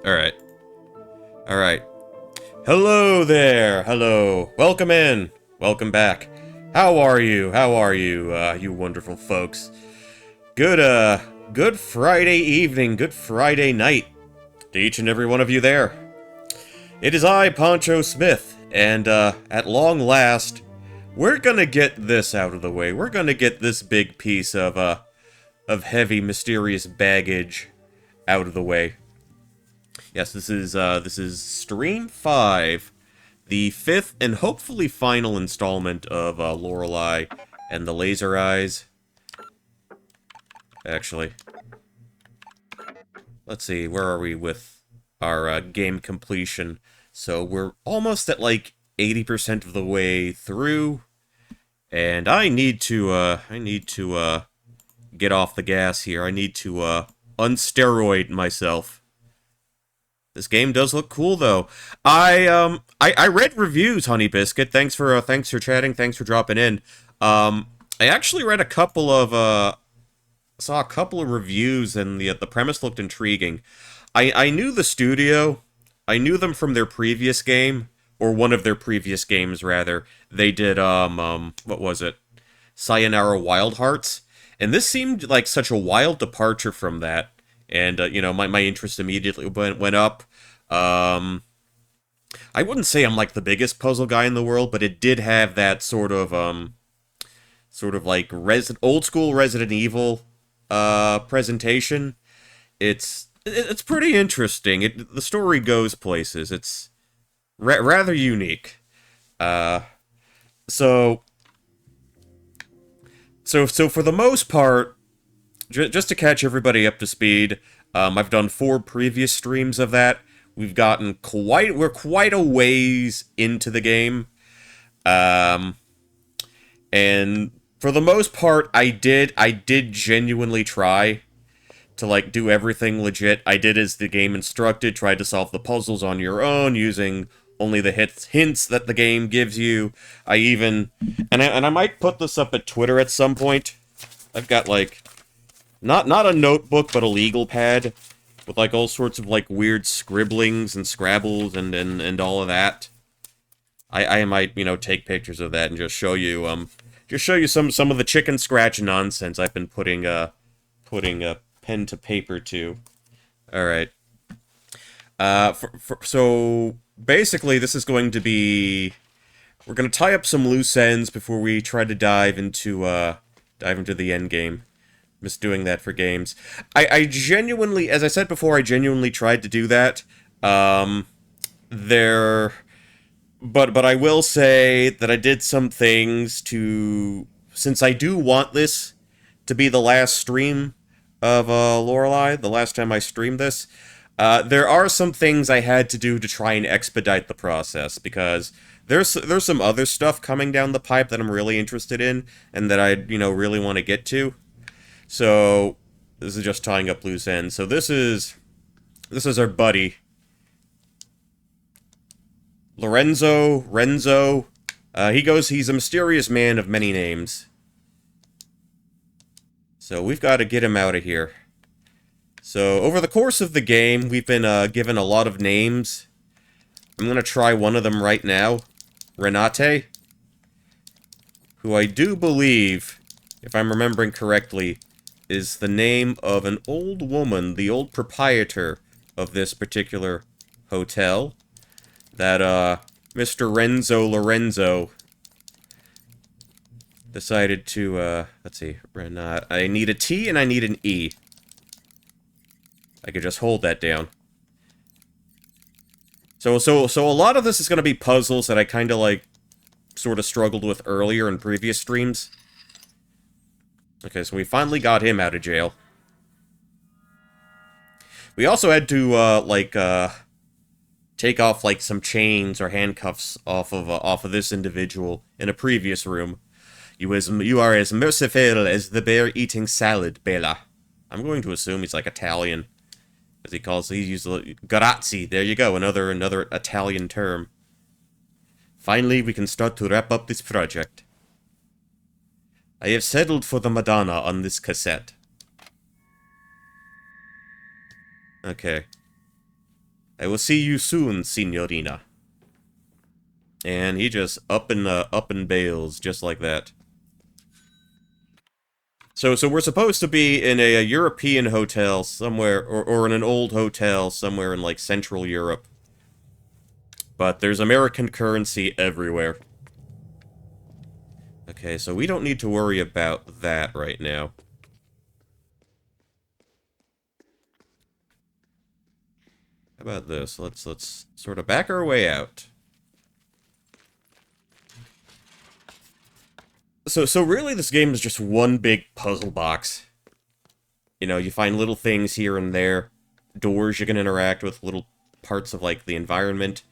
Alright. Alright. Hello there! Hello. Welcome in. Welcome back. How are you? How are you, you wonderful folks? Good Friday evening, good Friday night to each and every one of you there. It is I, Poncho Smith, and, at long last, we're gonna get this out of the way. We're gonna get this big piece of heavy, mysterious baggage out of the way. Yes, this is Stream 5, the 5th and hopefully final installment of, Lorelei and the Laser Eyes. Actually, let's see, where are we with our, game completion? So we're almost at, like, 80% of the way through, and I need to get off the gas here. I need to, unsteroid myself. This game does look cool, though. I read reviews, Honey Biscuit. Thanks for chatting. Thanks for dropping in. I actually read a couple of, saw a couple of reviews, and the premise looked intriguing. I knew the studio. I knew them from their previous game, or one of their previous games, rather. They did, what was it? Sayonara Wild Hearts. And this seemed like such a wild departure from that. And, you know, my interest immediately went up. I wouldn't say I'm, like, the biggest puzzle guy in the world, but it did have that sort of like, old school Resident Evil, presentation. It's pretty interesting. The story goes places. It's rather unique. So for the most part, just to catch everybody up to speed, I've done 4 previous streams of that. We're quite a ways into the game. And for the most part, I did genuinely try to, like, do everything legit. I did as the game instructed, tried to solve the puzzles on your own, using only the hints that the game gives you. I even, and I might put this up at Twitter at some point. I've got, like, not a notebook, but a legal pad with, like, all sorts of, like, weird scribblings and scrabbles and all of that. I might, you know, take pictures of that and just show you some of the chicken scratch nonsense I've been putting a pen to paper to. All right. So basically, this is going to be, we're going to tie up some loose ends before we try to dive into the end game. Miss doing that for games. I genuinely, as I said before, I genuinely tried to do that. But I will say that I did some things to, since I do want this to be the last stream of Lorelei, the last time I streamed this, there are some things I had to do to try and expedite the process, because there's some other stuff coming down the pipe that I'm really interested in, and that I, you know, really want to get to. So, this is just tying up loose ends. So this is our buddy, Renzo. He's a mysterious man of many names. So we've got to get him out of here. So, over the course of the game, we've been given a lot of names. I'm going to try one of them right now. Renate, who I do believe, if I'm remembering correctly, is the name of an old woman, the old proprietor of this particular hotel, that, Mr. Renzo Lorenzo decided to, let's see, Renate, I need a T and I need an E. I could just hold that down. So a lot of this is going to be puzzles that I kind of, like, sort of struggled with earlier in previous streams. Okay, so we finally got him out of jail. We also had to, take off, like, some chains or handcuffs off of this individual in a previous room. You are as merciful as the bear eating salad, Bella. I'm going to assume he's, like, Italian. As he uses grazie. There you go, another Italian term. Finally, we can start to wrap up this project. I have settled for the Madonna on this cassette. Okay. I will see you soon, Signorina. And he just up and bails, just like that. So we're supposed to be in a European hotel somewhere, or in an old hotel somewhere in, like, Central Europe. But there's American currency everywhere. Okay, so we don't need to worry about that right now. How about this? Let's sort of back our way out. So really this game is just one big puzzle box. You know, you find little things here and there, doors you can interact with, little parts of, like, the environment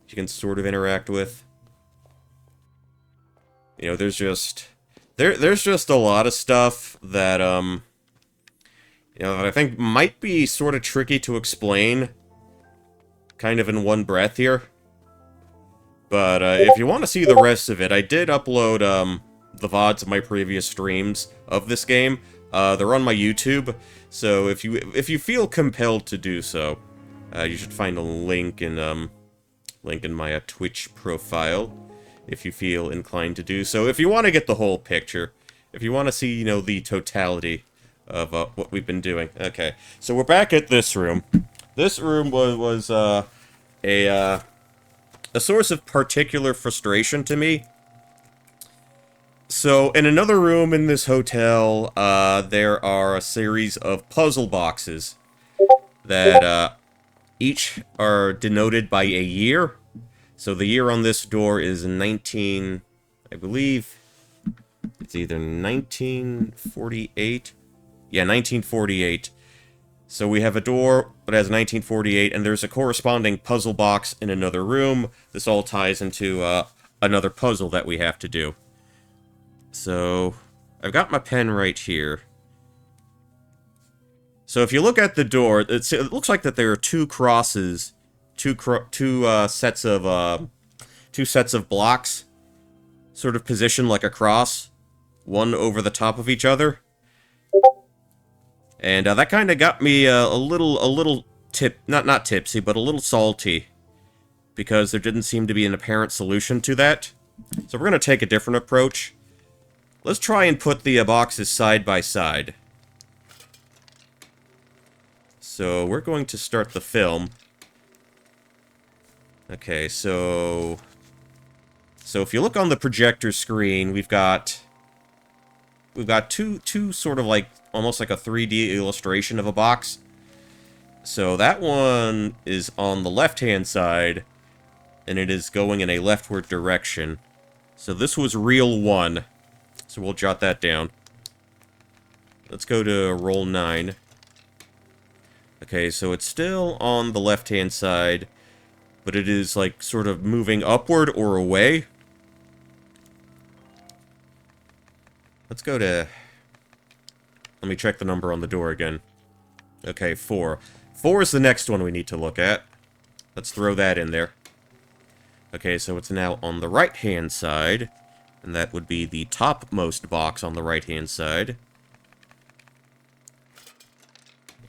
you can sort of interact with. You know, there's just a lot of stuff that you know, that I think might be sort of tricky to explain kind of in one breath here. But if you want to see the rest of it, I did upload the VODs of my previous streams of this game. They're on my YouTube, so if you feel compelled to do so, you should find a link in my Twitch profile if you feel inclined to do so. If you want to get the whole picture, if you want to see, you know, the totality of what we've been doing. Okay, so we're back at this room. This room was a source of particular frustration to me. So, in another room in this hotel, there are a series of puzzle boxes that each are denoted by a year. So the year on this door is I believe, it's either 1948. Yeah, 1948. So we have a door that has 1948, and there's a corresponding puzzle box in another room. This all ties into another puzzle that we have to do. So, I've got my pen right here. So if you look at the door, it looks like that there are two crosses, two sets of blocks, sort of positioned like a cross, one over the top of each other. And that kind of got me a little not tipsy, but a little salty, because there didn't seem to be an apparent solution to that. So we're going to take a different approach. Let's try and put the boxes side by side. So we're going to start the film. Okay, so if you look on the projector screen, we've got two sort of like almost like a 3D illustration of a box. So that one is on the left-hand side, and it is going in a leftward direction. So this was reel 1. So we'll jot that down. Let's go to roll 9. Okay, so it's still on the left-hand side, but it is, like, sort of moving upward or away. Let's go to... Let me check the number on the door again. Okay, 4. 4 is the next one we need to look at. Let's throw that in there. Okay, so it's now on the right-hand side, and that would be the topmost box on the right-hand side.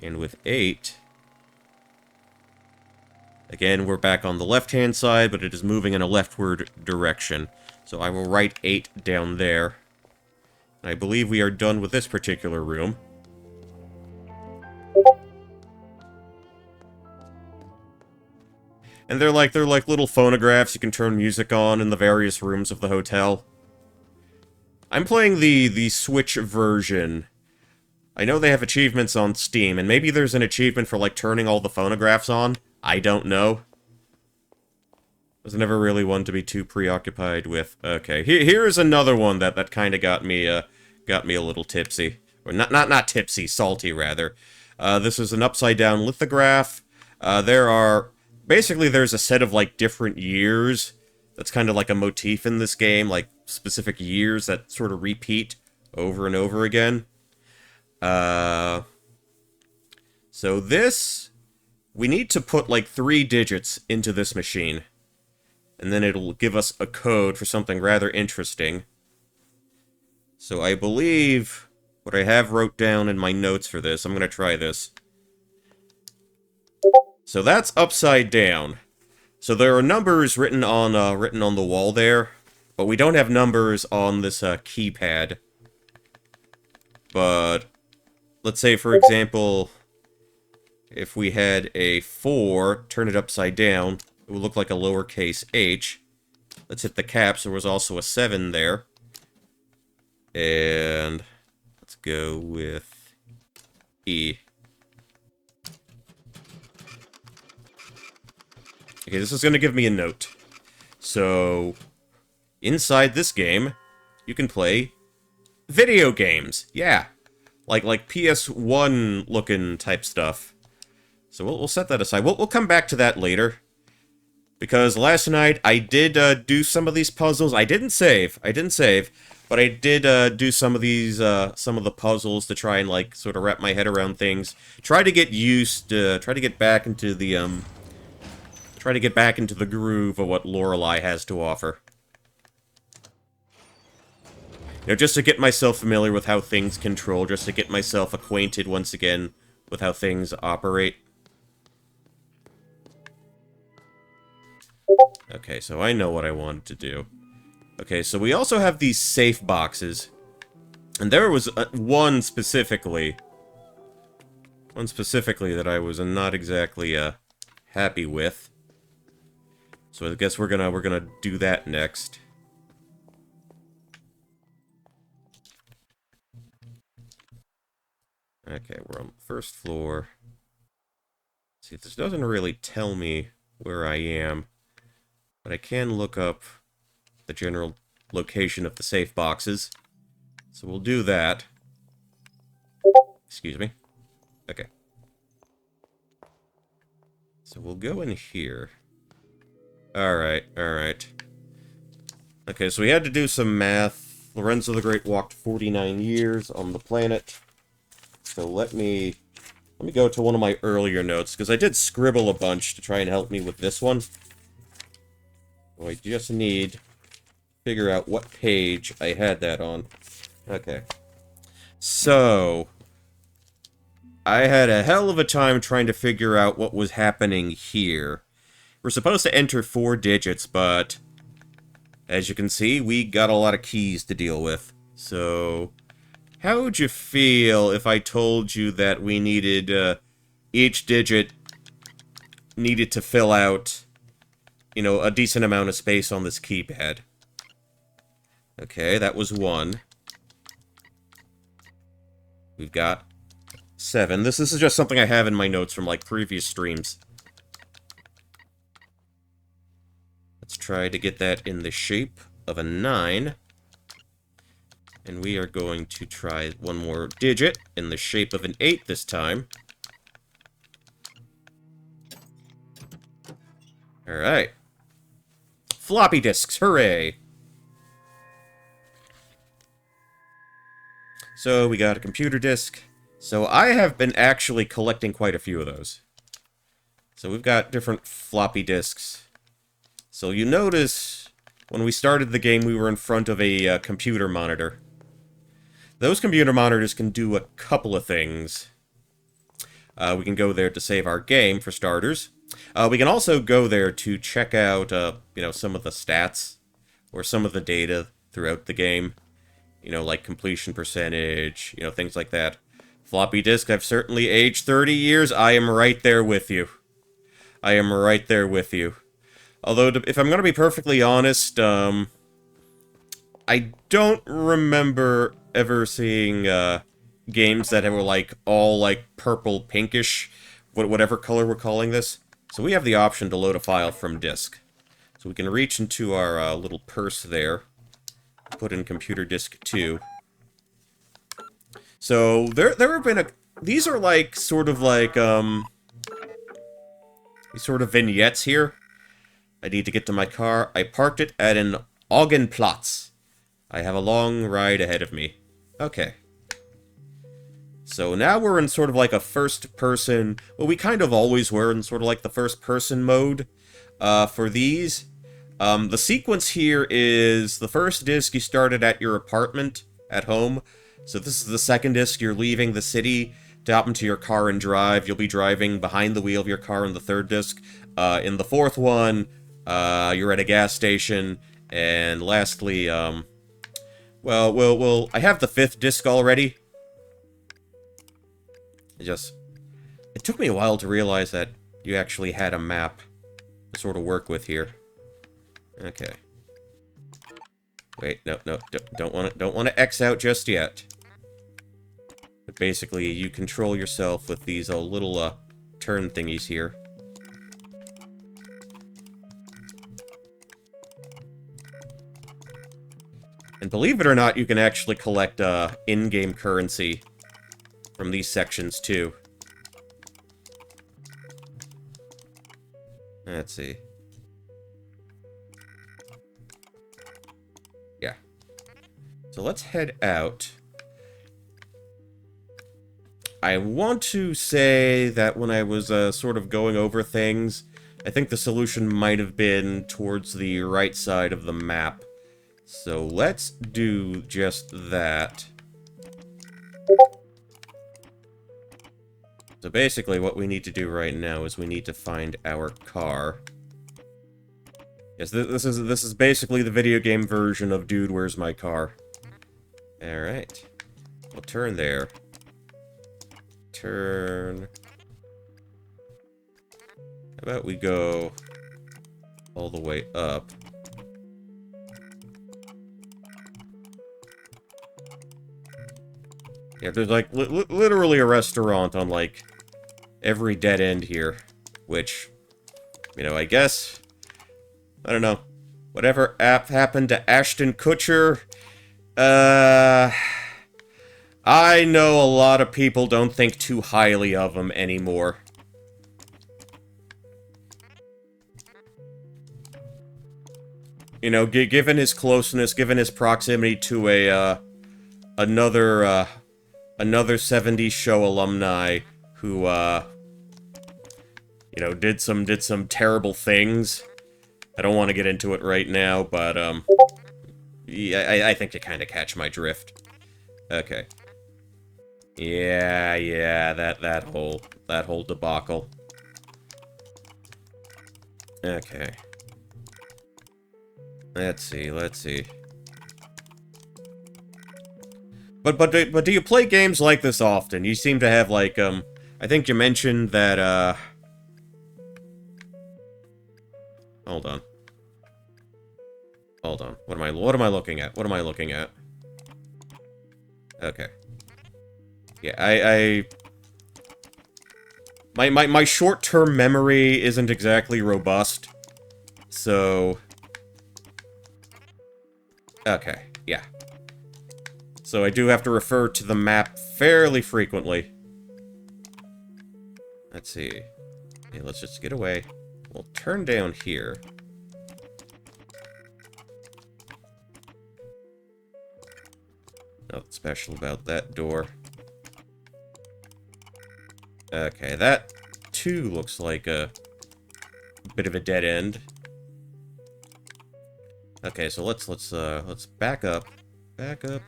And with 8... Again, we're back on the left-hand side, but it is moving in a leftward direction. So I will write 8 down there. I believe we are done with this particular room. And they're like little phonographs you can turn music on in the various rooms of the hotel. I'm playing the Switch version. I know they have achievements on Steam, and maybe there's an achievement for, like, turning all the phonographs on. I don't know. Was never really one to be too preoccupied with. Okay, here is another one that kind of got me a little tipsy. Or not tipsy, salty, rather. This is an upside-down lithograph. Basically, there's a set of, like, different years. That's kind of like a motif in this game, like, specific years that sort of repeat over and over again. So this... We need to put, like, 3 digits into this machine. And then it'll give us a code for something rather interesting. So I believe what I have wrote down in my notes for this, I'm going to try this. So that's upside down. So there are numbers written on the wall there, but we don't have numbers on this keypad. But let's say, for example, if we had a 4, turn it upside down, it would look like a lowercase h. Let's hit the caps. There was also a 7 there. And let's go with E. Okay, this is going to give me a note. So, inside this game, you can play video games. Yeah. Like PS1 looking type stuff. So we'll set that aside. We'll come back to that later. Because last night I did do some of these puzzles. I didn't save, but I did do some of these, some of the puzzles to try and like sort of wrap my head around things. Try to get back into the groove of what Lorelei has to offer. You know, just to get myself familiar with how things control, just to get myself acquainted once again with how things operate. Okay, so I know what I wanted to do. Okay, so we also have these safe boxes. And there was one specifically that I was not exactly happy with. So I guess we're gonna do that next. Okay, we're on the first floor. See, this doesn't really tell me where I am, but I can look up the general location of the safe boxes. So we'll do that. Excuse me. Okay. So we'll go in here. Alright, alright. Okay, so we had to do some math. Lorenzo the Great walked 49 years on the planet. So let me go to one of my earlier notes, because I did scribble a bunch to try and help me with this one. So I just need to figure out what page I had that on. Okay. So, I had a hell of a time trying to figure out what was happening here. We're supposed to enter 4 digits, but as you can see, we got a lot of keys to deal with. So, how would you feel if I told you that we needed, each digit needed to fill out, you know, a decent amount of space on this keypad? Okay, that was 1. We've got 7. This is just something I have in my notes from, like, previous streams. Let's try to get that in the shape of a 9. And we are going to try one more digit in the shape of an 8 this time. Alright. Floppy disks, hooray! So we got a computer disk. So I have been actually collecting quite a few of those. So we've got different floppy disks. So you notice when we started the game we were in front of a computer monitor. Those computer monitors can do a couple of things. We can go there to save our game, for starters. We can also go there to check out, you know, some of the stats, or some of the data throughout the game. You know, like completion percentage, you know, things like that. Floppy disk, I've certainly aged 30 years. I am right there with you. I am right there with you. Although, if I'm going to be perfectly honest, I don't remember ever seeing games that were like all like purple pinkish, whatever color we're calling this. So we have the option to load a file from disk. So we can reach into our little purse there, put in computer disk 2. So there have been these are like sort of like these sort of vignettes here. I need to get to my car. I parked it at an Augenplatz. I have a long ride ahead of me. Okay. So now we're in sort of like a first-person... Well, we kind of always were in sort of like the first-person mode for these. The sequence here is the first disc you started at your apartment at home. So this is the second disc, you're leaving the city. to hop into your car and drive, you'll be driving behind the wheel of your car in the third disc. In the fourth one, you're at a gas station. And lastly, well, I have the fifth disc already. It took me a while to realize that you actually had a map to sort of work with here. Okay. Wait, no, don't want to X out just yet. But basically, you control yourself with these little turn thingies here. And believe it or not, you can actually collect in-game currency from these sections too. Let's see. Yeah. So let's head out. I want to say that when I was sort of going over things, I think the solution might have been towards the right side of the map. So let's do just that. So basically what we need to do right now is we need to find our car. Yes, this is basically the video game version of Dude, Where's My Car? Alright. We'll turn there. Turn. How about we go all the way up? Yeah, there's like literally a restaurant on like every dead end here, which, you know, I guess, I don't know, whatever happened to Ashton Kutcher, I know a lot of people don't think too highly of him anymore. You know, given his closeness, given his proximity to another 70s show alumni who, you know, did some terrible things. I don't want to get into it right now, but, yeah, I think you kind of catch my drift. Okay. Yeah, that whole debacle. Okay. Let's see. But do you play games like this often? You seem to have, like, I think you mentioned that, Hold on. What am I looking at? Okay. Yeah, my short-term memory isn't exactly robust, so... Okay, yeah. So I do have to refer to the map fairly frequently. Let's see. Okay, let's just get away. We'll turn down here. Nothing special about that door. Okay, that too looks like a bit of a dead end. Okay, so let's back up. Back up.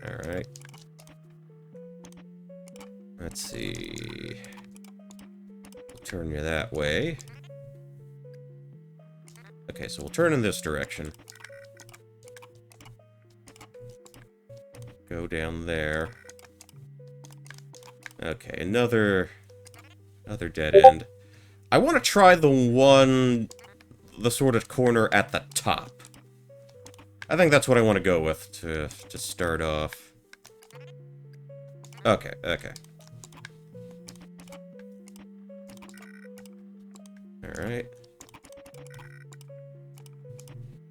Alright. Let's see. We'll turn you that way. Okay, so we'll turn in this direction. Go down there. Okay, another dead end. I want to try the sort of corner at the top. I think that's what I want to go with to start off. Okay. Alright.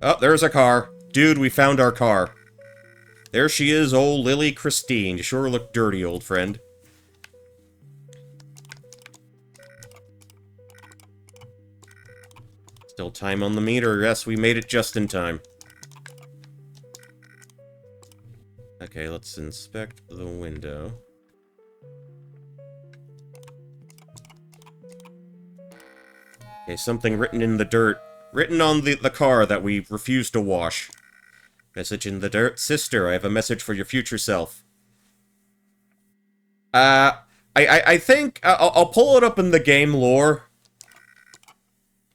Oh, there's a car. Dude, we found our car. There she is, old Lily Christine. You sure look dirty, old friend. Still time on the meter. Yes, we made it just in time. Okay, let's inspect the window. Okay, something written in the dirt. Written on the car that we refused to wash. Message in the dirt. Sister, I have a message for your future self. I think I'll pull it up in the game lore.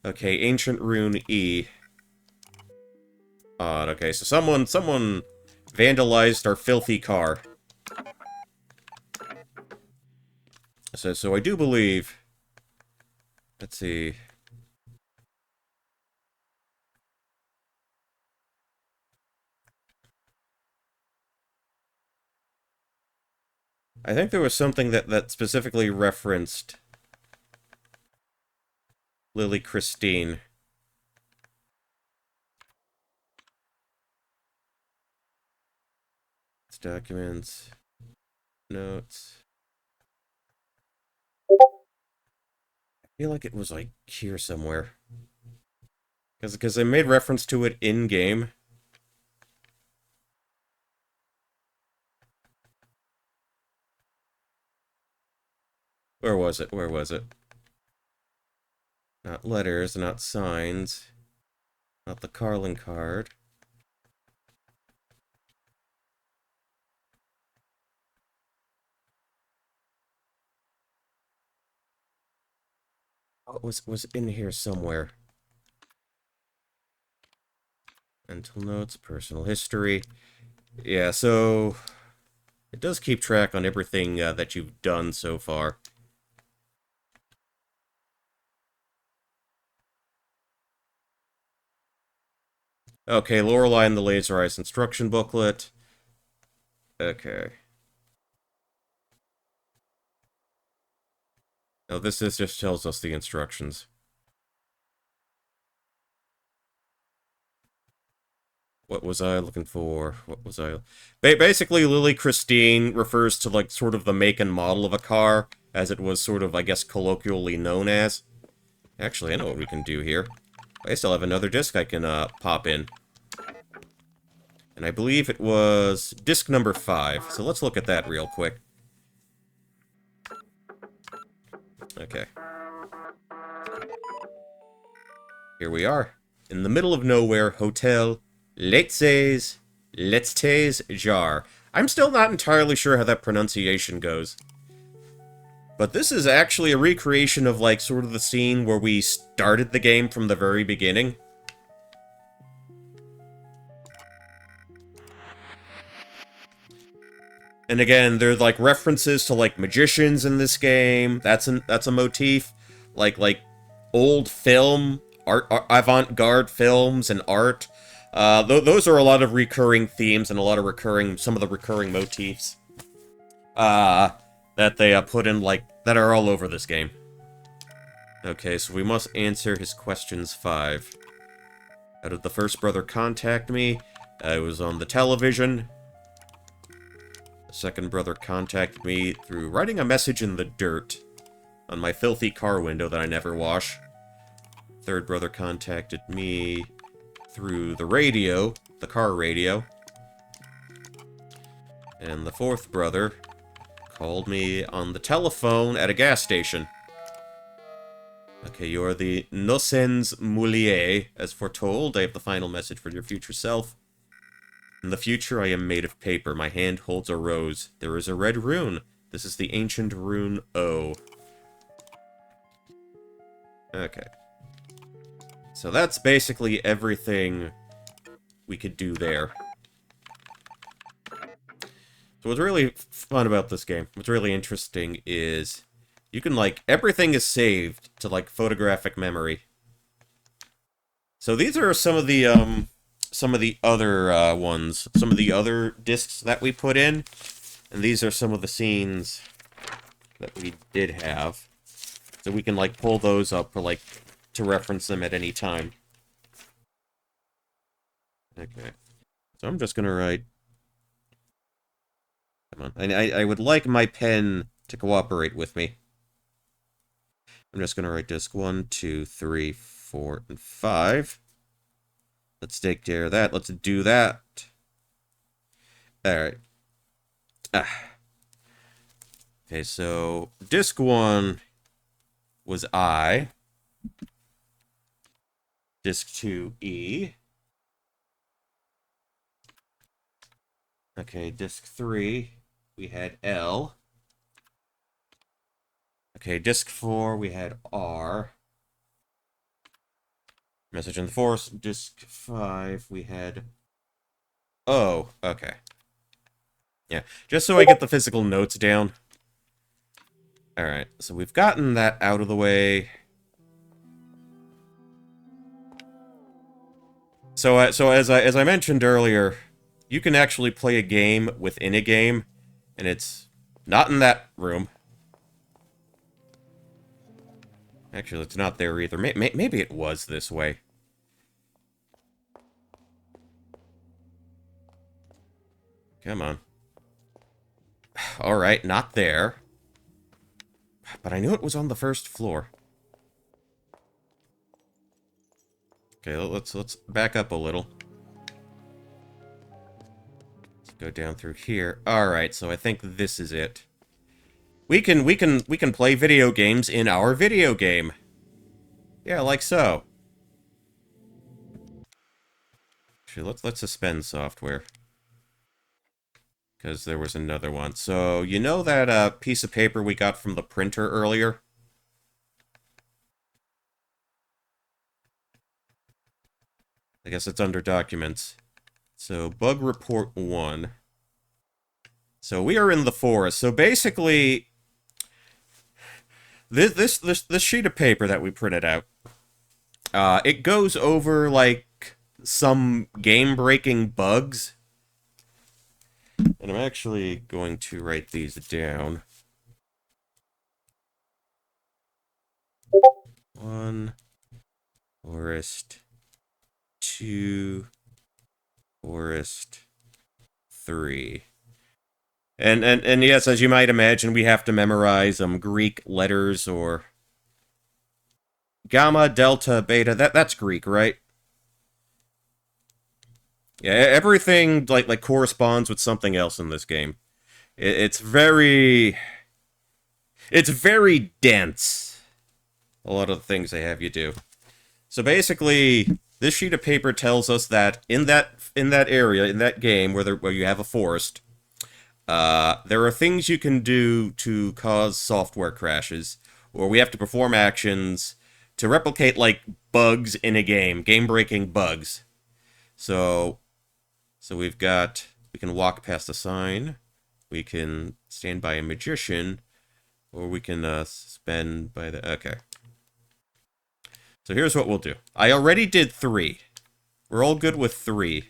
Okay, Ancient Rune E. Odd. Okay, so someone vandalized our filthy car. So I do believe. Let's see. I think there was something that specifically referenced Lily Christine. It's documents, notes. I feel like it was like here somewhere. Because I made reference to it in game. Where was it? Where was it? Not letters, not signs, not the Carlin card. Oh, it was in here somewhere. Mental notes, personal history. Yeah, so it does keep track on everything that you've done so far. Okay, Lorelei and the Laser Eyes instruction booklet. Okay. Oh, this just tells us the instructions. What was I looking for? What was I... Basically, Lily Christine refers to, like, sort of the make and model of a car, as it was sort of, I guess, colloquially known as. Actually, I know what we can do here. I still have another disc I can, pop in. And I believe it was disc number 5, so let's look at that real quick. Okay. Here we are. In the middle of nowhere, Hotel Let's Jar. I'm still not entirely sure how that pronunciation goes. But this is actually a recreation of, like, sort of the scene where we started the game from the very beginning. And again, there's, like, references to, like, magicians in this game. That's a motif. Like old film, avant-garde films and art. Those are a lot of recurring themes and a lot of some of the recurring motifs. That they put in, like, that are all over this game. Okay, so we must answer his questions 5. How did the first brother contact me? It was on the television. The second brother contacted me through writing a message in the dirt on my filthy car window that I never wash. Third brother contacted me through the radio, the car radio. And the fourth brother called me on the telephone at a gas station. Okay, you are the Nocens Moulier. As foretold, I have the final message for your future self. In the future, I am made of paper. My hand holds a rose. There is a red rune. This is the ancient rune O. Okay. So that's basically everything we could do there. So what's really fun about this game, what's really interesting is you can, like, everything is saved to, like, photographic memory. So these are some of the other ones, some of the other discs that we put in, and these are some of the scenes that we did have. So we can, like, pull those up for, like, to reference them at any time. Okay. So I'm just gonna write... Come on. I would like my pen to cooperate with me. I'm just gonna write disc 1, 2, 3, 4, and 5. Let's take care of that. Let's do that. Alright. Okay, so disc 1 was I. Disc 2, E. Okay, disc 3, we had L. Okay, disc 4, we had R. Message in the Forest. Disc 5, we had O. Okay. Yeah, just so I get the physical notes down. Alright, so we've gotten that out of the way. So as I mentioned earlier, you can actually play a game within a game, and it's not in that room. Actually, it's not there either. Maybe it was this way. Come on. Alright, not there. But I knew it was on the first floor. Okay, let's back up a little. Let's go down through here. Alright, so I think this is it. We can play video games in our video game. Yeah, like so. Actually, let's suspend software. Because there was another one. So, you know that piece of paper we got from the printer earlier? I guess it's under Documents. So, Bug Report 1. So, we are in the forest. So, basically, this sheet of paper that we printed out, it goes over, like, some game-breaking bugs. And I'm actually going to write these down. 1, forest, 2, forest, 3. And yes, as you might imagine, we have to memorize Greek letters or gamma, delta, beta. That's Greek, right? Yeah, everything like corresponds with something else in this game. It's very dense. A lot of the things they have you do. So basically, this sheet of paper tells us that in that area, in that game where you have a forest, there are things you can do to cause software crashes, or we have to perform actions to replicate like bugs in a game-breaking bugs. So we can walk past a sign, we can stand by a magician, or we can spend by the... Okay. So here's what we'll do. I already did 3. We're all good with 3.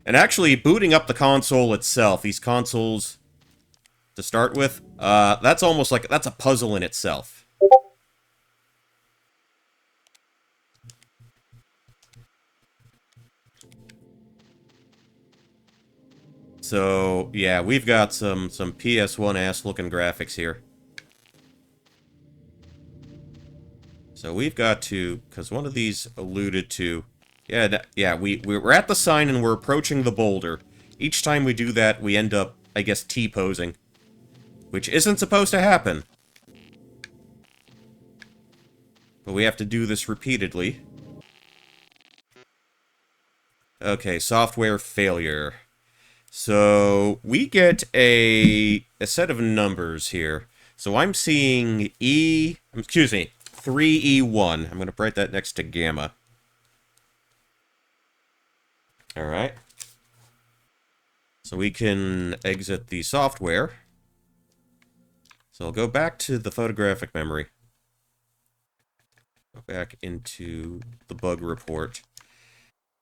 And actually, booting up the console itself, these consoles to start with, that's almost like... That's a puzzle in itself. So, yeah, we've got some PS1-ass looking graphics here. So we've got to, because one of these alluded to, we're at the sign and we're approaching the boulder. Each time we do that, we end up, I guess, T-posing. Which isn't supposed to happen. But we have to do this repeatedly. Okay, software failure. So, we get a set of numbers here. So I'm seeing 3E1. I'm going to write that next to gamma. Alright. So we can exit the software. So I'll go back to the photographic memory. Go back into the bug report.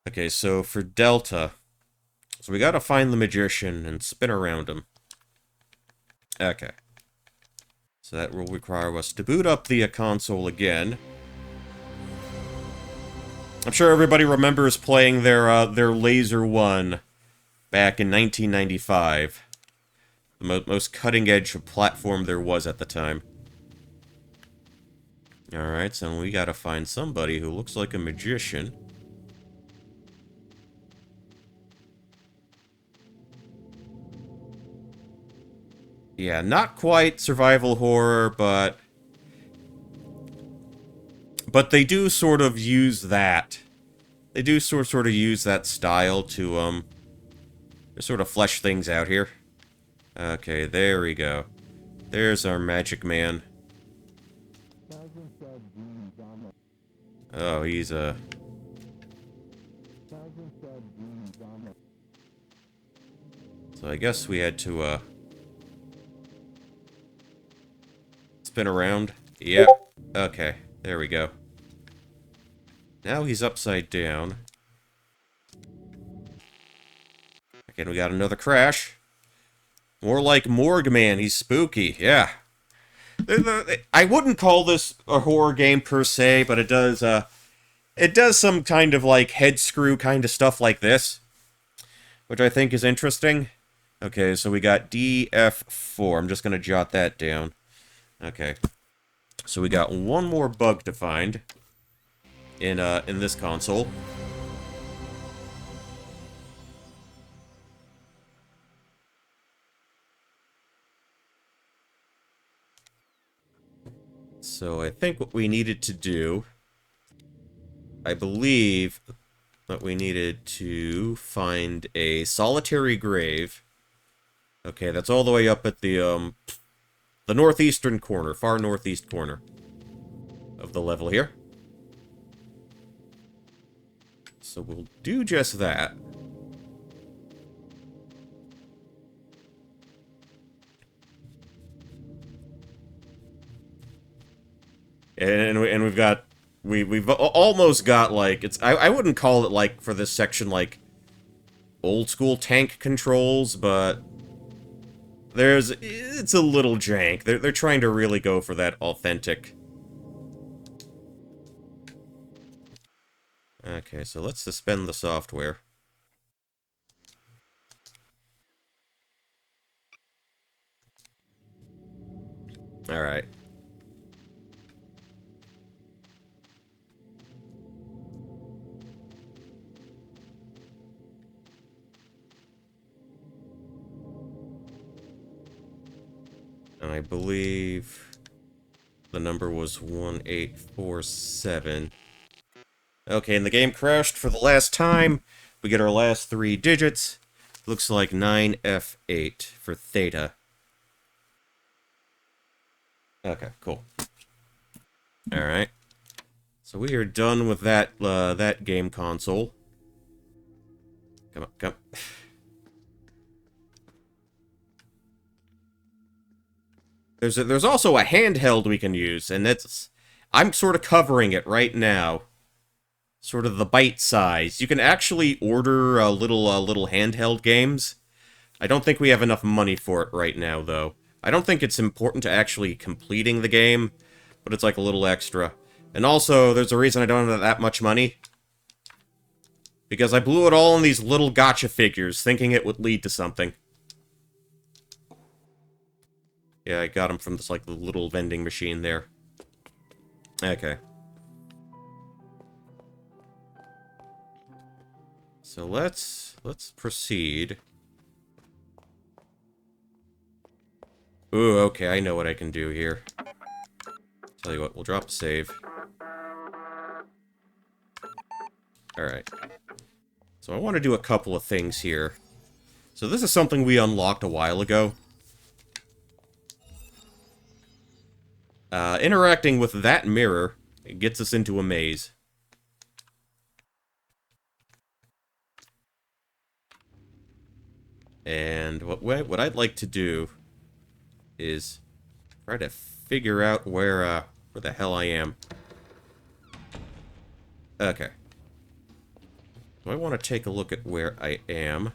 Okay, so for delta... So we gotta find the magician and spin around him. Okay. So that will require us to boot up the console again. I'm sure everybody remembers playing their Laser 1 back in 1995. The most cutting-edge platform there was at the time. Alright, so we gotta find somebody who looks like a magician. Yeah, not quite survival horror, but they do sort of use that. They do sort of use that style to sort of flesh things out here. Okay, there we go. There's our magic man. Oh, he's So I guess we had to, spin around. Yep. Okay, there we go. Now he's upside down. Again, we got another crash. More like Morgue Man, he's spooky, yeah. I wouldn't call this a horror game per se, but it does some kind of, like, head screw kind of stuff like this, which I think is interesting. Okay, so we got DF4. I'm just gonna jot that down. Okay. So we got one more bug to find in this console. So I think what we needed to do, I believe that we needed to find a solitary grave. Okay, that's all the way up at the northeastern corner, far northeast corner of the level here. So we'll do just that. And we've almost got, like, I wouldn't call it, like, for this section, like, old school tank controls, but it's a little jank. They're trying to really go for that authentic. Okay, so let's suspend the software. Alright. I believe the number was 1847. Okay, and the game crashed for the last time. We get our last 3 digits. Looks like 9F8 for theta. Okay, cool. Alright. So we are done with that game console. Come on, come. There's also a handheld we can use, and I'm sort of covering it right now. Sort of the bite size. You can actually order little handheld games. I don't think we have enough money for it right now, though. I don't think it's important to actually completing the game, but it's like a little extra. And also, there's a reason I don't have that much money. Because I blew it all on these little gacha figures, thinking it would lead to something. Yeah, I got them from this, like, the little vending machine there. Okay. So let's proceed. Ooh, okay, I know what I can do here. Tell you what, we'll drop a save. Alright. So I want to do a couple of things here. So this is something we unlocked a while ago. Interacting with that mirror, it gets us into a maze. And what I'd like to do is try to figure out where the hell I am. Okay. So I want to take a look at where I am.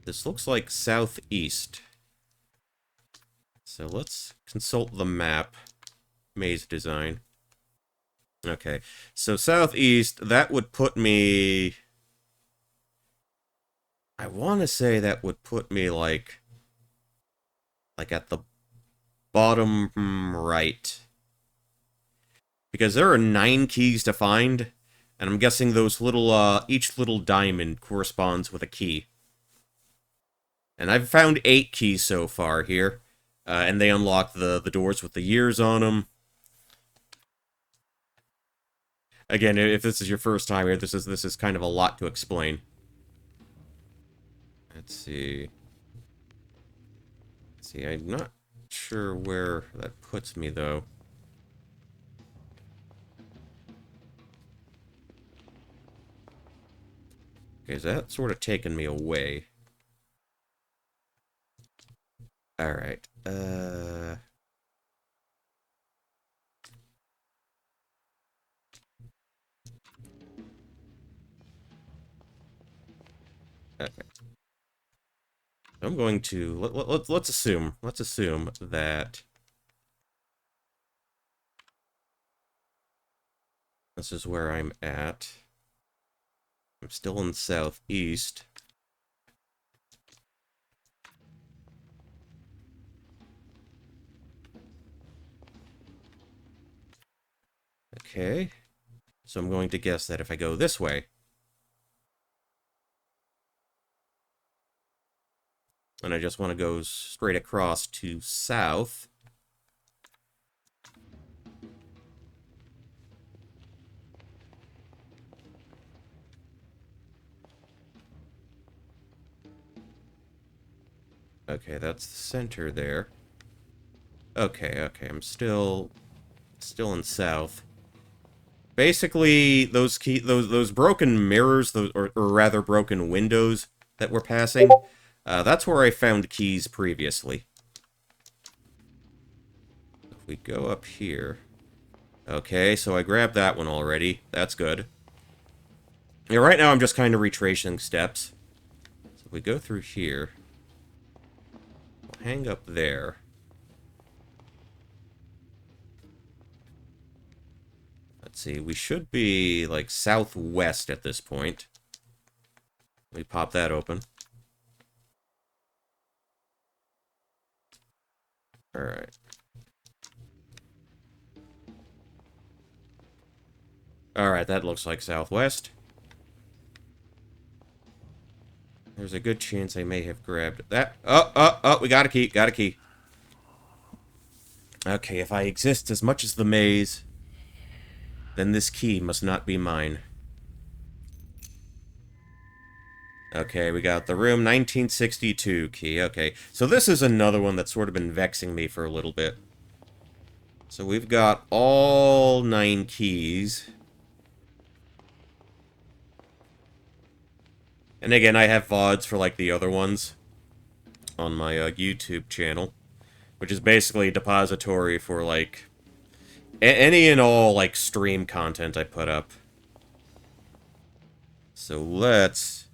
This looks like southeast. So let's consult the map. Maze design. Okay. So southeast, that would put me... I want to say that would put me, like at the bottom right. Because there are 9 keys to find, and I'm guessing those little, each little diamond corresponds with a key. And I've found 8 keys so far here, and they unlock the doors with the years on them. Again, if this is your first time here, this is kind of a lot to explain. Let's see. I'm not sure where that puts me, though. Okay, so that's sort of taken me away. Alright, okay. I'm going to... let's assume... Let's assume that... this is where I'm at. I'm still in southeast. Okay. So I'm going to guess that if I go this way... and I just want to go straight across to south... Okay, that's the center there. Okay, I'm still in south. Basically, those broken mirrors, or rather broken windows that we're passing, that's where I found keys previously. If we go up here... Okay, so I grabbed that one already. That's good. Yeah, right now I'm just kind of retracing steps. So if we go through here... we'll hang up there. Let's see, we should be, like, southwest at this point. Let me pop that open. Alright. Alright, that looks like southwest. There's a good chance I may have grabbed that. Oh, we got a key, got a key. Okay, if I exist as much as the maze, then this key must not be mine. Okay, we got the room 1962 key. Okay, so this is another one that's sort of been vexing me for a little bit. So we've got all 9 keys. And again, I have VODs for, like, the other ones on my YouTube channel, which is basically a depository for, like, any and all, like, stream content I put up. So let's...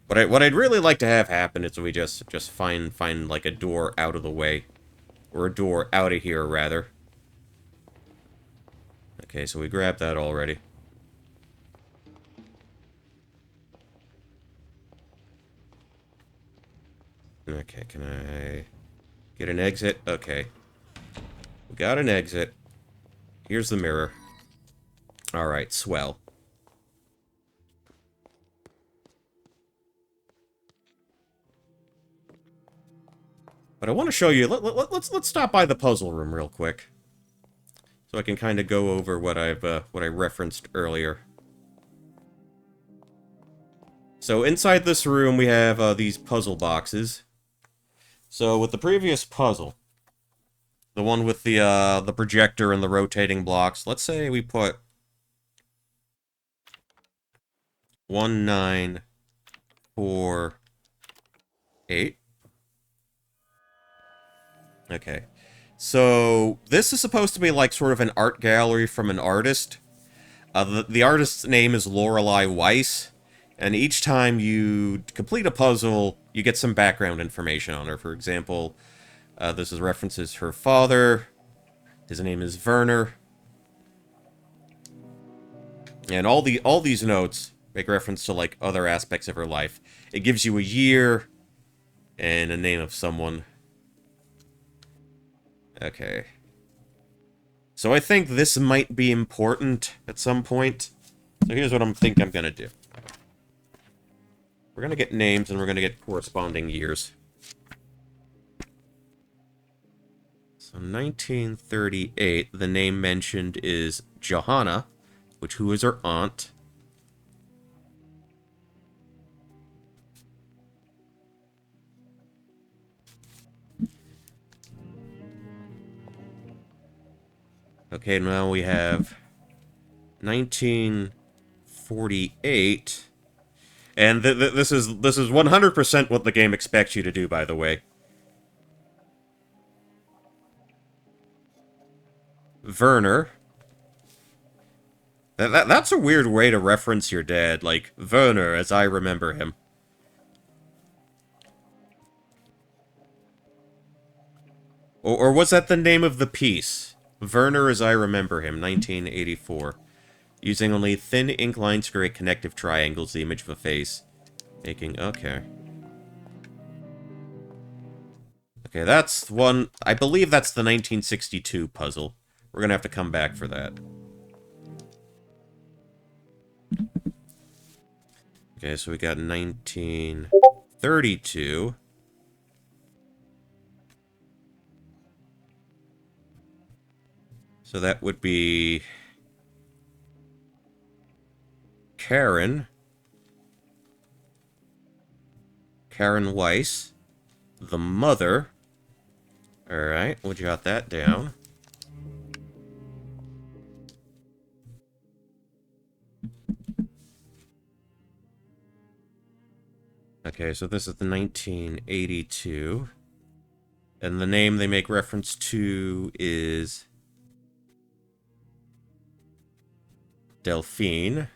What I'd really like to have happen is we just find like a door out of the way. Or a door out of here, rather. Okay, so we grabbed that already. Okay, can I get an exit? Okay. We got an exit. Here's the mirror. Alright, swell. But I want to show you... Let's stop by the puzzle room real quick. So I can kind of go over what I referenced earlier. So inside this room we have these puzzle boxes. So with the previous puzzle, the one with the projector and the rotating blocks, let's say we put 1, 9, 4, 8. Okay. So this is supposed to be like sort of an art gallery from an artist. The artist's name is Lorelei Weiss, and each time you complete a puzzle, you get some background information on her. For example, this is references her father. His name is Werner. And all these notes make reference to, like, other aspects of her life. It gives you a year and a name of someone. Okay. So I think this might be important at some point. So here's what I'm gonna do. We're gonna get names and we're gonna get corresponding years. So 1938, the name mentioned is Johanna, who is her aunt. Okay, now we have 1948. And this is 100% what the game expects you to do, by the way. Werner. That's a weird way to reference your dad, like, Werner, as I remember him. Or was that the name of the piece? Werner, as I remember him, 1984. Using only thin ink lines to create connective triangles, the image of a face. Making... okay. Okay, that's one... I believe that's the 1962 puzzle. We're gonna have to come back for that. Okay, so we got 1932. So that would be... Karen. Karen Weiss. The mother. Alright, we'll jot that down. Okay, so this is the 1982. And the name they make reference to is... Delphine.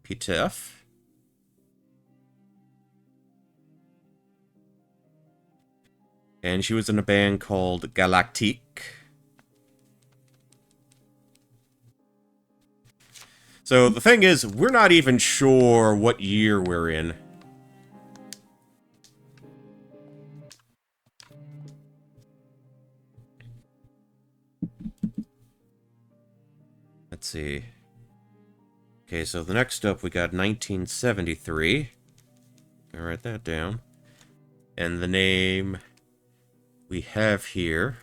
Pitef. And she was in a band called Galactique. So the thing is, we're not even sure what year we're in. Let's see. Okay, so the next up we got 1973. I'll write that down. And the name we have here...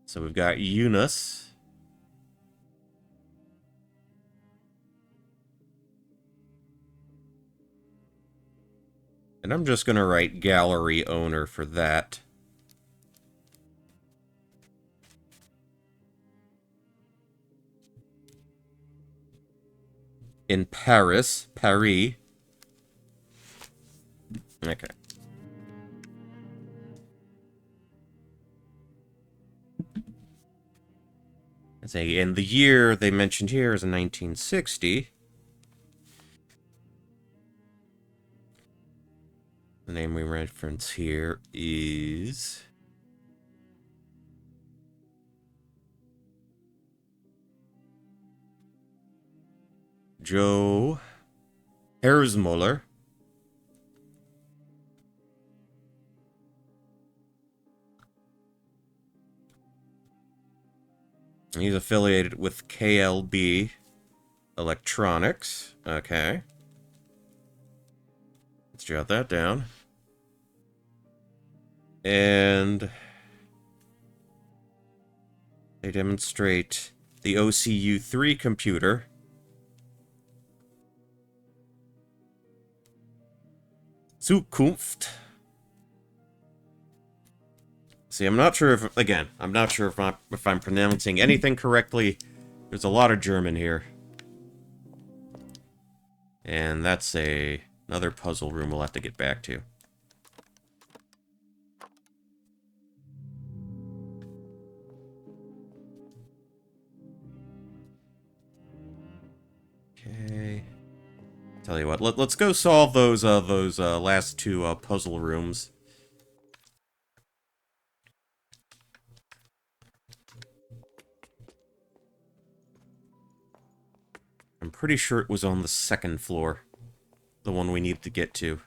So we've got Eunice. And I'm just going to write gallery owner for that. In Paris. Paris. Okay. And the year they mentioned here is in 1960. The name we reference here is... Joe Herzmuller. He's affiliated with KLB Electronics. Okay. Let's jot that down. And they demonstrate the OCU3 computer. Zukunft. See, I'm not sure if, again, I'm not sure if I'm pronouncing anything correctly. There's a lot of German here. And that's another puzzle room we'll have to get back to. Okay. Tell you what, let's go solve those last two puzzle rooms. I'm pretty sure it was on the second floor. The one we need to get to.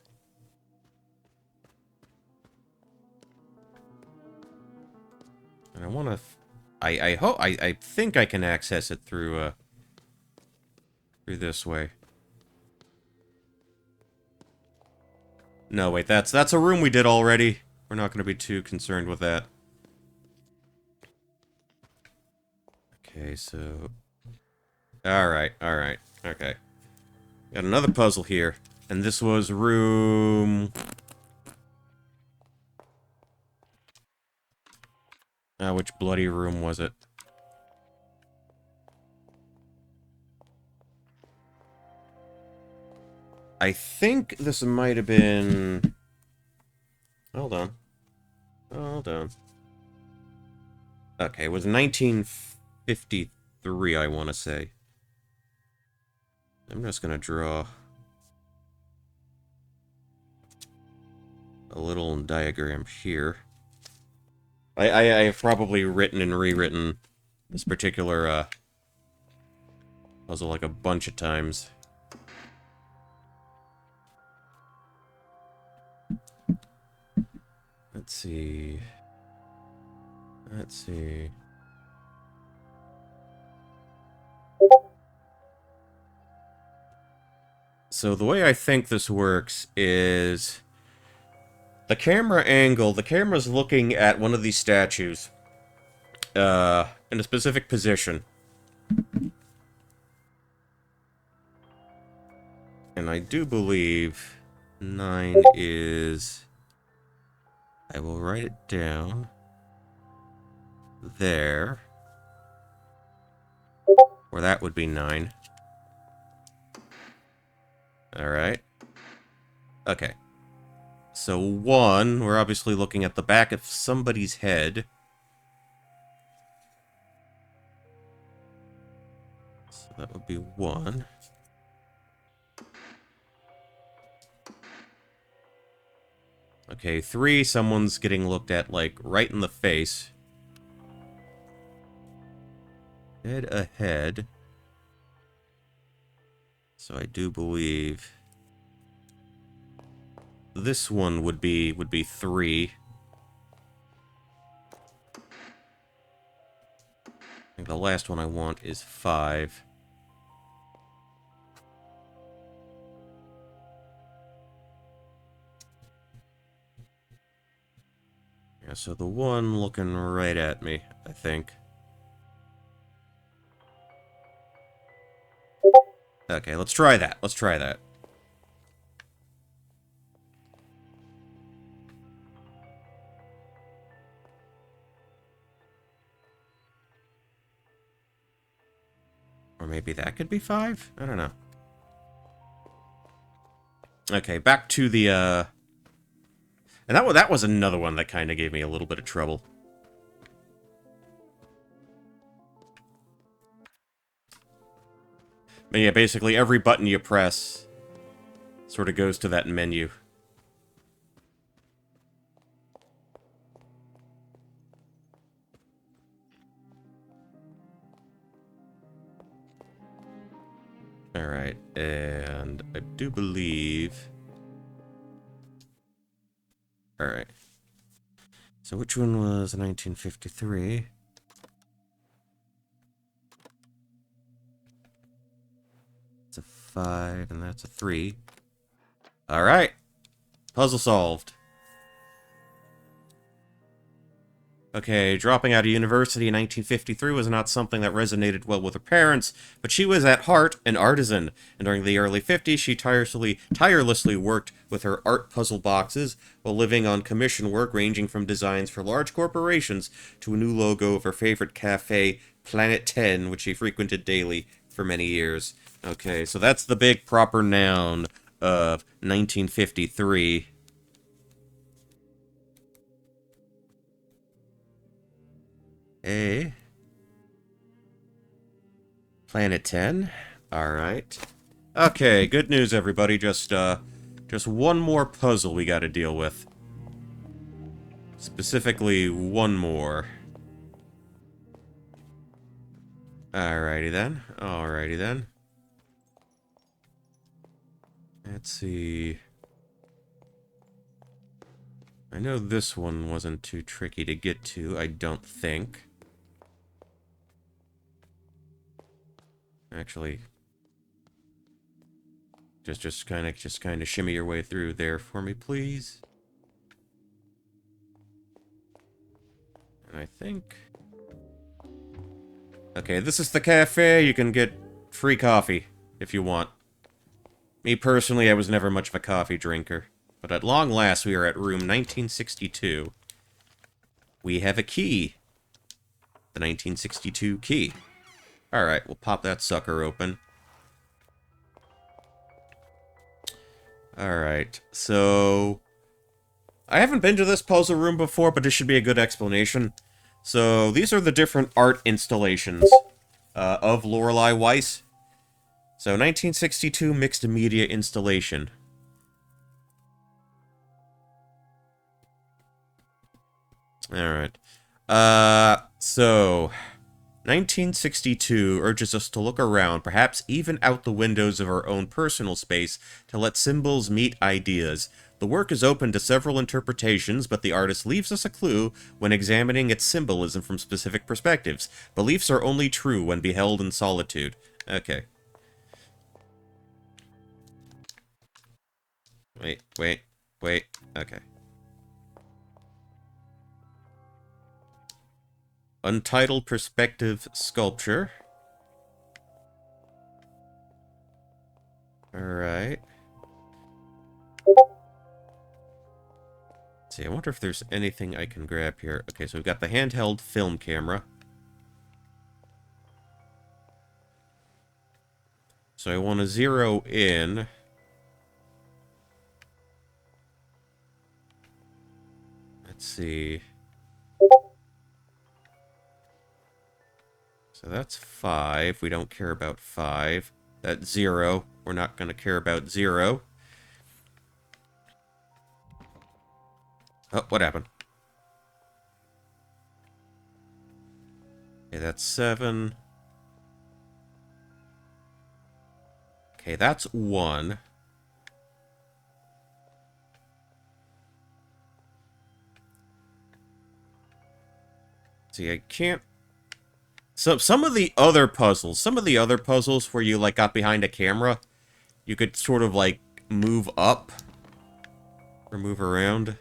And I want to... I think I can access it through this way. No, wait, that's a room we did already. We're not going to be too concerned with that. Okay, so... Alright, alright. Okay. Got another puzzle here. And this was room... which bloody room was it? I think this might have been... Hold on. Hold on. Okay, it was 1953, I want to say. I'm just gonna draw a little diagram here. I have probably written and rewritten this particular puzzle like a bunch of times. Let's see. Let's see. So the way I think this works is the camera angle, the camera's looking at one of these statues in a specific position. And I do believe 9 is... I will write it down. There. Or that would be 9. Alright. Okay. So 1, we're obviously looking at the back of somebody's head. So that would be 1. Okay, 3, someone's getting looked at, like, right in the face. Head ahead. So I do believe this one would be 3. I think the last one I want is 5. Yeah, so the one looking right at me, I think. Okay, let's try that. Let's try that. Or maybe that could be 5? I don't know. Okay, back to the, And that was another one that kind of gave me a little bit of trouble. But yeah, basically every button you press sort of goes to that menu. Alright, and I do believe... Alright. So which one was 1953? It's a 5, and that's a 3. Alright. Puzzle solved. Okay, dropping out of university in 1953 was not something that resonated well with her parents, but she was at heart an artisan, and during the early 50s she tirelessly worked with her art puzzle boxes while living on commission work ranging from designs for large corporations to a new logo of her favorite cafe, Planet 10, which she frequented daily for many years. Okay, so that's the big proper noun of 1953. Planet 10. Alright. Okay, good news, everybody. Just one more puzzle we gotta deal with. Specifically, one more. Alrighty then. Alrighty then. Let's see... I know this one wasn't too tricky to get to, I don't think. Actually, just kind of shimmy your way through there for me, please. And I think Okay, this is the cafe. You can get free coffee if you want. Me personally, I was never much of a coffee drinker. But at long last, we are at room 1962. We have a key. The 1962 key. Alright, we'll pop that sucker open. Alright, so... I haven't been to this puzzle room before, but this should be a good explanation. So, these are the different art installations of Lorelei Weiss. So, 1962 mixed media installation. Alright. So... 1962 urges us to look around, perhaps even out the windows of our own personal space, to let symbols meet ideas. The work is open to several interpretations, but the artist leaves us a clue when examining its symbolism from specific perspectives. Beliefs are only true when beheld in solitude. Okay. Wait. Okay. Untitled perspective sculpture. Alright. See, I wonder if there's anything I can grab here. Okay, so we've got the handheld film camera. So I want to zero in. Let's see. So that's 5. We don't care about 5. That's 0. We're not going to care about 0. Oh, what happened? Okay, that's 7. Okay, that's 1. See, I can't... So, some of the other puzzles where you, like, got behind a camera, you could sort of, like, move up or move around.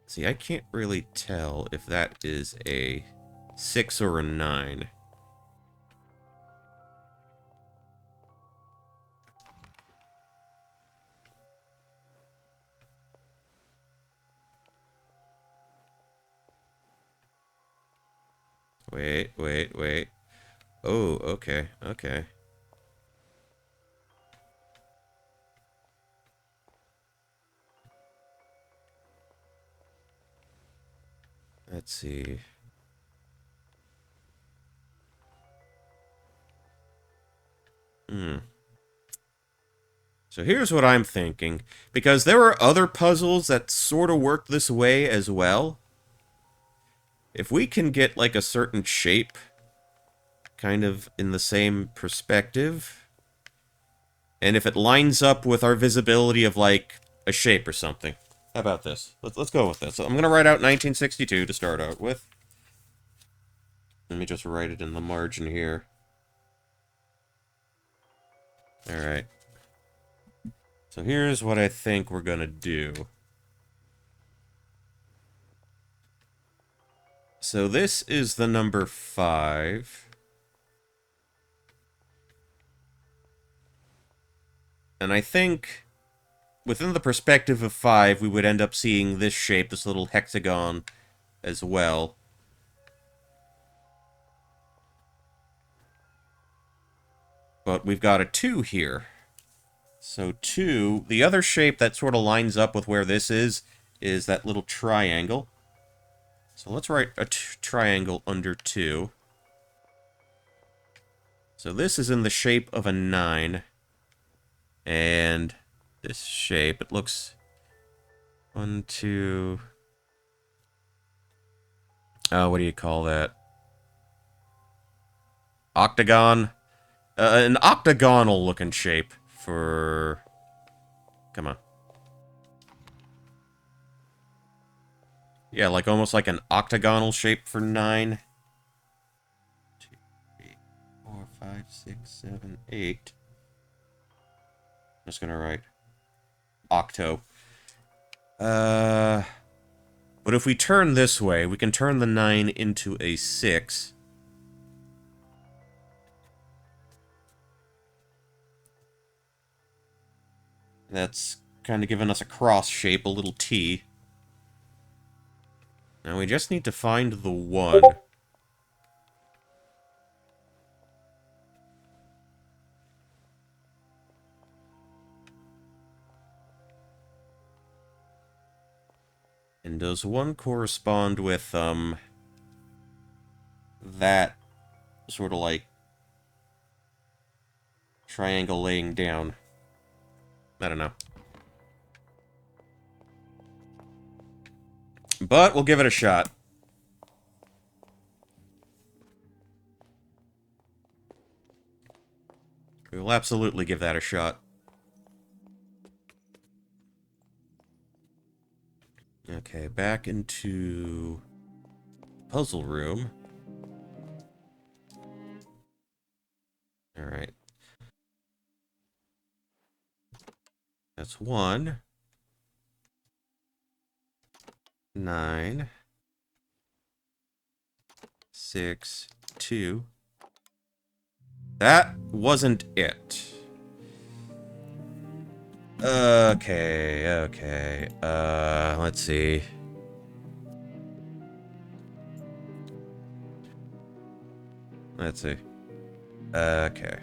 See, I can't really tell if that is a 6 or a 9. Wait. Oh, okay. Let's see. So here's what I'm thinking. Because there are other puzzles that sort of work this way as well. If we can get, like, a certain shape kind of in the same perspective, and if it lines up with our visibility of, like, a shape or something. How about this? Let's go with this. So I'm going to write out 1962 to start out with. Let me just write it in the margin here. Alright. So here's what I think we're going to do. So this is the number 5. And I think within the perspective of 5, we would end up seeing this shape, this little hexagon, as well. But we've got a 2 here. So 2, the other shape that sort of lines up with where this is that little triangle. So let's write a triangle under 2. So this is in the shape of a 9. And this shape, it looks 1, 2... what do you call that? Octagon? An octagonal looking shape for... Come on. Yeah, like almost like an octagonal shape for 9. 2, 3, 4, 5, 6, 7, 8. I'm just gonna write octo. But But if we turn this way, we can turn the 9 into a 6. That's kind of giving us a cross shape, a little T. Now we just need to find the 1. And does 1 correspond with, that sort of like triangle laying down? I don't know. But we'll give it a shot. We will absolutely give that a shot. Okay, back into puzzle room. Alright. That's 1. 9. 6. 2. That wasn't it. Okay. Let's see. Let's see. Okay.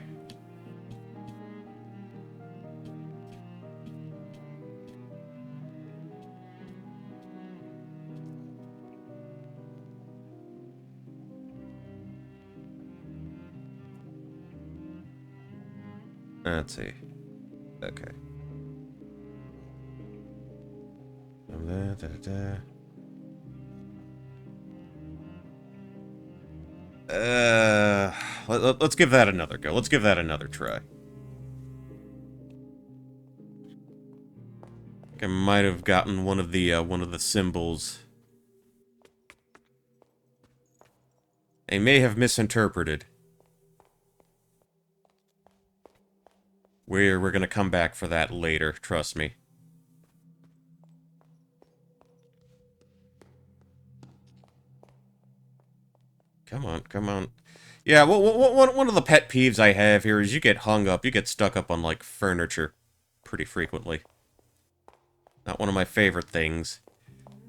Let's see. Okay. Let's give that another go. Let's give that another try. I might have gotten one of the symbols. I may have misinterpreted. We're gonna come back for that later, trust me. Come on. Yeah, well, one of the pet peeves I have here is you get stuck up on, like, furniture pretty frequently. Not one of my favorite things.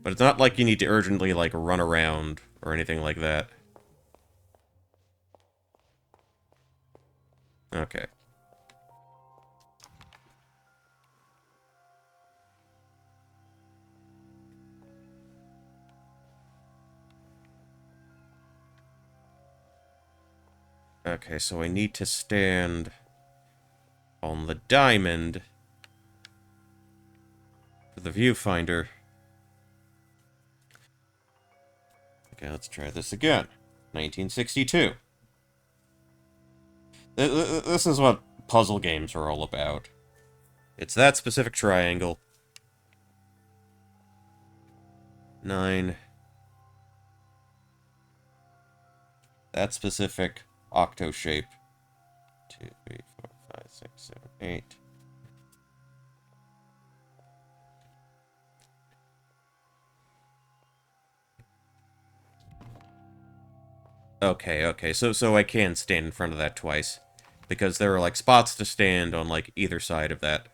But it's not like you need to urgently, like, run around or anything like that. Okay. Okay, so I need to stand on the diamond for the viewfinder. Okay, let's try this again. 1962. This is what puzzle games are all about. It's that specific triangle. 9. That specific octo shape. 2, 3, 4, 5, 6, 7, 8. Okay, so I can stand in front of that twice. Because there are, like, spots to stand on, like, either side of that.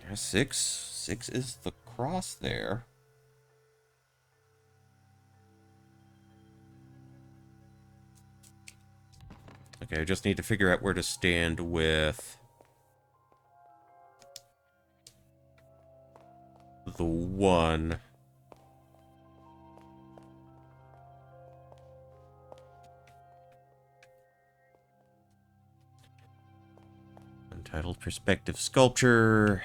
Yeah, 6. 6 is the cross there. Okay, I just need to figure out where to stand with the 1. Untitled Perspective Sculpture.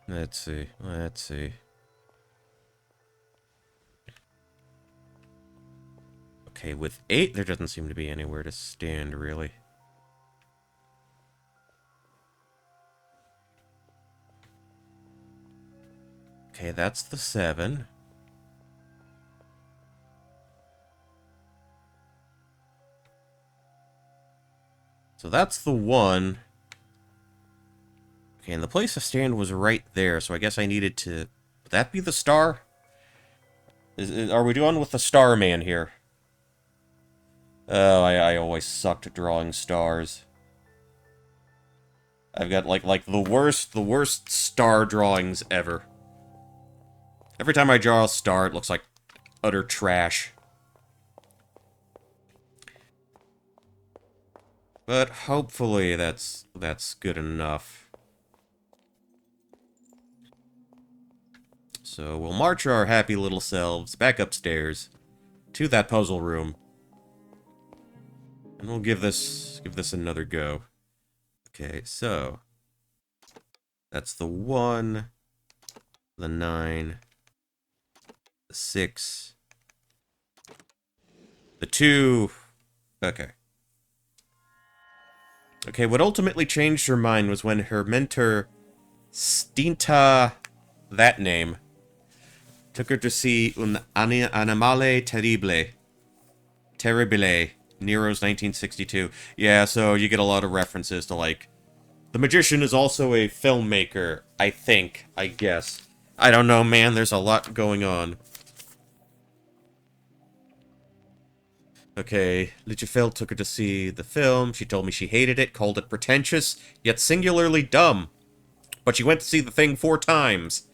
Let's see. Okay, with 8, there doesn't seem to be anywhere to stand, really. Okay, that's the 7. So that's the 1. Okay, and the place to stand was right there, so I guess I needed to... Would that be the star? Are we doing with the Starman here? Oh, I always sucked at drawing stars. I've got, like the worst star drawings ever. Every time I draw a star, it looks like utter trash. But hopefully that's good enough. So we'll march our happy little selves back upstairs to that puzzle room. And we'll give this another go. Okay, so that's the 1, the 9, the 6, the 2. Okay. Okay, what ultimately changed her mind was when her mentor, Stinta, that name, took her to see Un Animale Terribile, Nero's 1962. Yeah, so you get a lot of references to, like, the magician is also a filmmaker, I think, I guess. I don't know, man, there's a lot going on. Okay, Lichfield took her to see the film. She told me she hated it, called it pretentious, yet singularly dumb. But she went to see the thing 4 times.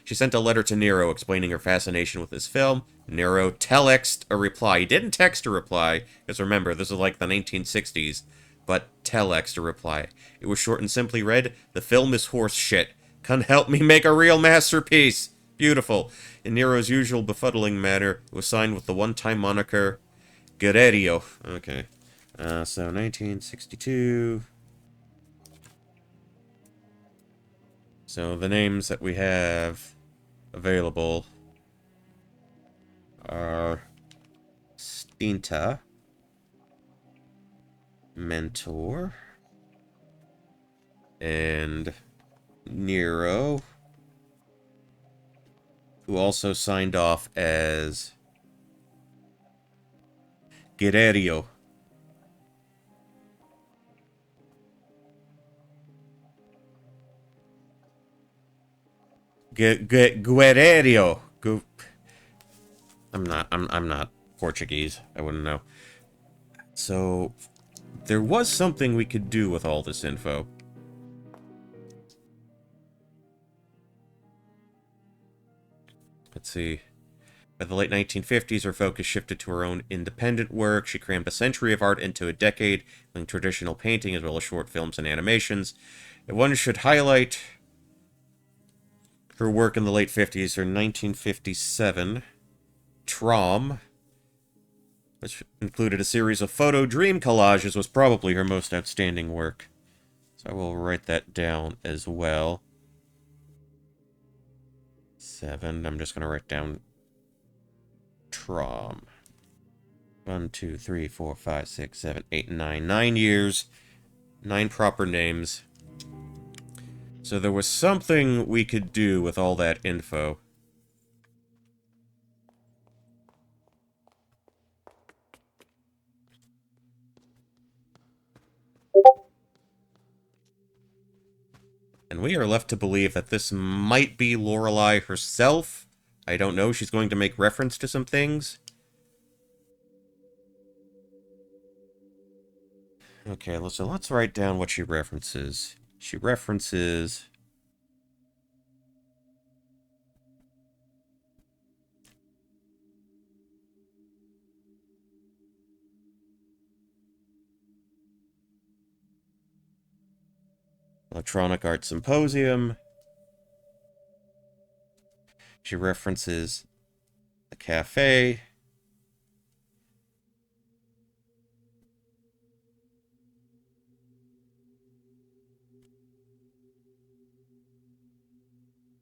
She sent a letter to Nero explaining her fascination with this film. Nero telexed a reply. He didn't text a reply, because remember, this is like the 1960s. But telexed a reply. It was short and simply read, "The film is horse shit. Can help me make a real masterpiece." Beautiful. In Nero's usual befuddling manner, it was signed with the one-time moniker, Guerrero. Okay. So 1962. So the names that we have available are Stinta, Mentor, and Nero, who also signed off as Guerrero. Guerrero. I'm not Portuguese. I wouldn't know. So there was something we could do with all this info. Let's see. By the late 1950s, her focus shifted to her own independent work. She crammed a century of art into a decade, including traditional painting as well as short films and animations. If one should highlight her work in the late 50s, her 1957 Trom, which included a series of photo dream collages, was probably her most outstanding work. So I will write that down as well. 7. I'm just going to write down Trom. 1, 2, 3, 4, 5, 6, 7, 8, 9. 9 years. 9 proper names. So there was something we could do with all that info. And we are left to believe that this might be Lorelei herself. I don't know, she's going to make reference to some things. Okay, so let's write down what she references. She references... Electronic Art Symposium. She references the cafe.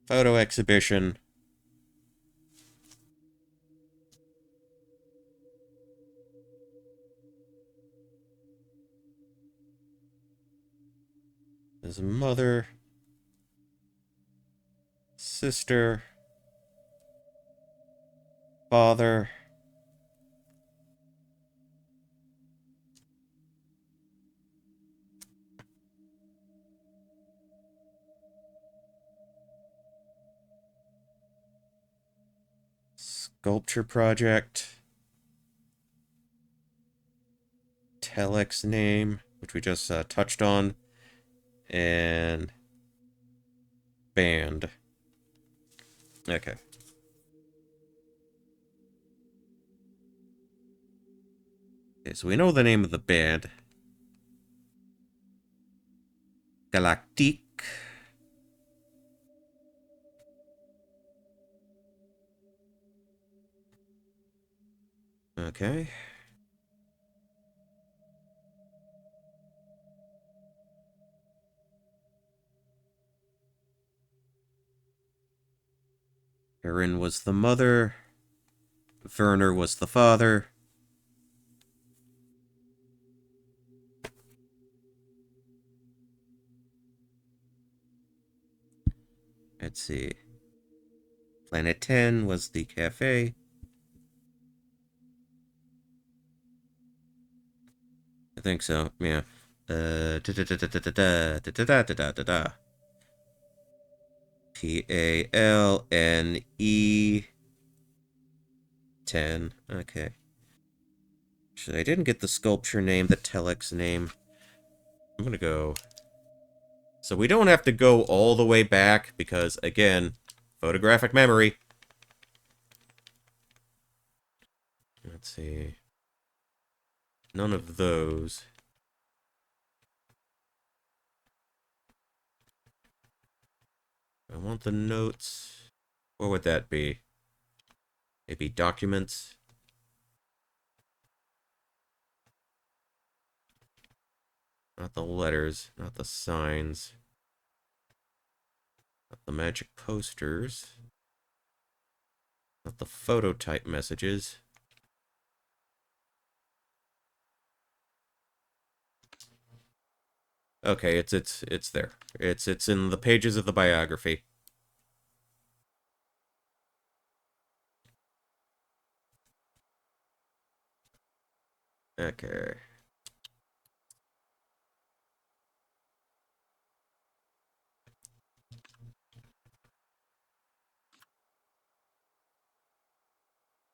Photo exhibition. There's a mother. Sister. Father. Sculpture project. Telex name, which we just touched on. And band. Okay. Okay, so we know the name of the band. Galactique. Okay. Erin was the mother. Werner was the father. Let's see. Planet 10 was the cafe. I think so, yeah. Da-da-da-da-da-da-da-da-da-da-da-da. PALNE 10. Okay. Actually, I didn't get the sculpture name, the telex name. I'm gonna go. So we don't have to go all the way back because, again, photographic memory. Let's see. None of those. I want the notes. What would that be? Maybe documents? Not the letters, not the signs, not the magic posters, not the photo type messages. Okay, it's there. It's in the pages of the biography. Okay.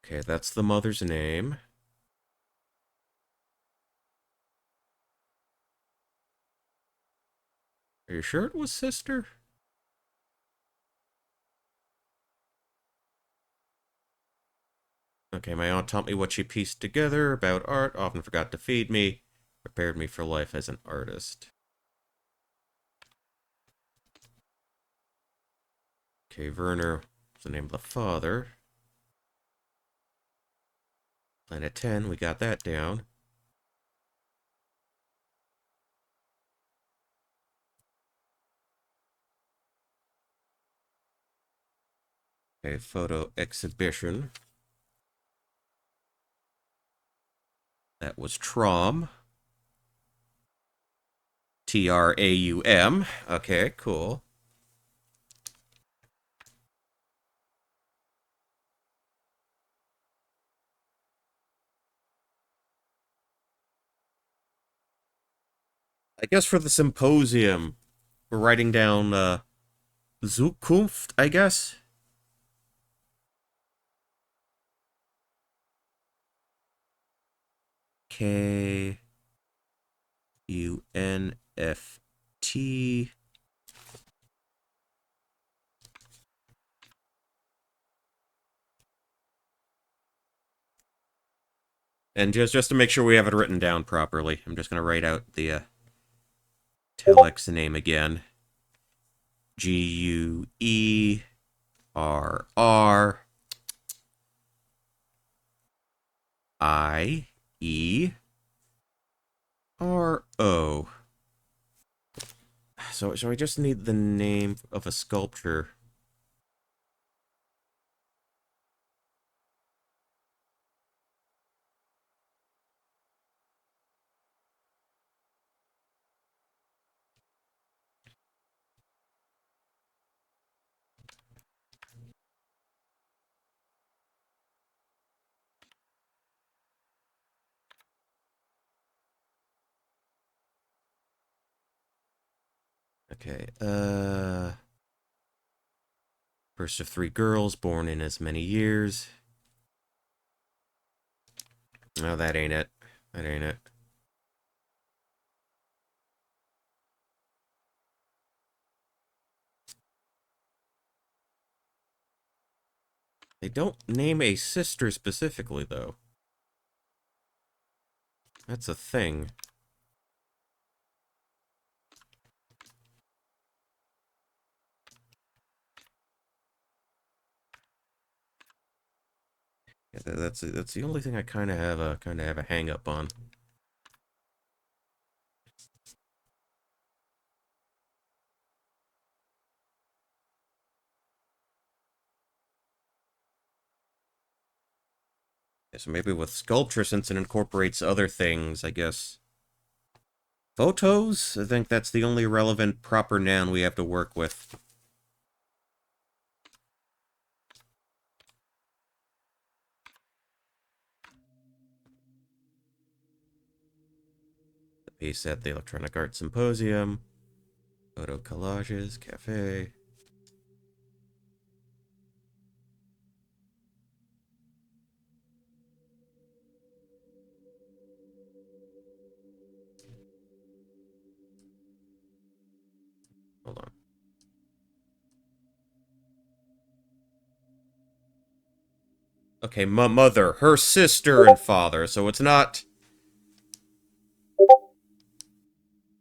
Okay, that's the mother's name. Are you sure it was sister? Okay, my aunt taught me what she pieced together about art, often forgot to feed me, prepared me for life as an artist. Okay, Werner was the name of the father. Planet 10, we got that down. Okay, photo exhibition. That was Traum. Traum. Okay, cool. I guess for the symposium, we're writing down Zukunft, I guess. Kunft. And just to make sure we have it written down properly, I'm just going to write out the telex name again. Guerriro. So I just need the name of a sculpture. Okay, first of three girls born in as many years. No, that ain't it. That ain't it. They don't name a sister specifically, though. That's a thing. Yeah, that's the only thing I kind of have a hang up on. Yeah, so maybe with sculpture, since it incorporates other things, I guess. Photos? I think that's the only relevant proper noun we have to work with. The piece at the Electronic Arts Symposium. Photo collages, cafe. Hold on. Okay, mother, her sister and father, so it's not...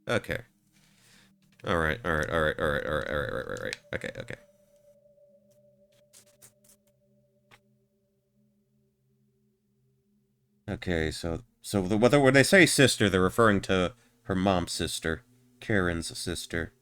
Okay. Alright. Okay. Okay, whether when they say sister, they're referring to her mom's sister, Karen's sister.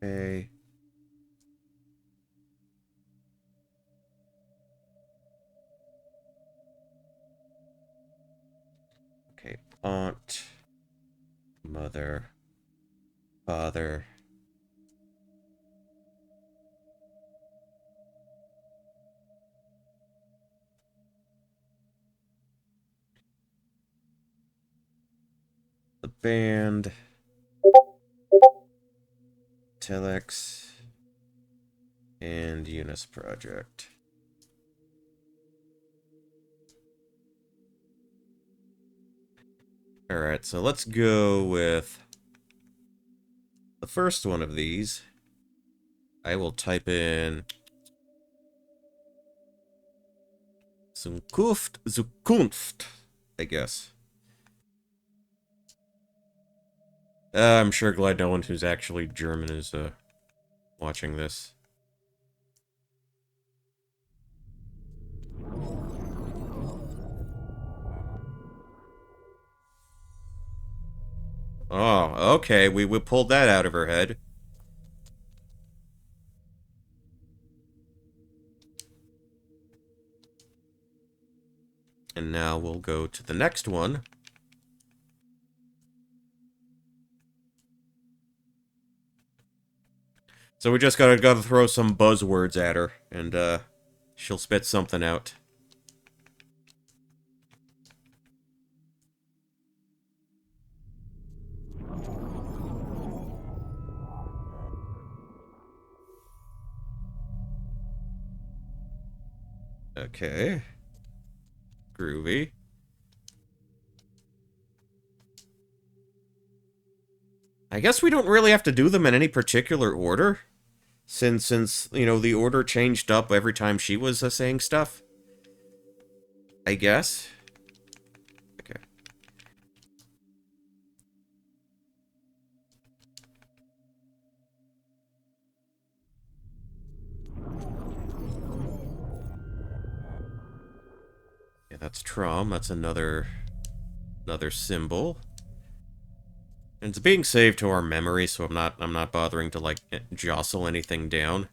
Cafe. Okay, aunt, mother, father. The band. Telex. And Eunice Project. Alright, so let's go with the first one of these. I will type in Zukunft, I guess. I'm sure glad no one who's actually German is watching this. Oh, okay, we pulled that out of her head. And now we'll go to the next one. So we just gotta throw some buzzwords at her, and she'll spit something out. Okay. Groovy. I guess we don't really have to do them in any particular order, since you know the order changed up every time she was saying stuff. I guess. Okay. Yeah, that's Trom. That's another symbol. And it's being saved to our memory, so I'm not bothering to like jostle anything down.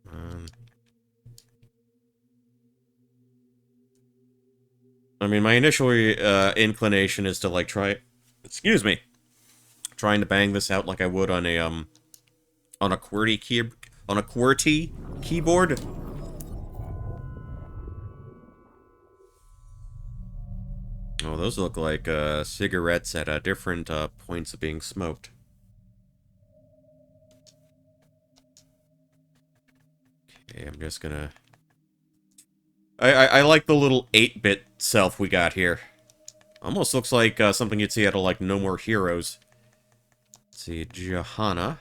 Um, I mean, my initial inclination is to like try, excuse me, trying to bang this out like I would on a QWERTY keyboard. Oh, those look like cigarettes at different points of being smoked. Okay, I'm just gonna... I like the little 8-bit self we got here. Almost looks like something you'd see out of, like, No More Heroes. Let's see, Johanna.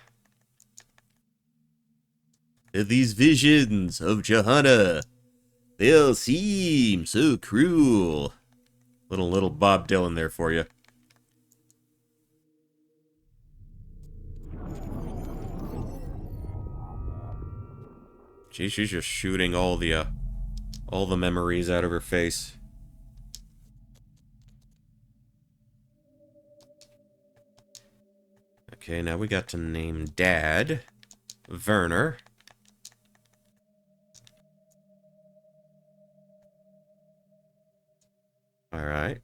These visions of Johanna, they'll seem so cruel. Little Bob Dylan there for you. Gee, she's just shooting all the memories out of her face. Okay, now we got to name Dad. Werner. Alright.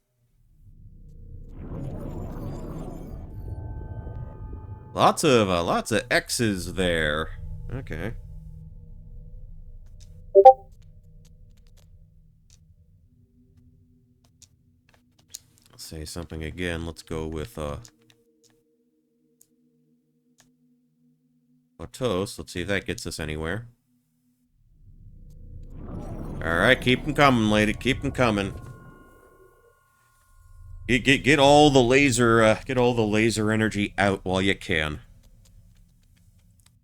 Lots of X's there. Okay. Let's say something again. Let's go with toast. Let's see if that gets us anywhere. Alright, keep them coming, lady. Keep them coming. Get all the laser energy out while you can.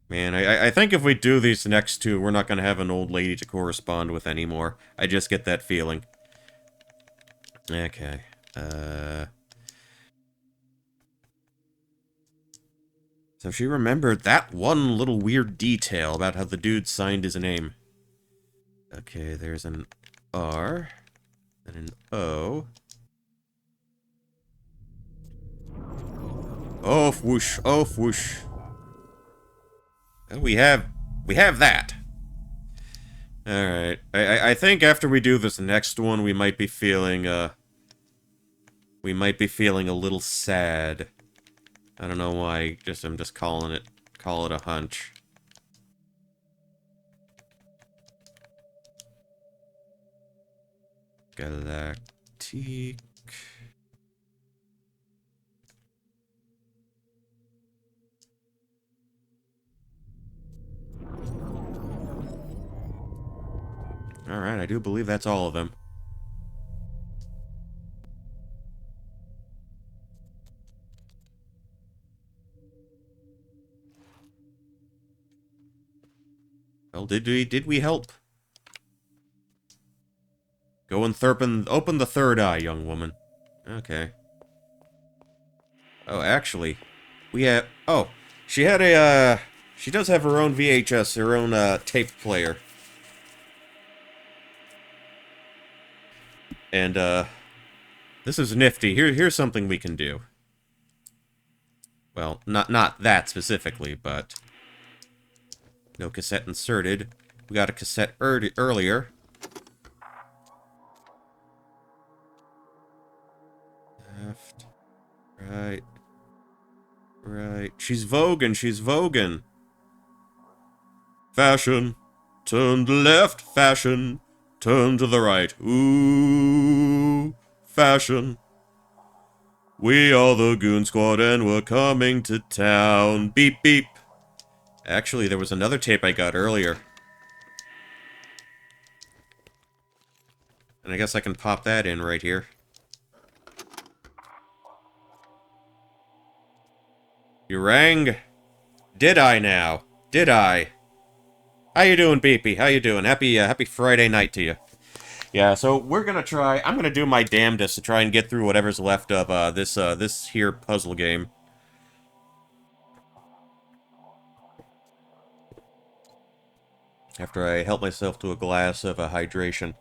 Man, I think if we do these next two, we're not gonna have an old lady to correspond with anymore. I just get that feeling. Okay. So she remembered that one little weird detail about how the dude signed his name. Okay, there's an R, and an O. Oh, whoosh, oh, whoosh. We have that. Alright. I think after we do this next one, we might be feeling, a little sad. I don't know why, I'm just call it a hunch. Galactique. Alright, I do believe that's all of them. Well, did we help? Go and open the third eye, young woman. Okay. Oh, actually, we have... Oh, she had a, she does have her own VHS, her own, tape player. And, this is nifty. Here's something we can do. Well, not that specifically, but... No cassette inserted. We got a cassette earlier. Left. Right. Right. She's voguing. Fashion. Turn to left. Fashion. Turn to the right. Ooh. Fashion. We are the Goon Squad and we're coming to town. Beep, beep. Actually, there was another tape I got earlier. And I guess I can pop that in right here. You rang? Did I now? Did I? How you doing, Beepy? How you doing? Happy Friday night to you. Yeah, so we're gonna try... I'm gonna do my damnedest to try and get through whatever's left of, this here puzzle game. After I help myself to a glass of hydration.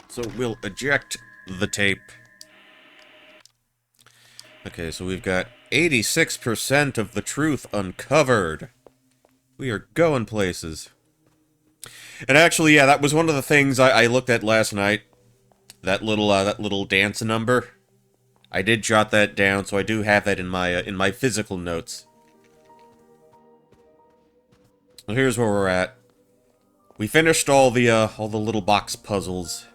So we'll eject the tape. Okay, so we've got 86% of the truth uncovered. We are going places. And actually, yeah, that was one of the things I looked at last night. That little dance number. I did jot that down, so I do have that in my physical notes. Well, here's where we're at. We finished all the little box puzzles.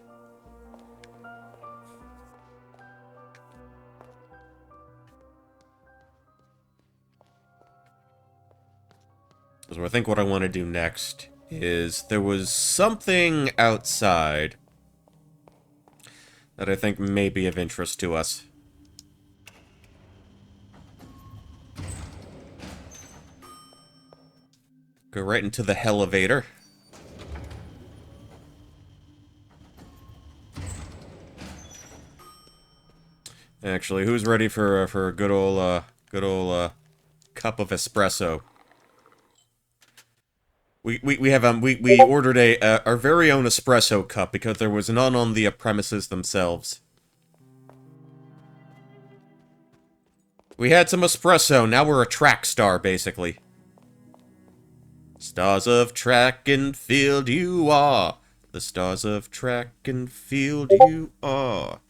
So I think what I want to do next is there was something outside that I think may be of interest to us. Go right into the elevator. Actually, who's ready for a good old cup of espresso? We ordered our very own espresso cup because there was none on the premises themselves. We had some espresso. Now we're a track star, basically. Stars of track and field, you are. The stars of track and field, you are.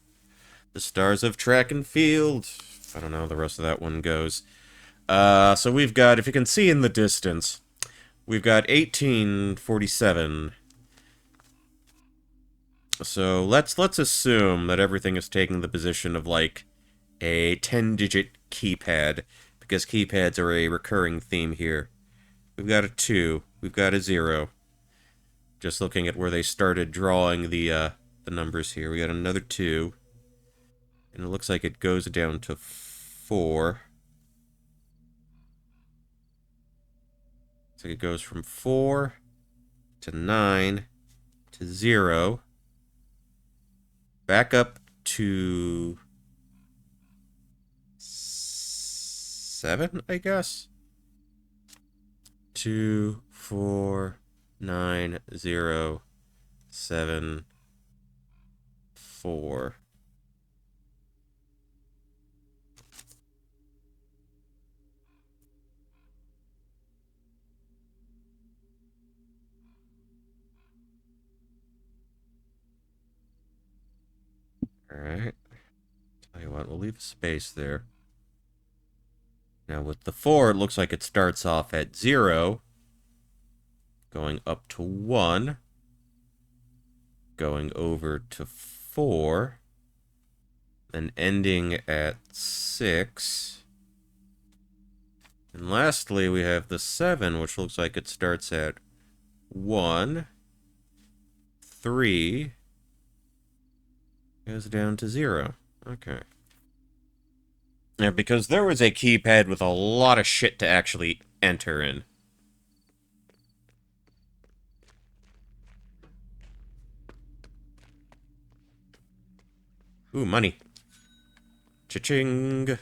The stars of track and field. I don't know how the rest of that one goes. So we've got, if you can see in the distance, we've got 1847. So let's assume that everything is taking the position of like a 10-digit keypad, because keypads are a recurring theme here. We've got a 2, we've got a 0. Just looking at where they started drawing the numbers here. We got another 2. And it looks like it goes down to 4. So it goes from 4 to 9 to 0. Back up to 7, I guess? 2, 4, 9, 0, 7, 4. Alright. Tell you what, we'll leave a space there. Now with the 4, it looks like it starts off at 0, going up to 1, going over to 4, then ending at 6. And lastly, we have the 7, which looks like it starts at 1, 3, goes down to 0. Okay. Yeah, because there was a keypad with a lot of shit to actually enter in. Ooh, money. Cha-ching.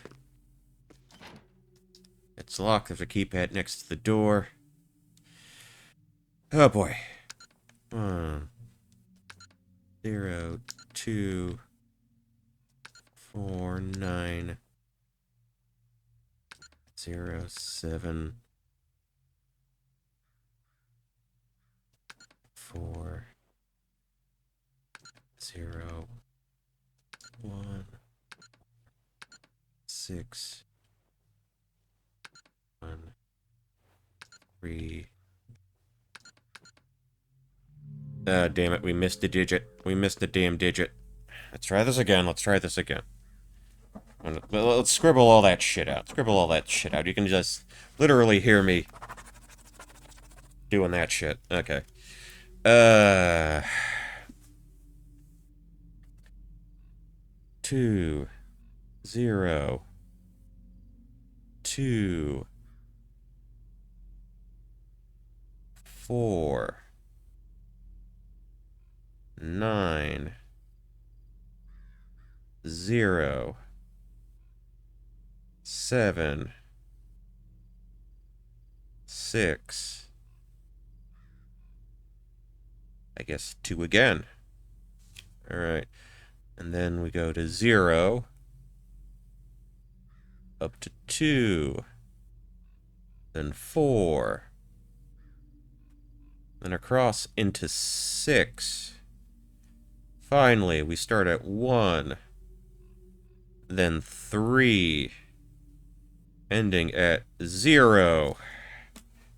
It's locked. There's a keypad next to the door. Oh, boy. 1, 0, 2, 4, 9, 0, 7, 4, 0, 1, 6, 1, 3. Ah, damn it, we missed the digit. We missed the damn digit. Let's try this again. Let's try this again. Let's scribble all that shit out. Scribble all that shit out. You can just literally hear me doing that shit. Okay. Uh... 2, 0, 2, 4, 9, 0, 7, 6. I guess 2 again. Alright. And then we go to 0, up to 2, then 4, Then across into 6. Finally, we start at 1. Then 3. Ending at 0.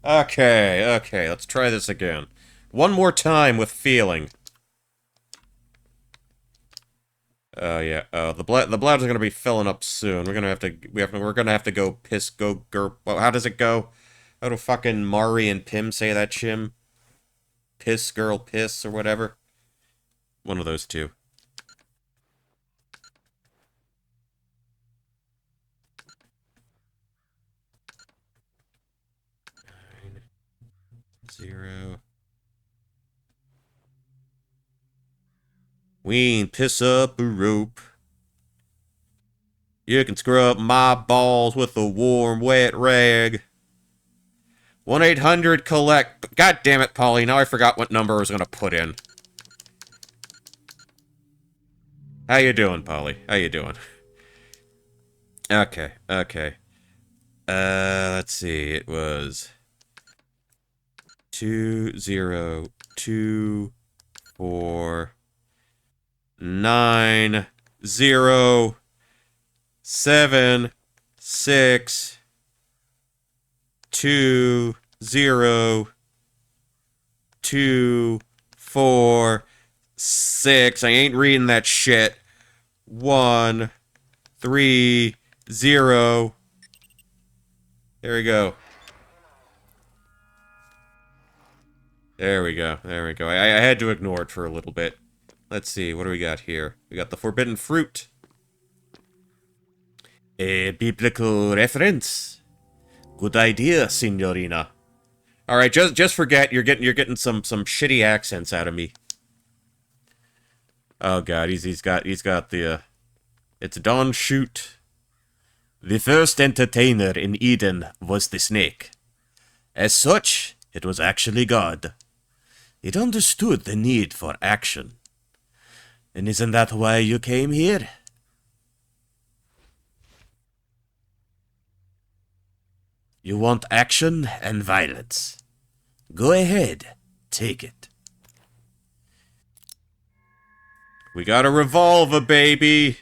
Okay, let's try this again. One more time with feeling. Oh yeah. Oh, the bladder's gonna be filling up soon. We're gonna have to go piss go gurp. Well, how does it go? How do fucking Mari and Pim say that, Chim? Piss girl piss or whatever. One of those two. 0. We ain't piss up a rope. You can scrub my balls with a warm, wet rag. 1-800-COLLECT. God damn it, Polly. Now I forgot what number I was going to put in. How you doing, Polly? How you doing? Okay. Let's see. It was 2-0-7-6-2-4-2-4-6. I ain't reading that shit. 1-3-0. There we go. There we go. I had to ignore it for a little bit. Let's see, what do we got here? We got the forbidden fruit. A biblical reference. Good idea, signorina. All right, just forget you're getting some shitty accents out of me. Oh god, he's got the it's Don Shoot. The first entertainer in Eden was the snake. As such, it was actually God. It understood the need for action. And isn't that why you came here? You want action and violence. Go ahead, take it. We got a revolver, baby.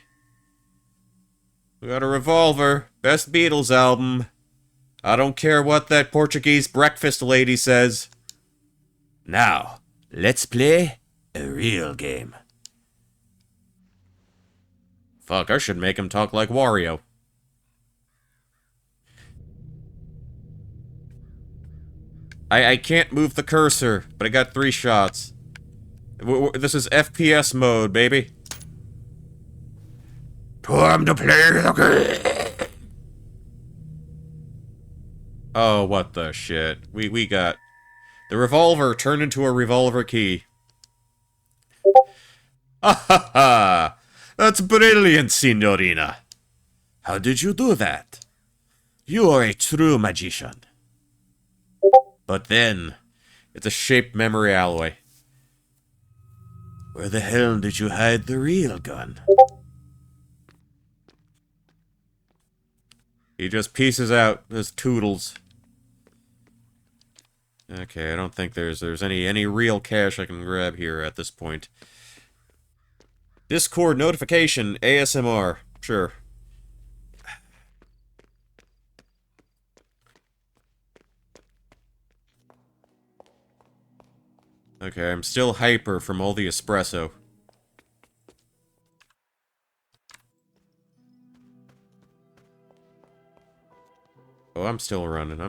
We got a revolver. Best Beatles album. I don't care what that Portuguese breakfast lady says. Now, let's play a real game. Fuck, I should make him talk like Wario. I can't move the cursor, but I got 3 shots. This is FPS mode, baby. Time to play the game. Oh, what the shit. We got... The revolver turned into a revolver key. Ah ha ha! That's brilliant, signorina. How did you do that? You are a true magician. But then, it's a shaped memory alloy. Where the hell did you hide the real gun? He just pieces out his toodles. Okay, I don't think there's any real cash I can grab here at this point. Discord notification, ASMR. Sure. Okay, I'm still hyper from all the espresso. Oh, I'm still running.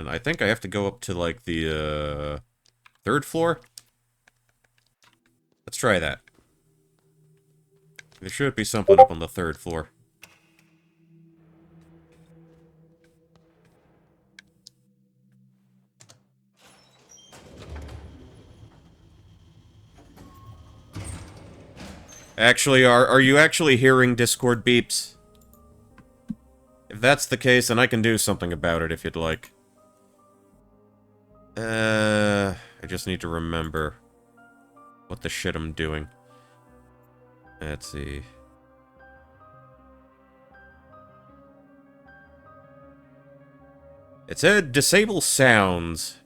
I think I have to go up to, like, the, 3rd floor? Let's try that. There should be something up on the 3rd floor. Actually, are you actually hearing Discord beeps? If that's the case, then I can do something about it if you'd like. I just need to remember what the shit I'm doing. Let's see. It said disable sounds.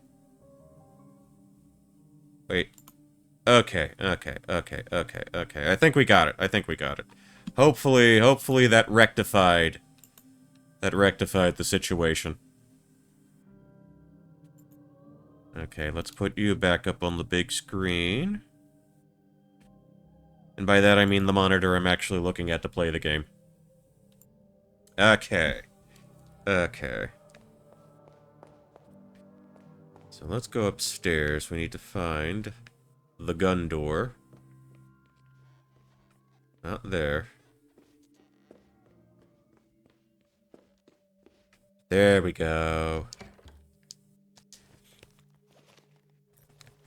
Okay, okay, okay, okay, okay. I think we got it. I think we got it. Hopefully that rectified the situation. Okay, let's put you back up on the big screen. And by that I mean the monitor I'm actually looking at to play the game. Okay. Okay. So let's go upstairs. We need to find the gun door. Not there. There we go.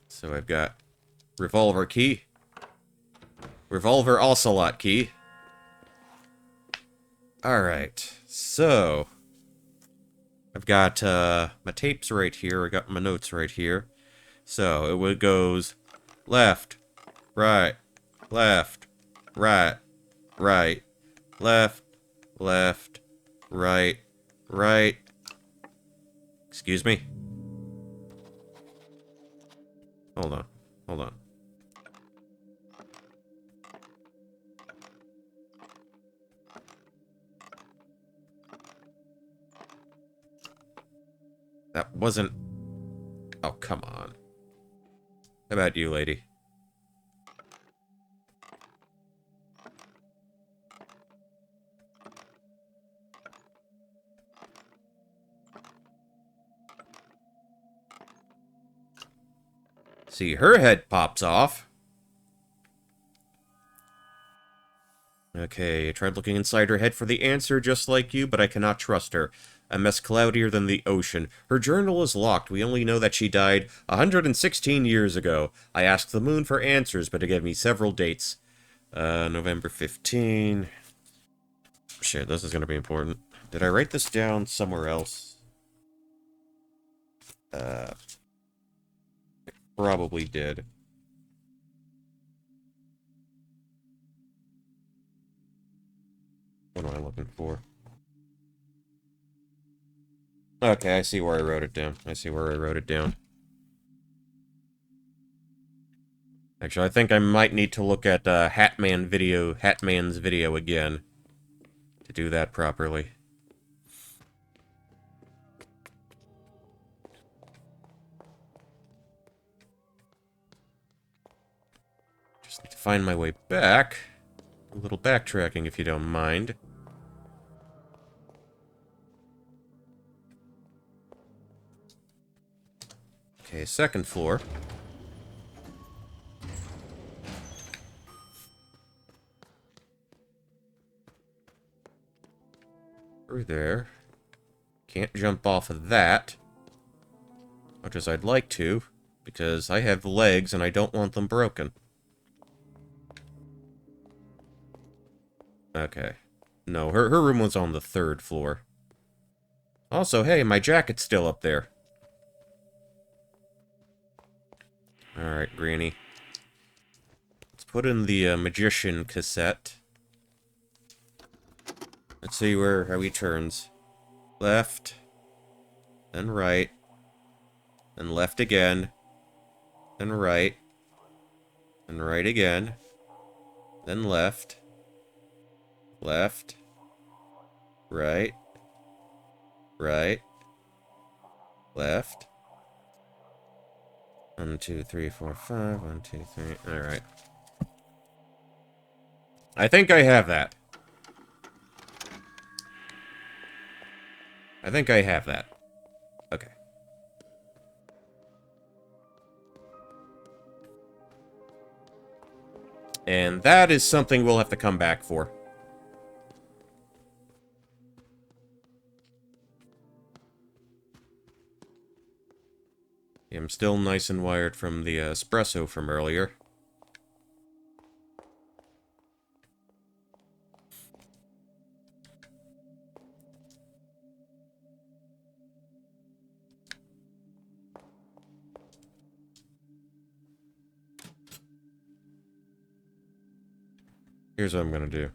So I've got revolver key. Revolver ocelot key. Alright, so I've got my tapes right here. I got my notes right here. So it goes left, right, left, right, right, left, left, right, right. Excuse me. Hold on. Hold on. That wasn't... Oh, come on. How about you, lady? See, her head pops off. Okay, I tried looking inside her head for the answer just like you, but I cannot trust her. A mess cloudier than the ocean. Her journal is locked. We only know that she died 116 years ago. I asked the moon for answers, but it gave me several dates. November 15. Shit, this is gonna be important. Did I write this down somewhere else? Uh, Probably did. What am I looking for? Okay, I see where I wrote it down. I see where I wrote it down. Actually, I think I might need to look at Hatman's video again to do that properly. Just need to find my way back. A little backtracking, if you don't mind. Okay, second floor. Through there. Can't jump off of that. Much as I'd like to, because I have legs and I don't want them broken. Okay. No, her room was on the third floor. Also, hey, my jacket's still up there. Alright, Granny. Let's put in the magician cassette. Let's see how he turns. Left. Then right. Then left again. Then right. Then right again. Then left. Left. Right. Right. Left. 1, 2, 3, 4, 5. 1, 2, 3. Alright. I think I have that. I think I have that. Okay. And that is something we'll have to come back for. I'm still nice and wired from the espresso from earlier. Here's what I'm gonna do.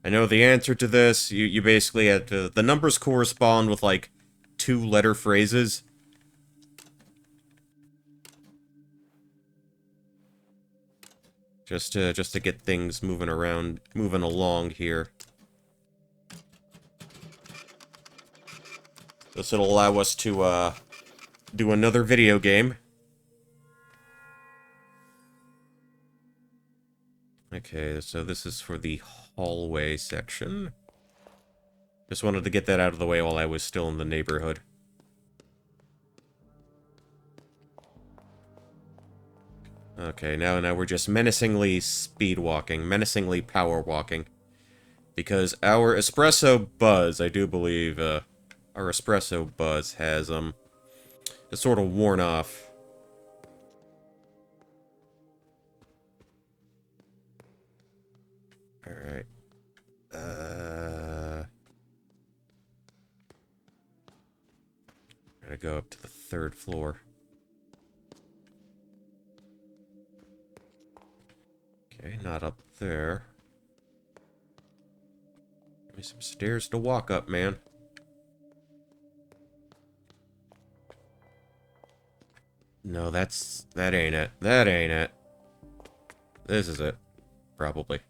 I know the answer to this. You basically have to... The numbers correspond with, like, 2-letter phrases. Just to get things moving along here. This will allow us to, do another video game. Okay, so this is for the hallway section. Just wanted to get that out of the way while I was still in the neighborhood. Okay, now we're just menacingly speed walking, menacingly power walking. Because our espresso buzz, I do believe, our espresso buzz has, it's sort of worn off. Alright. Gotta go up to the 3rd floor. Okay, not up there. Give me some stairs to walk up, man. No, that ain't it. That ain't it. This is it. Probably.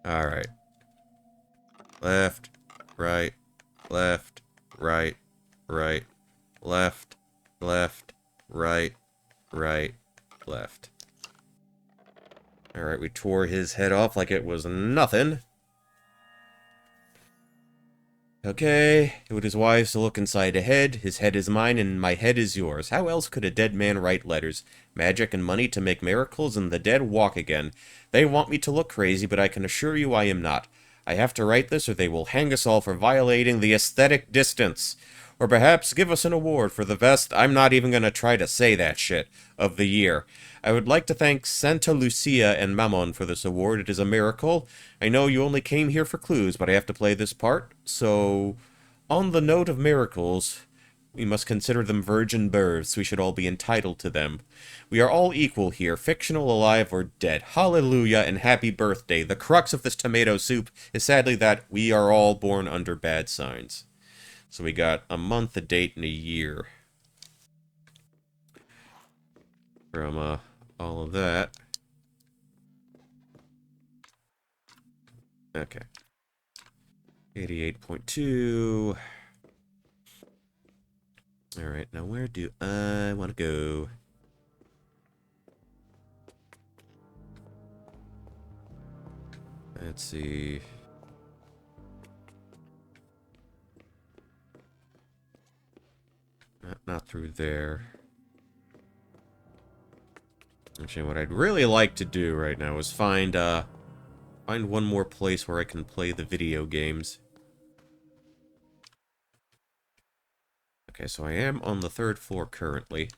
Alright. Left, right, left, right, right, left, left, right, right, left. Alright, we tore his head off like it was nothing. Okay, it is wise to look inside a head. His head is mine, and my head is yours. How else could a dead man write letters? Magic and money to make miracles, and the dead walk again. They want me to look crazy, but I can assure you I am not. I have to write this, or they will hang us all for violating the aesthetic distance. Or perhaps give us an award for the best, I'm not even gonna try to say that shit, of the year. I would like to thank Santa Lucia and Mammon for this award. It is a miracle. I know you only came here for clues, but I have to play this part. So, on the note of miracles, we must consider them virgin births. We should all be entitled to them. We are all equal here, fictional, alive, or dead. Hallelujah and happy birthday. The crux of this tomato soup is sadly that we are all born under bad signs. So we got a month, a date, and a year. From, all of that. Okay. 88.2. Alright, now where do I want to go? Let's see. Not through there. Actually, what I'd really like to do right now is find one more place where I can play the video games. Okay, so I am on the 3rd floor currently.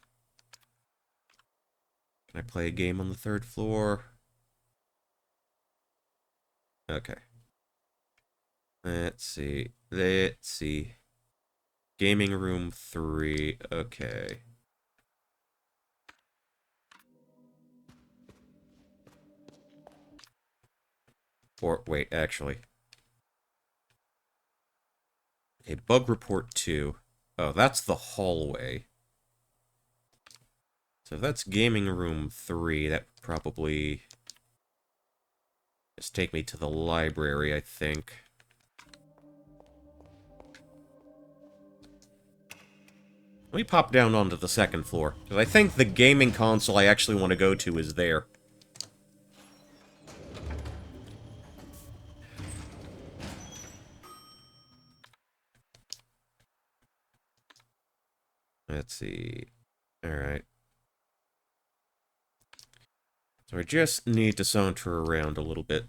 Can I play a game on the 3rd floor? Okay. Let's see. Let's see. Gaming room 3. Okay. Or, wait, actually. Okay, bug report 2. Oh, that's the hallway. So if that's gaming room 3, that would probably just take me to the library, I think. Let me pop down onto the 2nd floor, because I think the gaming console I actually want to go to is there. Let's see. Alright. So I just need to saunter around a little bit.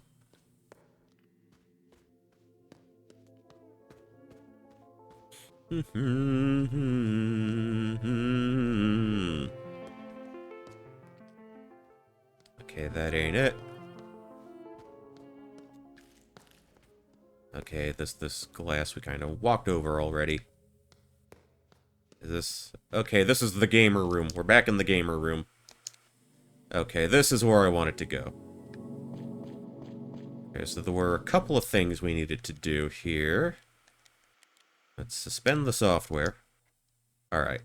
Okay, that ain't it. Okay, this glass we kind of walked over already. Is this... Okay, this is the gamer room. We're back in the gamer room. Okay, this is where I wanted to go. Okay, so there were a couple of things we needed to do here. Let's suspend the software. Alright.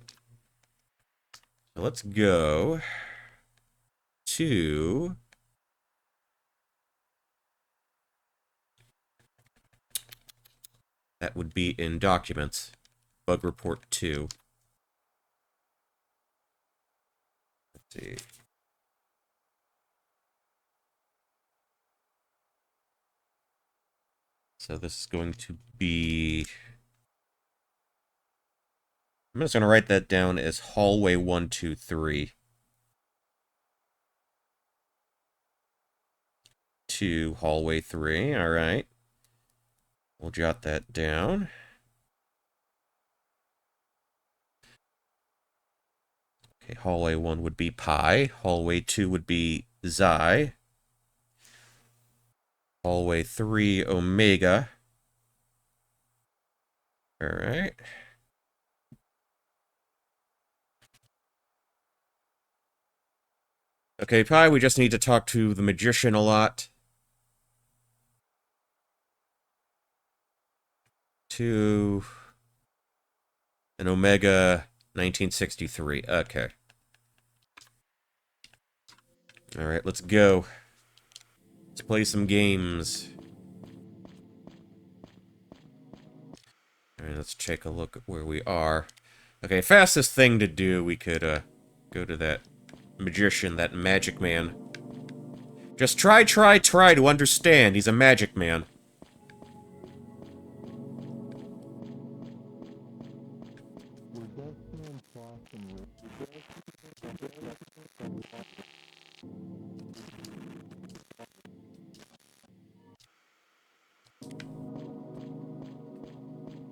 Let's go to... That would be in Documents. Bug Report 2. Let's see. So this is going to be... I'm just going to write that down as hallway 123. To hallway 3, alright. We'll jot that down. Okay, hallway 1 would be pi. Hallway 2 would be xi. Hallway 3, omega. Alright. Okay, pi, we just need to talk to the magician a lot. 2... and omega 1963. Okay. Alright, let's go. Let's play some games. Alright, let's take a look at where we are. Okay, fastest thing to do, we could, go to that magician, that magic man. Just try to understand. He's a magic man.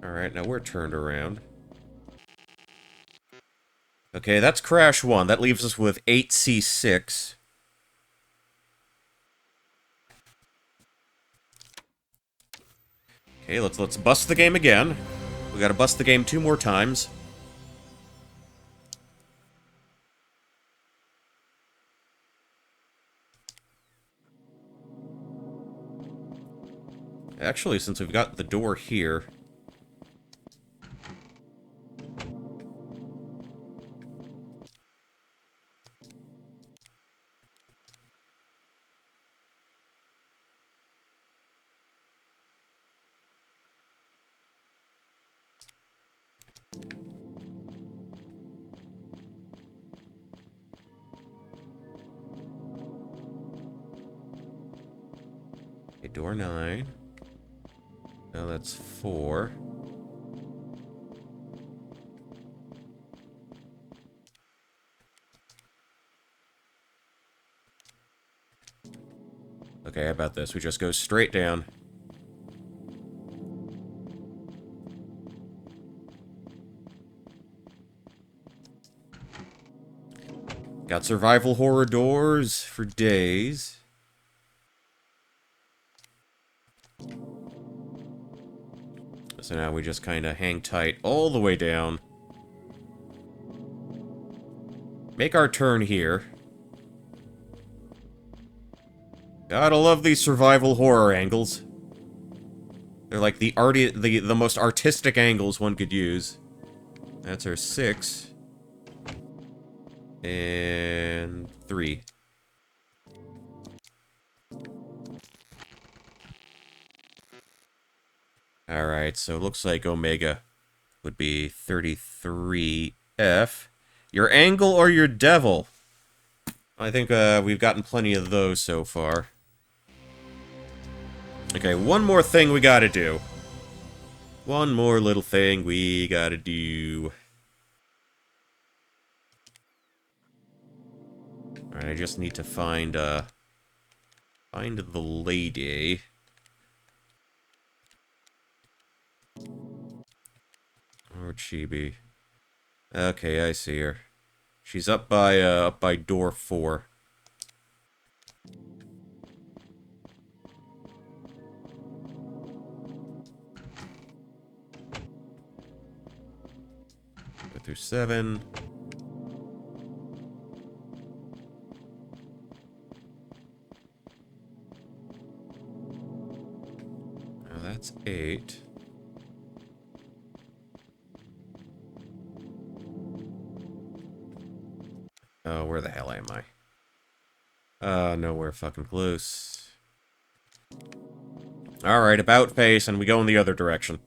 Alright, now we're turned around. Okay, that's Crash 1. That leaves us with 8C6. Okay, let's bust the game again. We gotta bust the game 2 more times. Actually, since we've got the door here... Okay, door 9. Now that's 4. Okay, how about this? We just go straight down. Got survival horror doors for days. So now we just kind of hang tight all the way down. Make our turn here. Gotta love these survival horror angles. They're like the most artistic angles one could use. That's our 6. And 3. Alright, so it looks like Omega would be 33F. Your angle or your devil? I think we've gotten plenty of those so far. Okay, one more thing we gotta do. One more little thing we gotta do. Alright, I just need to find the lady. Where'd she be? Okay, I see her. She's up by door 4. Go through 7. Now that's 8. Oh, where the hell am I? Nowhere fucking close. Alright, about face, and we go in the other direction.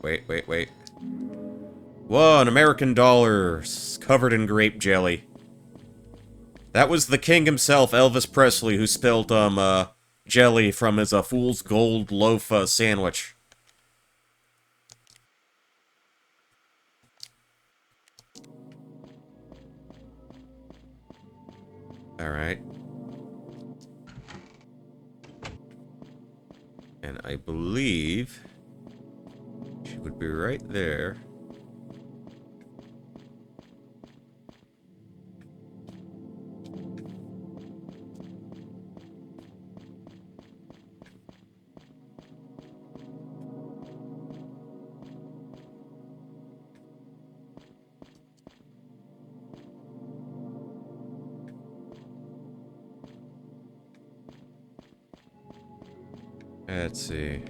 Wait. Whoa, an American dollar covered in grape jelly. That was the king himself, Elvis Presley, who spilled, jelly from his, fool's gold loaf, sandwich. Alright. And I believe she would be right there. Let's see.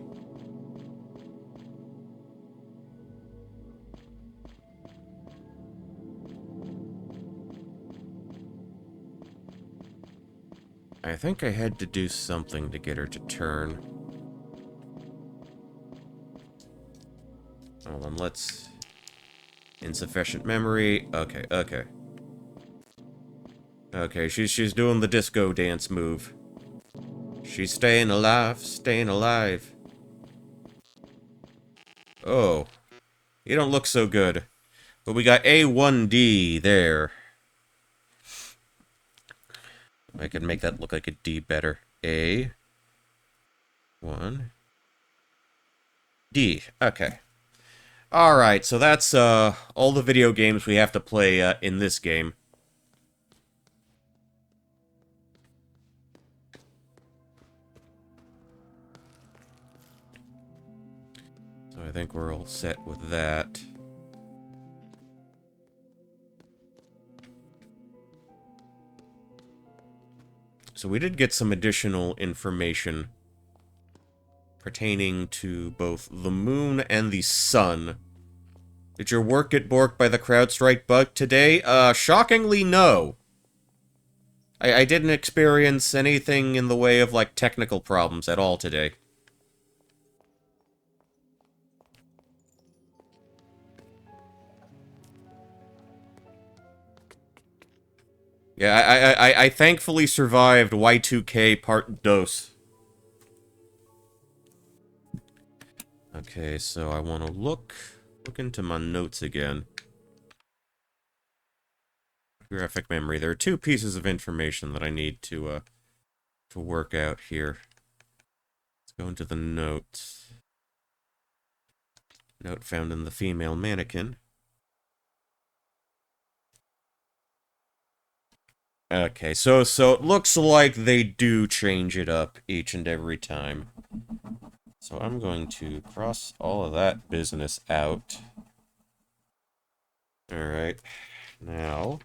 I think I had to do something to get her to turn. Hold on, let's... Insufficient memory. Okay. Okay, she's doing the disco dance move. She's staying alive. Oh. You don't look so good. But we got A1D there. I can make that look like a D better. A1D. Okay. Alright, so that's all the video games we have to play in this game. So I think we're all set with that. So we did get some additional information pertaining to both the moon and the sun. Did your work get borked by the CrowdStrike bug today? Shockingly, no. I didn't experience anything in the way of, like, technical problems at all today. Yeah, I thankfully survived Y2K Part Dos. Okay, so I want to look into my notes again. Graphic memory. There are two pieces of information that I need to work out here. Let's go into the notes. Note found in the female mannequin. Okay, so it looks like they do change it up each and every time. So I'm going to cross all of that business out. Alright, now...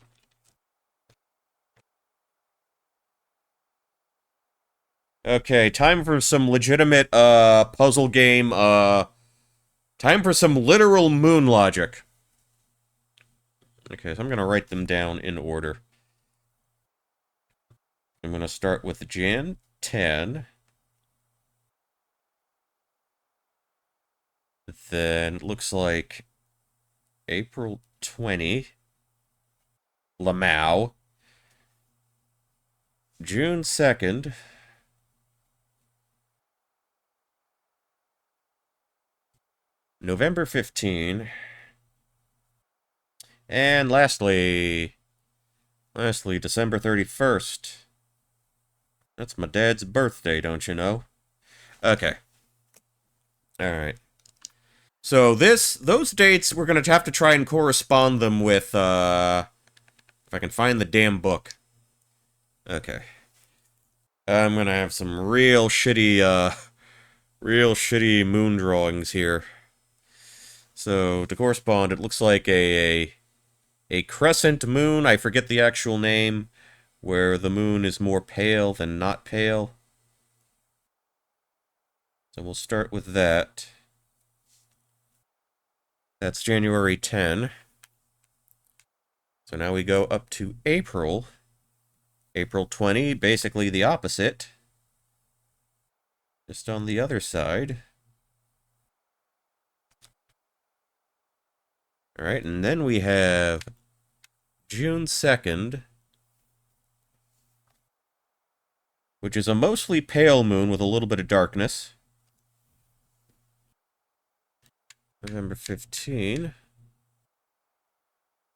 Okay, time for some legitimate, puzzle game, time for some literal moon logic. Okay, so I'm gonna write them down in order. I'm gonna start with Jan 10. Then, it looks like April 20. Lamau. June 2nd. November 15. And lastly, December 31st. That's my dad's birthday, don't you know? Okay. Alright. So those dates, we're gonna have to try and correspond them with, if I can find the damn book. Okay. I'm gonna have some real shitty moon drawings here. So, to correspond, it looks like a crescent moon, I forget the actual name, where the moon is more pale than not pale. So we'll start with that. That's January 10. So now we go up to April. April 20, basically the opposite. Just on the other side. Alright, and then we have June 2nd, which is a mostly pale moon with a little bit of darkness. November 15,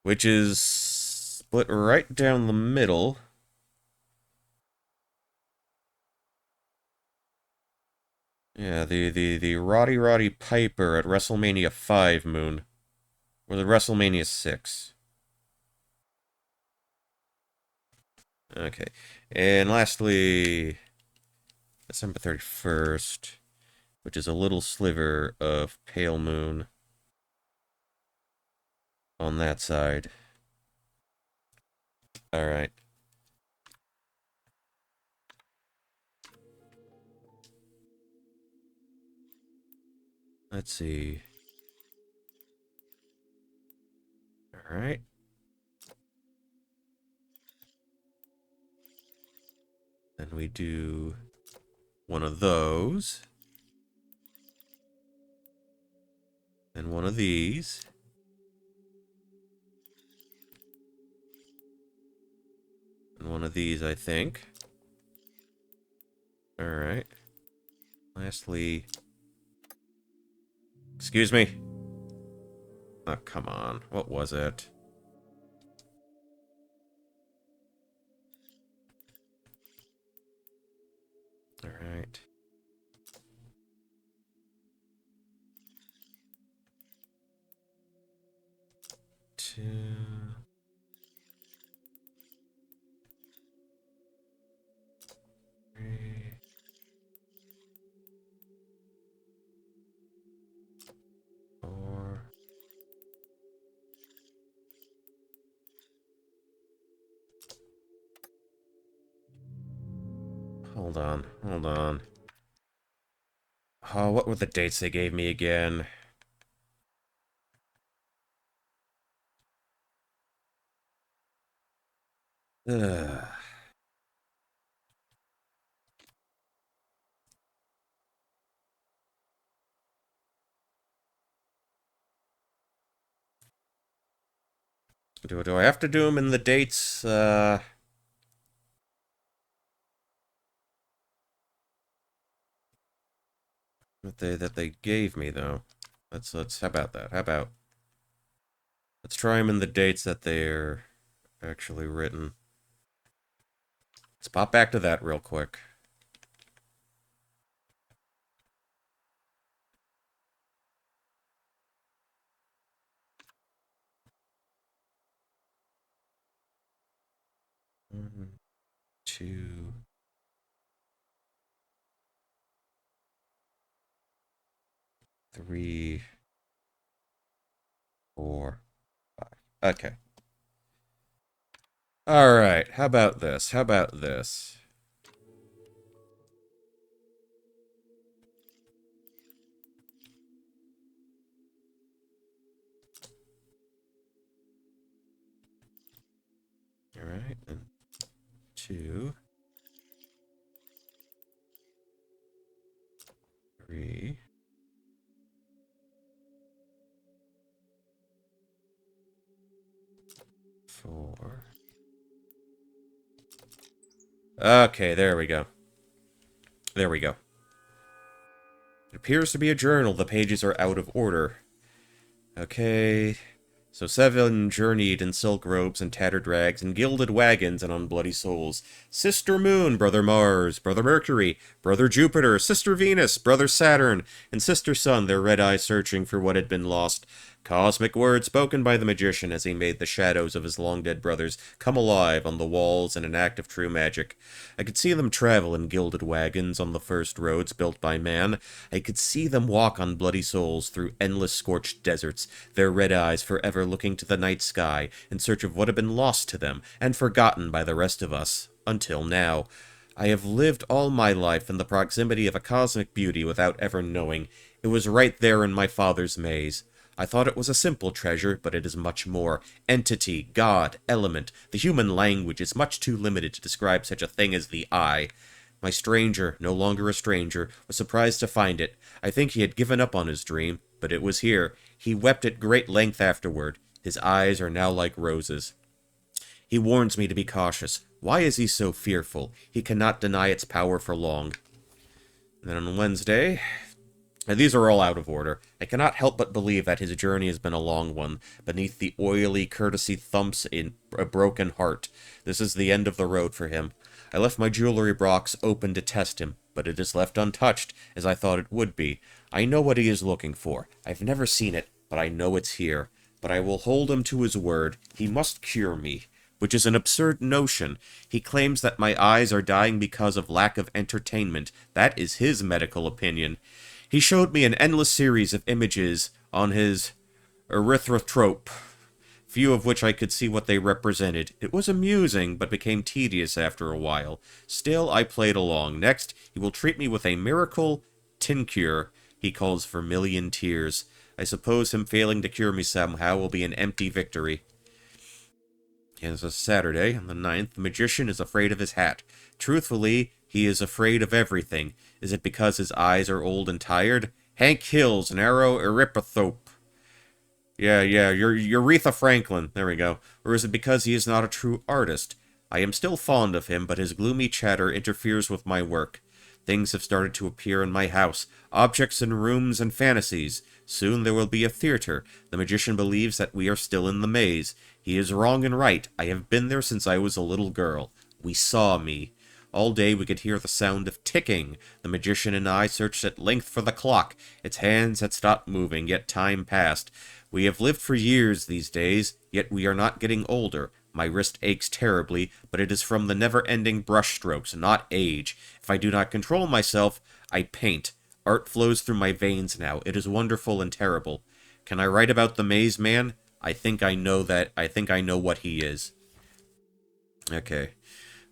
which is split right down the middle. Yeah, the Roddy Piper at WrestleMania 5 moon. Or the WrestleMania 6. Okay. And lastly, December 31st, which is a little sliver of pale moon on that side. Alright. Let's see. Alright. Then we do one of those. Then one of these. And one of these, I think. Alright. Lastly... Excuse me. Oh, come on. What was it? Alright. Two... 3... 4... Hold on. Oh, what were the dates they gave me again? Ugh. Do I have to do them in the dates, that they gave me, though? How about that? Let's try them in the dates that they're actually written. Let's pop back to that real quick. One, two... 3, 4, 5. Okay. Alright, how about this? Alright, and 2, 3, 4. Okay, there we go. It appears to be a journal. The pages are out of order. Okay. So 7 journeyed in silk robes and tattered rags, and gilded wagons and on bloody souls. Sister Moon, Brother Mars, Brother Mercury, Brother Jupiter, Sister Venus, Brother Saturn, and Sister Sun, their red eyes searching for what had been lost. Cosmic words spoken by the magician as he made the shadows of his long-dead brothers come alive on the walls in an act of true magic. I could see them travel in gilded wagons on the first roads built by man. I could see them walk on bloody souls through endless scorched deserts, their red eyes forever looking to the night sky in search of what had been lost to them and forgotten by the rest of us, until now. I have lived all my life in the proximity of a cosmic beauty without ever knowing. It was right there in my father's maze. I thought it was a simple treasure, but it is much more. Entity, God, element. The human language is much too limited to describe such a thing as the eye. My stranger, no longer a stranger, was surprised to find it. I think he had given up on his dream, but it was here. He wept at great length afterward. His eyes are now like roses. He warns me to be cautious. Why is he so fearful? He cannot deny its power for long. And then on Wednesday, and these are all out of order. I cannot help but believe that his journey has been a long one. Beneath the oily courtesy thumps in a broken heart. This is the end of the road for him. I left my jewelry box open to test him, but it is left untouched, as I thought it would be. I know what he is looking for. I've never seen it, but I know it's here. But I will hold him to his word. He must cure me. Which is an absurd notion. He claims that my eyes are dying because of lack of entertainment. That is his medical opinion. He showed me an endless series of images on his erythrotrope, few of which I could see what they represented. It was amusing, but became tedious after a while. Still, I played along. Next, he will treat me with a miracle tincture he calls vermilion tears. I suppose him failing to cure me somehow will be an empty victory. It's a Saturday, on the 9th. The magician is afraid of his hat. Truthfully, he is afraid of everything. Is it because his eyes are old and tired? Hank Hill's narrow erythrope. Yeah, you're Aretha Franklin. There we go. Or is it because he is not a true artist? I am still fond of him, but his gloomy chatter interferes with my work. Things have started to appear in my house. Objects and rooms and fantasies. Soon there will be a theater. The magician believes that we are still in the maze. He is wrong and right. I have been there since I was a little girl. We saw me. All day we could hear the sound of ticking. The magician and I searched at length for the clock. Its hands had stopped moving, yet time passed. We have lived for years these days, yet we are not getting older. My wrist aches terribly, but it is from the never-ending brushstrokes, not age. If I do not control myself, I paint. Art flows through my veins now. It is wonderful and terrible. Can I write about the Maze Man? I think I know what he is. Okay.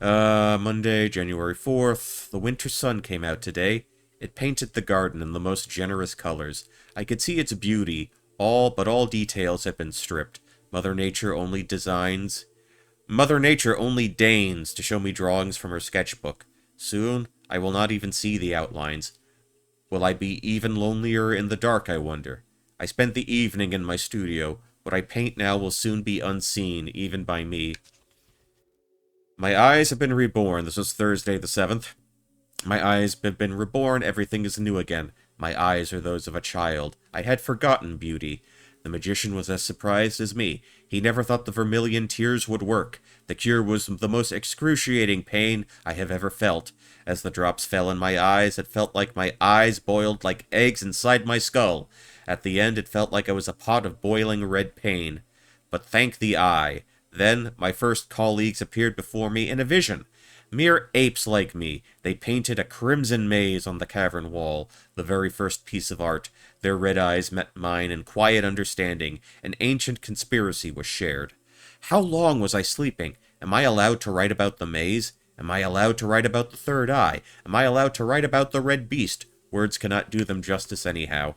Monday, January 4th. The winter sun came out today. It painted the garden in the most generous colors. I could see its beauty, but all details had been stripped. Mother Nature only deigns to show me drawings from her sketchbook. Soon, I will not even see the outlines. Will I be even lonelier in the dark, I wonder? I spent the evening in my studio. What I paint now will soon be unseen, even by me. My eyes have been reborn. This was Thursday the 7th. My eyes have been reborn. Everything is new again. My eyes are those of a child. I had forgotten beauty. The magician was as surprised as me. He never thought the vermilion tears would work. The cure was the most excruciating pain I have ever felt. As the drops fell in my eyes, it felt like my eyes boiled like eggs inside my skull. At the end, it felt like I was a pot of boiling red pain. But thank the eye. Then, my first colleagues appeared before me in a vision. Mere apes like me, they painted a crimson maze on the cavern wall, the very first piece of art. Their red eyes met mine in quiet understanding. An ancient conspiracy was shared. How long was I sleeping? Am I allowed to write about the maze? Am I allowed to write about the third eye? Am I allowed to write about the red beast? Words cannot do them justice anyhow.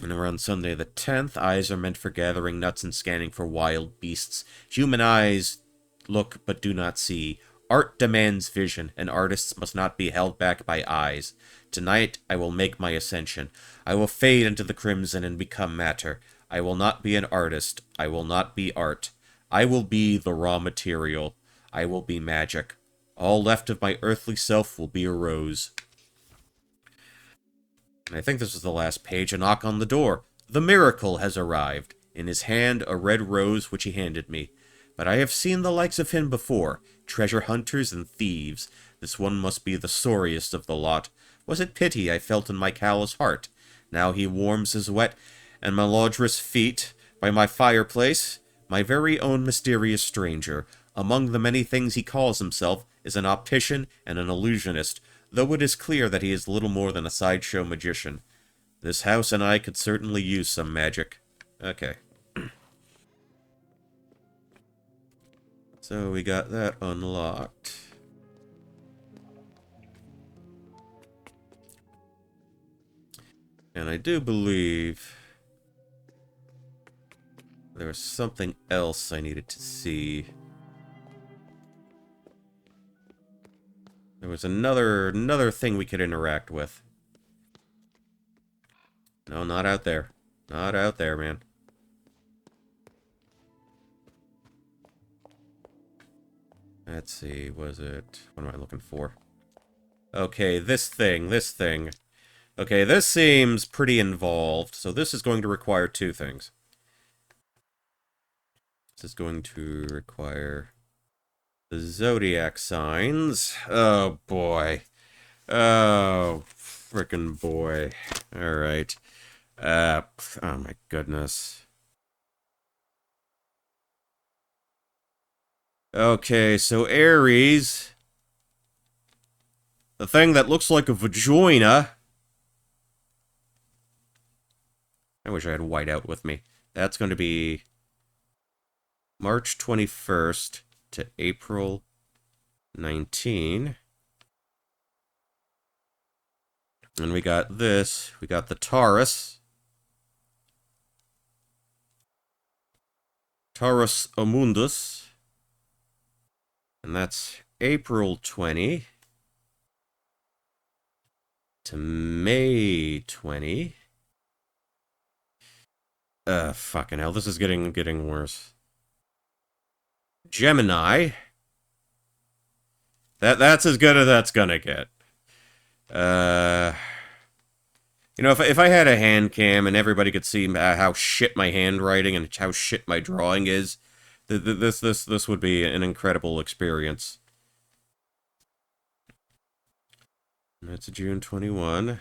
And around Sunday the 10th, eyes are meant for gathering nuts and scanning for wild beasts. Human eyes look but do not see. Art demands vision, and artists must not be held back by eyes. Tonight I will make my ascension. I will fade into the crimson and become matter. I will not be an artist. I will not be art. I will be the raw material. I will be magic. All left of my earthly self will be a rose. And I think this is the last page. A knock on the door. The miracle has arrived. In his hand, a red rose which he handed me. But I have seen the likes of him before. Treasure hunters and thieves. This one must be the sorriest of the lot. Was it pity I felt in my callous heart? Now he warms his wet and malodorous feet by my fireplace. My very own mysterious stranger. Among the many things he calls himself is an optician and an illusionist, though it is clear that he is little more than a sideshow magician. This house and I could certainly use some magic. Okay. So we got that unlocked. And I do believe There was something else I needed to see. There was another thing we could interact with. No, not out there. Not out there, man. Let's see, was it... What am I looking for? Okay, this thing. Okay, this seems pretty involved, so this is going to require two things. This is going to require the zodiac signs. Oh, boy. Oh, frickin' boy. Alright. Oh my goodness. Okay, so Aries... The thing that looks like a vagina... I wish I had whiteout with me. That's going to be... March 21st to April 19. And we got this. We got the Taurus. Taurus Amundus. And that's April 20 to May 20. Fucking hell, this is getting worse. Gemini. That's as good as that's gonna get. You know, if I had a hand cam and everybody could see how shit my handwriting and how shit my drawing is, this would be an incredible experience. That's June 21.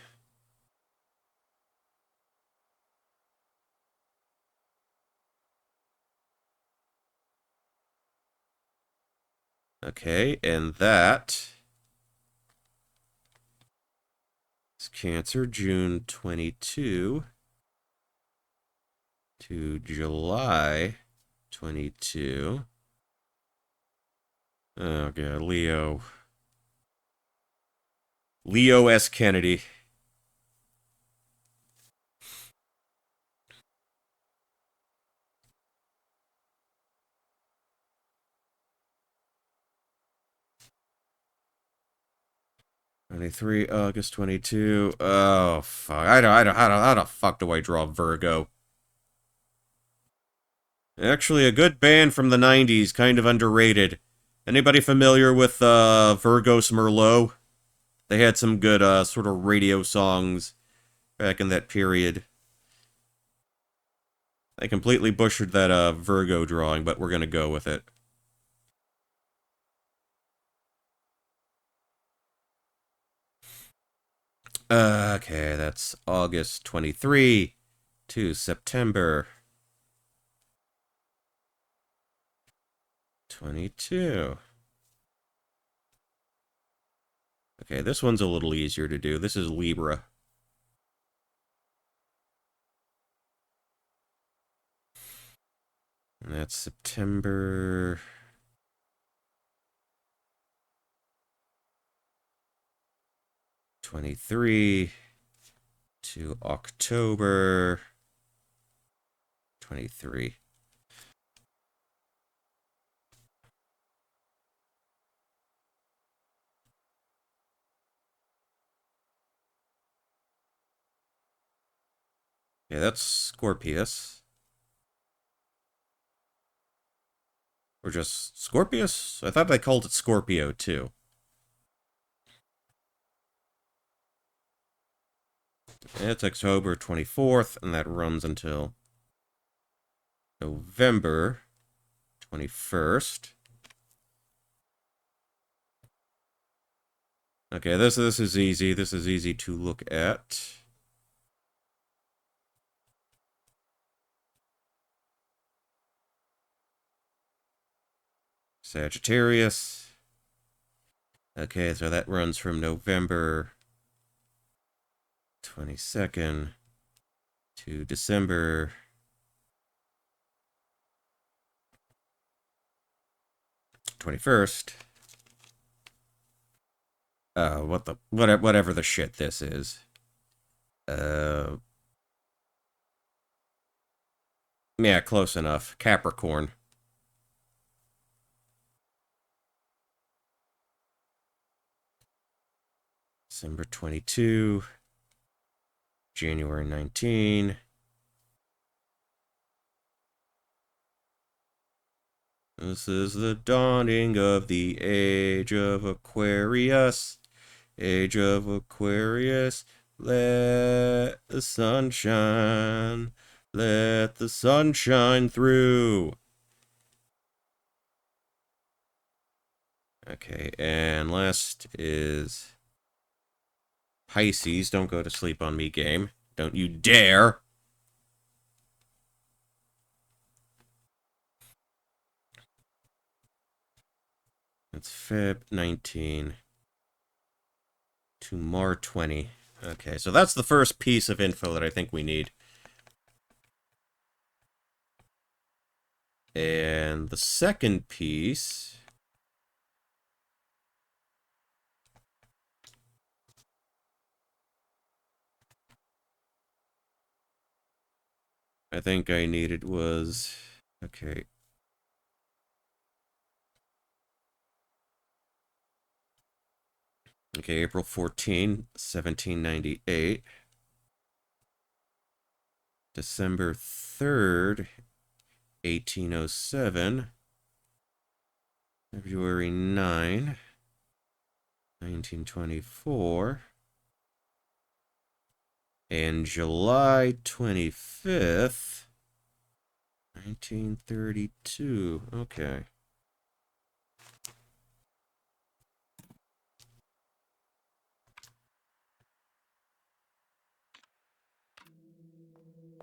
Okay, and that is Cancer, June 22 to July 22. Oh, God, Leo. Leo S. Kennedy. August 22. Oh, fuck. How the fuck do I draw Virgo? Actually, a good band from the 90s, kind of underrated. Anybody familiar with Virgos Merlot? They had some good sort of radio songs back in that period. I completely butchered that Virgo drawing, but we're gonna go with it. Okay, that's August 23 to September 22. Okay, this one's a little easier to do. This is Libra. And that's September 23 to October 23. Yeah, that's Scorpius. Or just Scorpius? I thought they called it Scorpio, too. It's October 24th, and that runs until November 21st. Okay, this is easy. This is easy to look at. Sagittarius. Okay, so that runs from November 22nd to December 21st. Whatever the shit this is. Yeah, close enough. Capricorn. December 22. January 19. This is the dawning of the age of Aquarius. Age of Aquarius. Let the sun shine. Let the sun shine through. Okay, and last is Pisces. Don't go to sleep on me, game. Don't you dare. It's Feb 19 to Mar 20. Okay, so that's the first piece of info that I think we need. And the second piece... I think I needed was... Okay. Okay, April 14, 1798. December 3rd, 1807. February 9, 1924. And July 25th, 1932. Okay.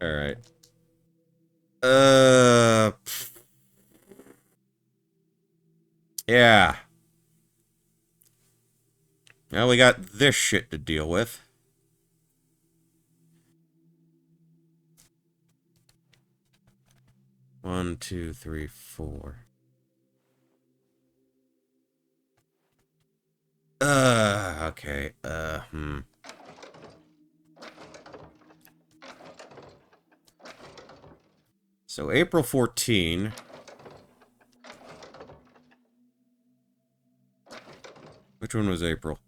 All right. Uh, yeah. Now we got this shit to deal with. One, two, three, four. Okay. So April 14. Which one was April?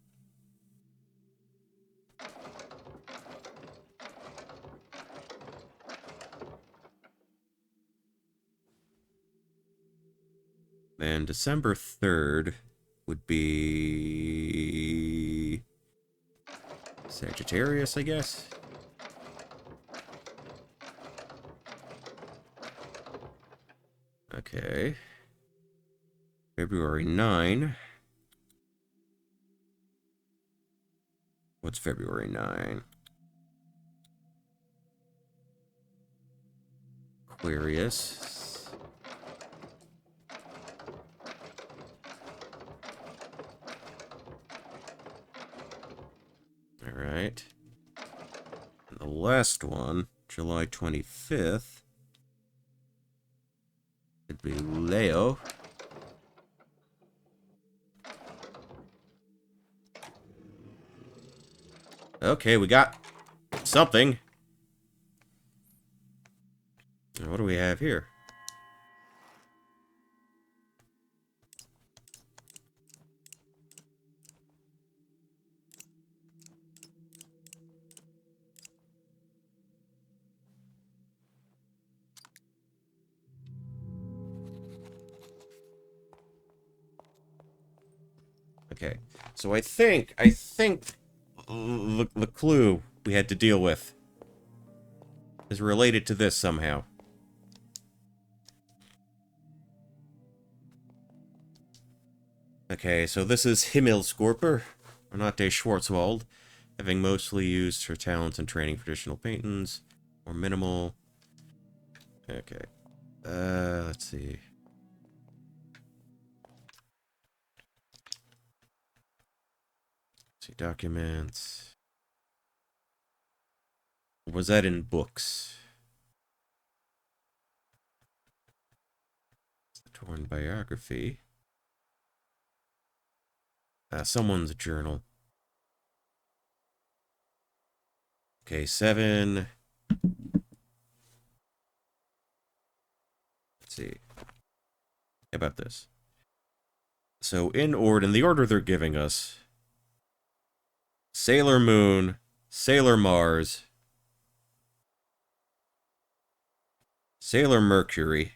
Then December 3rd would be Sagittarius, I guess. Okay. February 9. What's February 9? Aquarius. Alright. And the last one, July 25th, would be Leo. Okay, we got something. Now, what do we have here? Okay, so I think the clue we had to deal with is related to this somehow. Okay, so this is Himmelskorper, Renate Schwarzwald, having mostly used her talents in training for traditional paintings, or minimal. Okay, let's see. Let's see, documents. Was that in books? The torn biography. Someone's journal. Okay, 7. see. How about this? So in the order they're giving us, Sailor Moon, Sailor Mars, Sailor Mercury,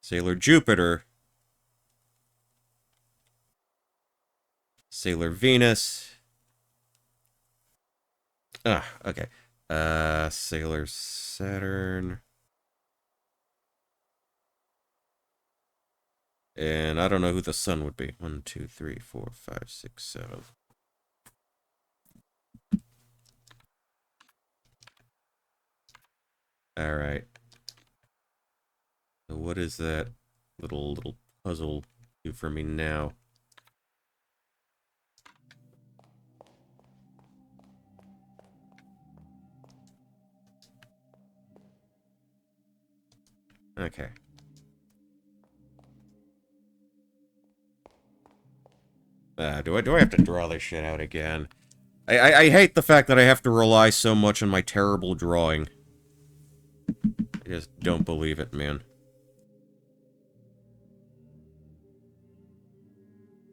Sailor Jupiter, Sailor Venus. Okay. Sailor Saturn. And I don't know who the sun would be. 1, 2, 3, 4, 5, 6, 7. Alright. So what is that little puzzle do for me now? Okay. Do I have to draw this shit out again? I hate the fact that I have to rely so much on my terrible drawing. I just don't believe it, man.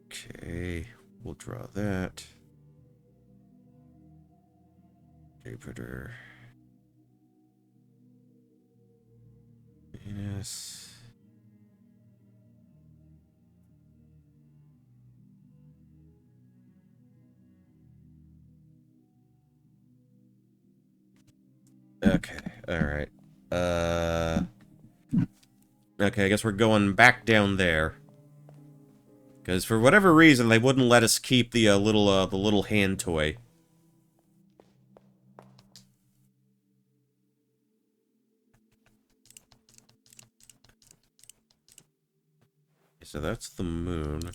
Okay, we'll draw that. Jupiter. Venus. Okay, alright. Okay, I guess we're going back down there. Because for whatever reason, they wouldn't let us keep the little hand toy. So that's the moon.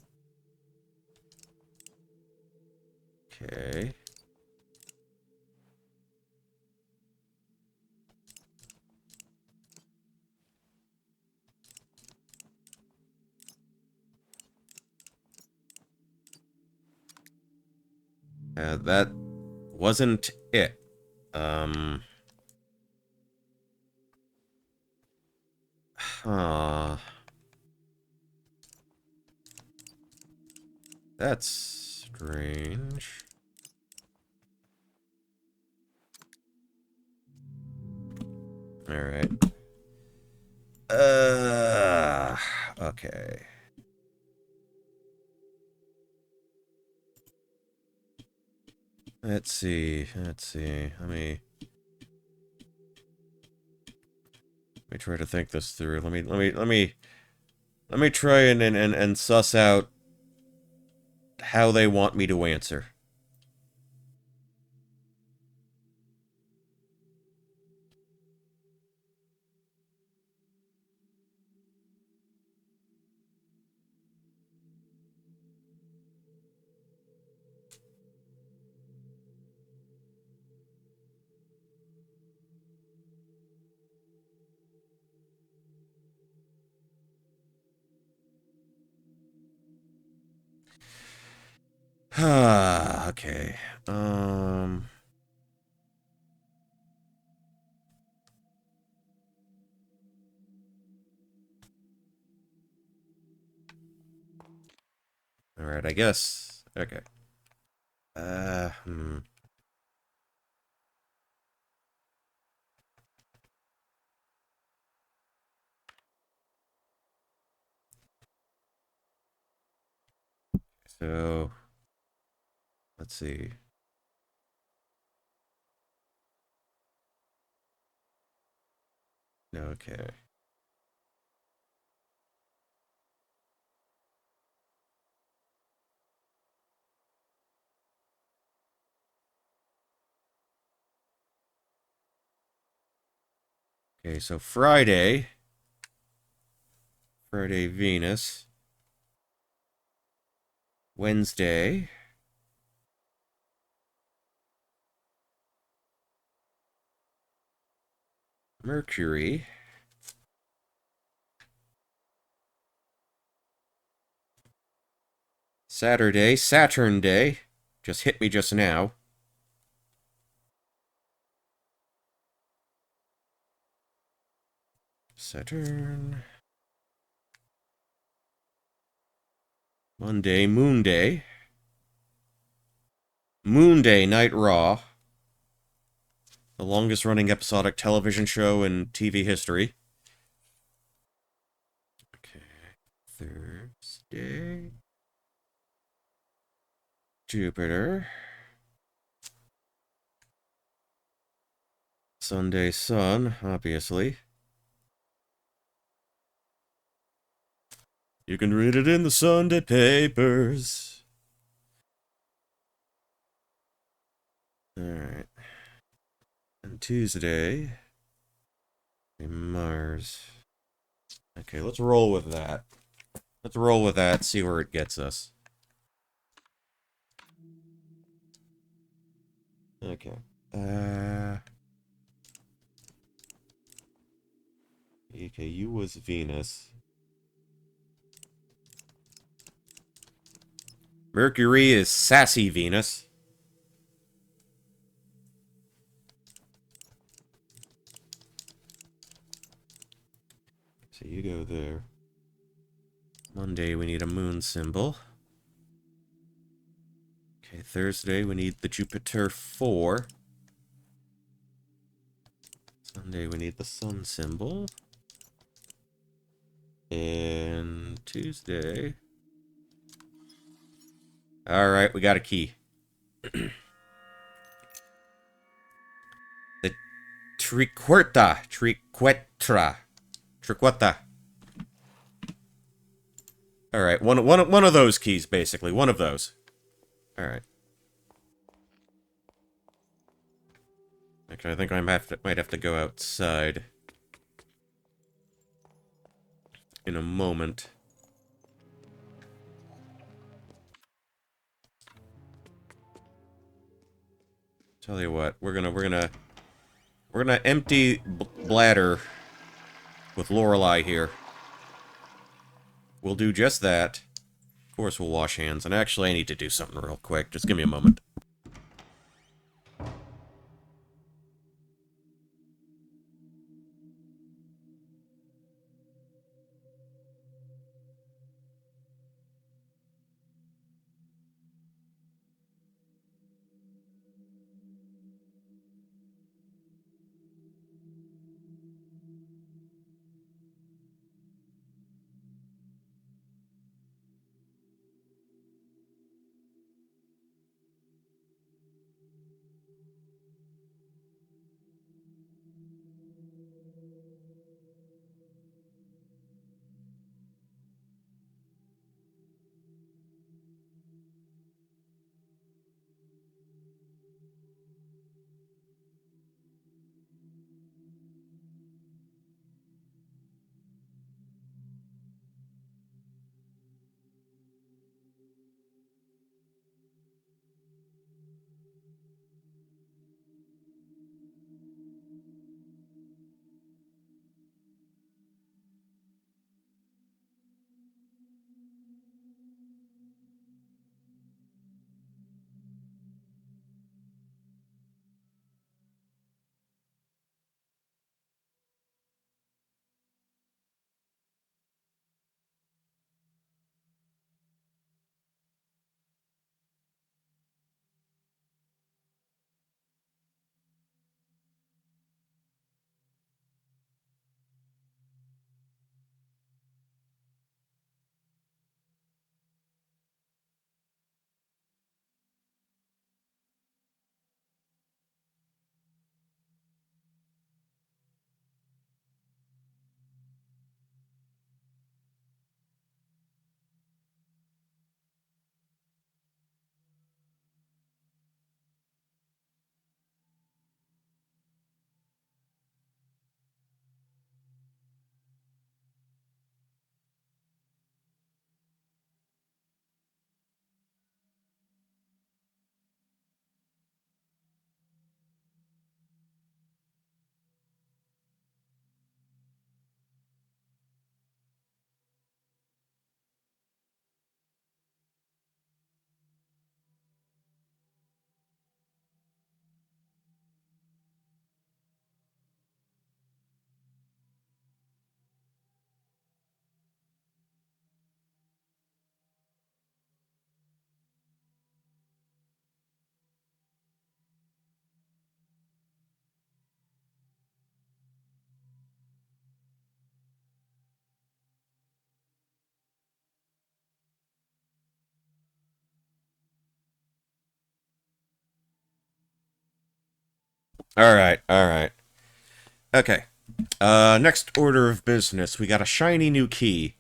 Okay. That wasn't it. Huh. That's strange. Alright. Okay. Let's see. Let me try to think this through. Let me try and suss out how they want me to answer. Okay. Alright, I guess. Okay. Hmm. So, let's see. Okay. Okay, so Friday. Friday, Venus. Wednesday. Mercury. Saturday, Saturn Day. Just hit me just now. Saturn. Monday, Moon Day. Moon Day, Night Raw. The longest running episodic television show in TV history. Okay. Thursday. Jupiter. Sunday, Sun, obviously. You can read it in the Sunday papers. Alright. And Tuesday, Mars. Okay, let's roll with that. Let's roll with that, see where it gets us. Okay. Okay, you was Venus. Mercury is sassy Venus. So you go there. Monday, we need a moon symbol. Okay, Thursday, we need the Jupiter 4. Sunday, we need the sun symbol. And Tuesday... Alright, we got a key. The Triqueta. Alright, one of those keys, basically. One of those. Alright. Okay, I think I might have to go outside. In a moment. Tell you what, we're gonna empty bladder with Lorelei here. We'll do just that. Of course, we'll wash hands. And actually, I need to do something real quick. Just give me a moment. Alright, alright. Okay. Next order of business. We got a shiny new key.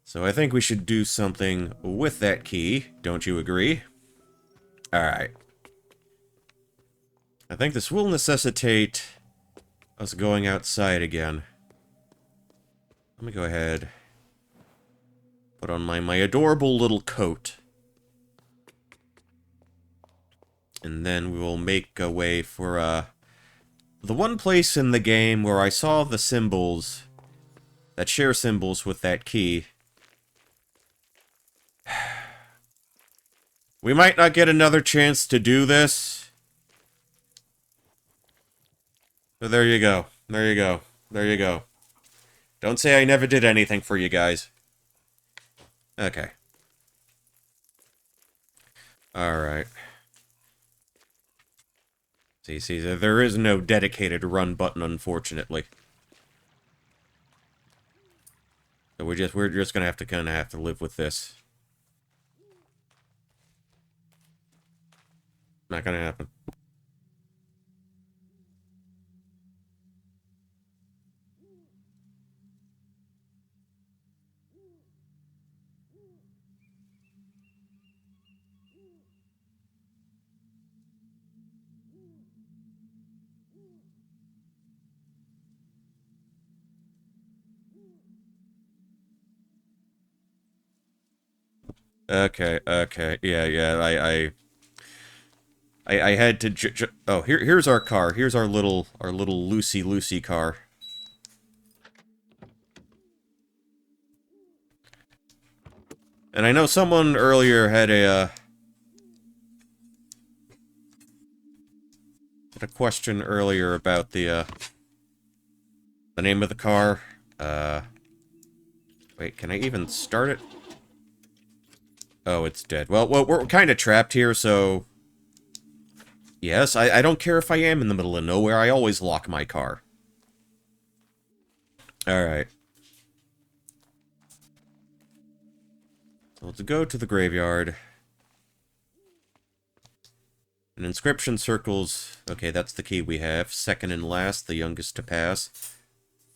So I think we should do something with that key. Don't you agree? Alright. I think this will necessitate us going outside again. Let me go ahead. Put on my adorable little coat. And then we will make a way for, the one place in the game where I saw the symbols that share symbols with that key. We might not get another chance to do this. So there you go. There you go. There you go. Don't say I never did anything for you guys. Okay. Alright. See, there is no dedicated run button, unfortunately. So we're just gonna have to have to live with this. Not gonna happen. Okay, okay, yeah, I had to oh, here's our car. Here's our little Lucy car. And I know someone earlier had a question earlier about the name of the car. Wait, can I even start it? Oh, it's dead. Well, we're kind of trapped here, so... Yes, I don't care if I am in the middle of nowhere, I always lock my car. Alright. So let's go to the graveyard. An inscription circles... Okay, that's the key we have. Second and last, the youngest to pass.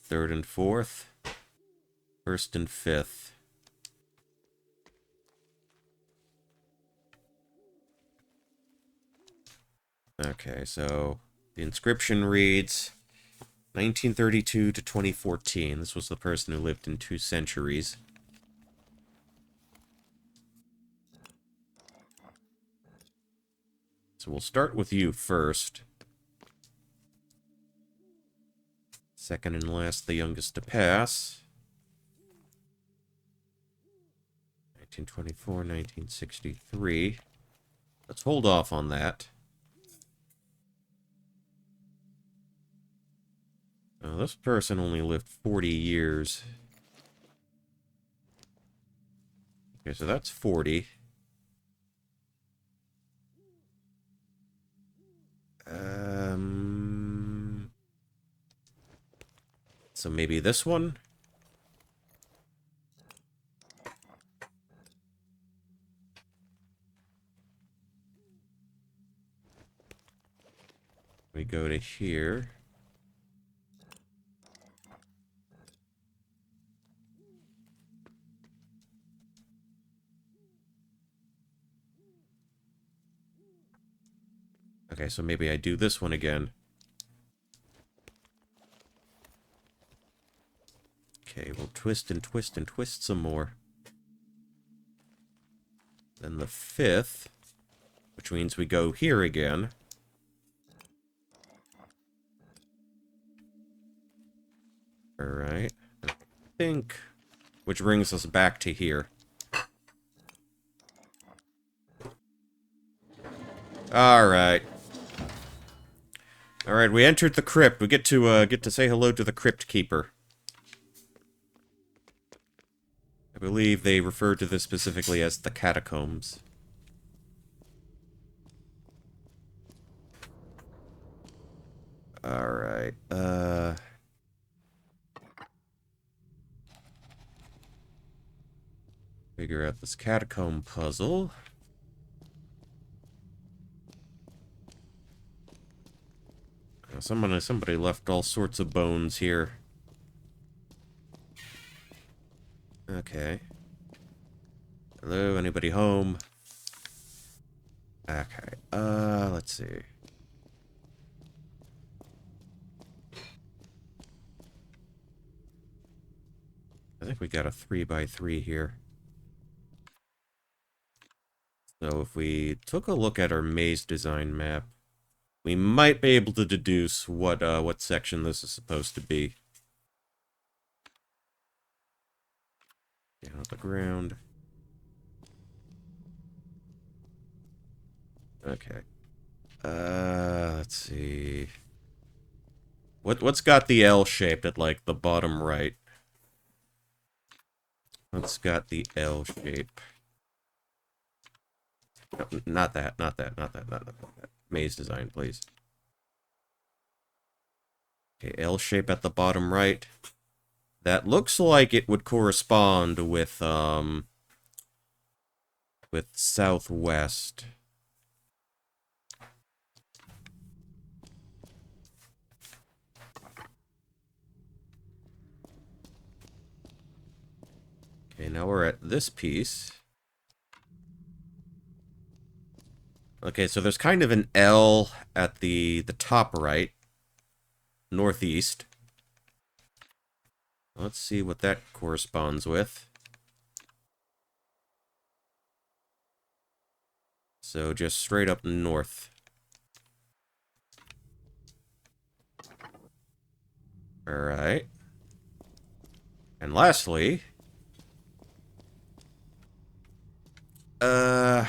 Third and fourth. First and fifth. Okay, so... The inscription reads... 1932 to 2014. This was the person who lived in 2 centuries. So we'll start with you first. Second and last, the youngest to pass. 1924, 1963. Let's hold off on that. This person only lived 40 years. Okay, so that's 40. So maybe this one? We go to here. Okay, so maybe I do this one again. Okay, we'll twist and twist and twist some more. Then the 5th, which means we go here again. Alright. I think... Which brings us back to here. Alright. Alright, we entered the crypt. We get to say hello to the crypt keeper. I believe they refer to this specifically as the catacombs. Alright, figure out this catacomb puzzle. Somebody left all sorts of bones here. Okay. Hello, anybody home? Okay, let's see. I think we got a 3x3 here. So if we took a look at our maze design map, we might be able to deduce what section this is supposed to be. Down on the ground. Okay. Let's see. What's got the L shaped at, like, the bottom right? What's got the L shape? No, not that. Maze design, please. Okay, L shape at the bottom right. That looks like it would correspond with southwest. Okay, now we're at this piece. Okay, so there's kind of an L at the top right. Northeast. Let's see what that corresponds with. So just straight up north. Alright. And lastly... how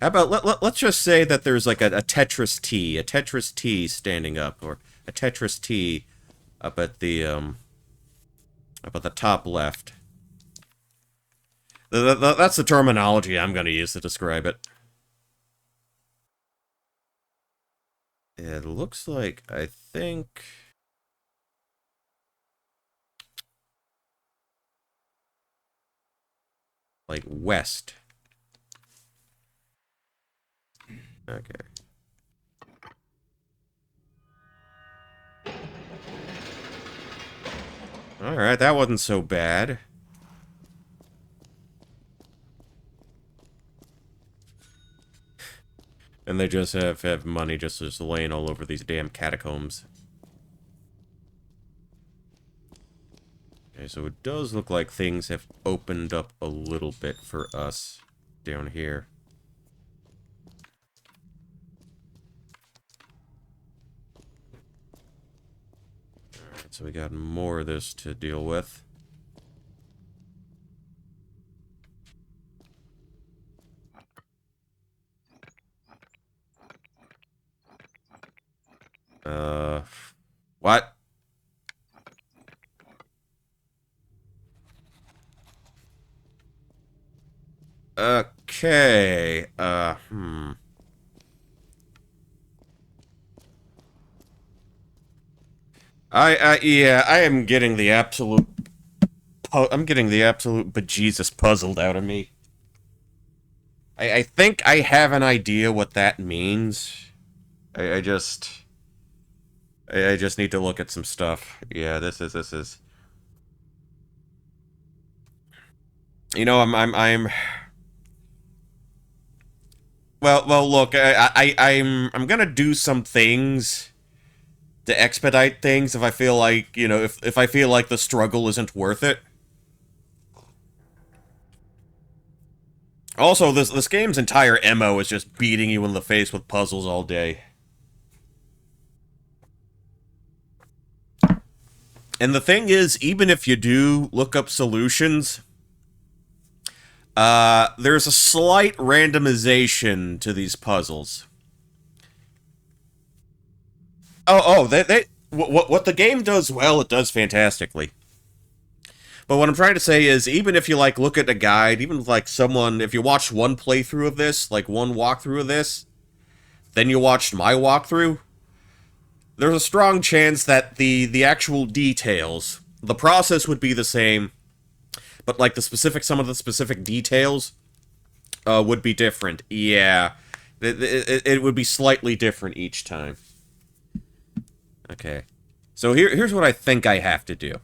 about, let's just say that there's like a Tetris T standing up, or a Tetris T up at the top left. That's the terminology I'm going to use to describe it. It looks like, I think... like west. Okay. Alright, that wasn't so bad. And they just have money just laying all over these damn catacombs. Okay, so it does look like things have opened up a little bit for us down here. Alright, so we got more of this to deal with. What? Okay, yeah, I am getting the absolute... I'm getting the absolute bejesus puzzled out of me. I think I have an idea what that means. I just need to look at some stuff. Yeah, this is... You know, I'm... Well, look, I'm gonna do some things to expedite things if I feel like, you know, if I feel like the struggle isn't worth it. Also, this game's entire MO is just beating you in the face with puzzles all day. And the thing is, even if you do look up solutions, there's a slight randomization to these puzzles. What the game does well, it does fantastically. But what I'm trying to say is, even if you, like, look at a guide, even if, like, someone, if you watch one playthrough of this, like, one walkthrough of this, then you watched my walkthrough, there's a strong chance that the actual details, the process would be the same, but, like, some of the specific details, would be different. Yeah. It would be slightly different each time. Okay. So here's what I think I have to do.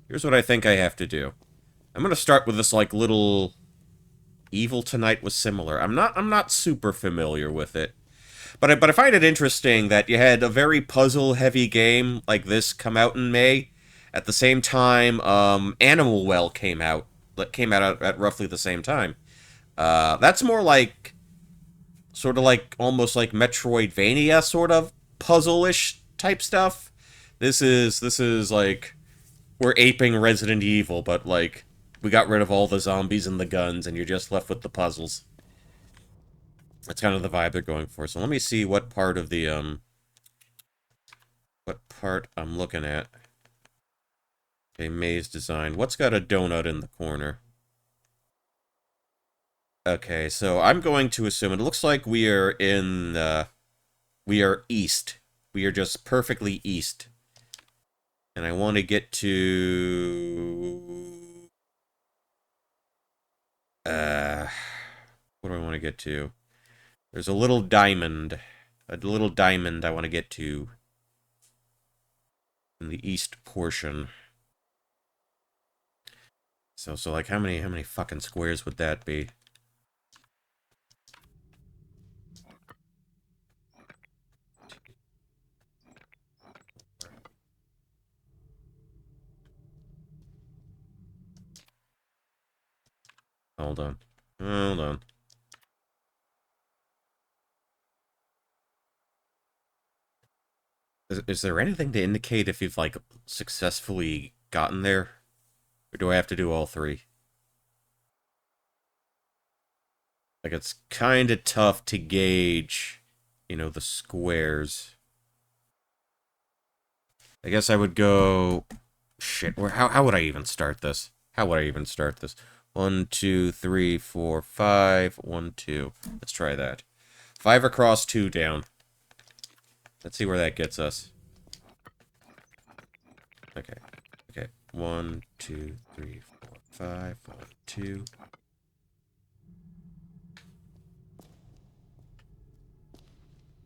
Here's what I think I have to do. I'm gonna start with this, like, little... Evil Tonight was similar. I'm not super familiar with it. But I find it interesting that you had a very puzzle-heavy game like this come out in May. At the same time, Animal Well came out. That came out at roughly the same time. That's more like sort of like almost like Metroidvania sort of puzzle-ish type stuff. This is like we're aping Resident Evil, but like we got rid of all the zombies and the guns, and you're just left with the puzzles. That's kind of the vibe they're going for. So let me see what part of the what part I'm looking at. Okay, maze design. What's got a donut in the corner? Okay, so I'm going to assume it looks like we are in we are east. We are just perfectly east. And I want to get to what do I want to get to? There's a little diamond. A little diamond I want to get to in the east portion. So like how many fucking squares would that be? Hold on. Hold on. Is there anything to indicate if you've, like, successfully gotten there? Or do I have to do all three? Like, it's kind of tough to gauge, the squares. I guess I would go... Shit, how would I even start this? How would I even start this? 1, 2, 3, 4, 5. 1, 2. Let's try that. 5 across, 2 down. Let's see where that gets us. Okay. Okay. 1, 2, 3, 4, 5. 1, 2.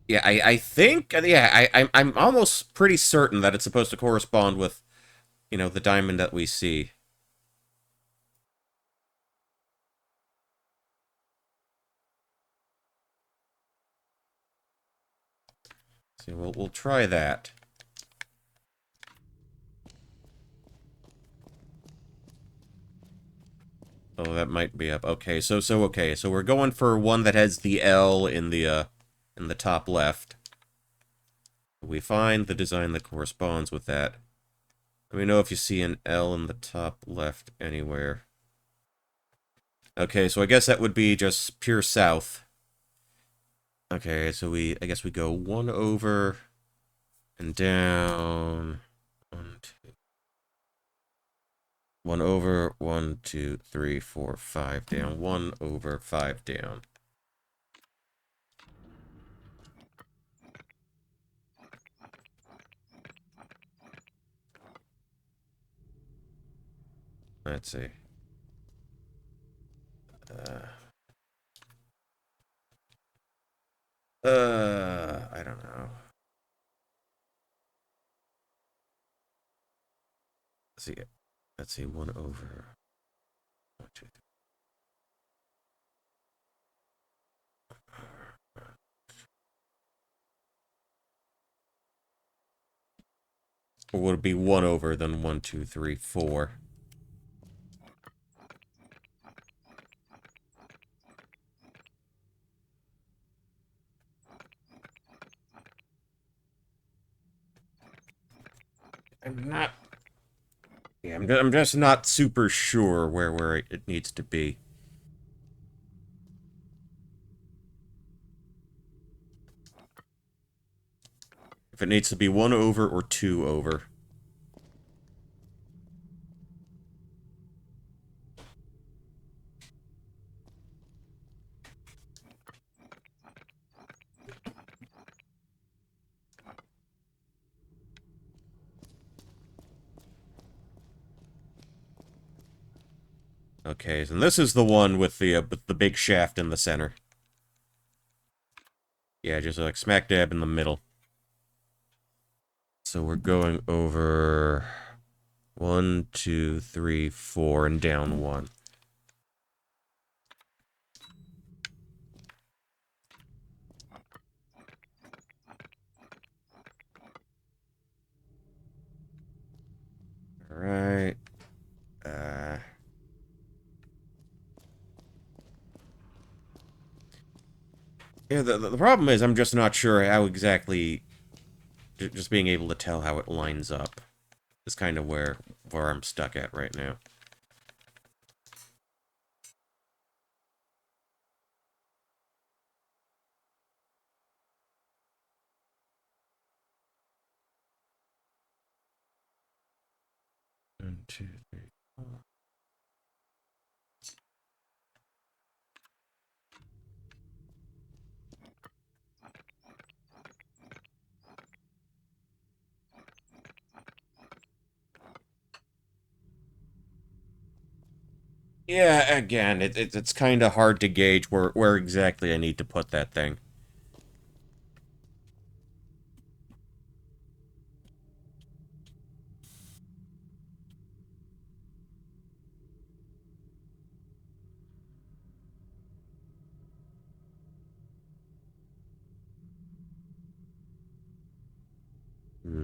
Yeah, I think, yeah, I'm almost pretty certain that it's supposed to correspond with, the diamond that we see. So we'll try that. Oh, that might be up. Okay, so we're going for one that has the L in the top left. We find the design that corresponds with that. Let me know if you see an L in the top left anywhere. Okay, so I guess that would be just pure south. Okay, so I guess we go 1 over and down. 1, 2. 1 over, 1, 2, 3, 4, 5 down. 1 over, 5 down. Let's see. I don't know. Let's see. Let's see. 1 over. 1, 2, 3. Or would it be 1 over, then 1, 2, 3, 4? I'm not. Yeah, I'm just not super sure where it needs to be. If it needs to be 1 over or 2 over. Okay, and this is the one with the big shaft in the center. Yeah, just like smack dab in the middle. So we're going over 1, 2, 3, 4, and down 1. Alright. Yeah, the problem is I'm just not sure how exactly... Just being able to tell how it lines up is kind of where I'm stuck at right now. One, two, three, four. Yeah, again, it's kind of hard to gauge where exactly I need to put that thing. Hmm.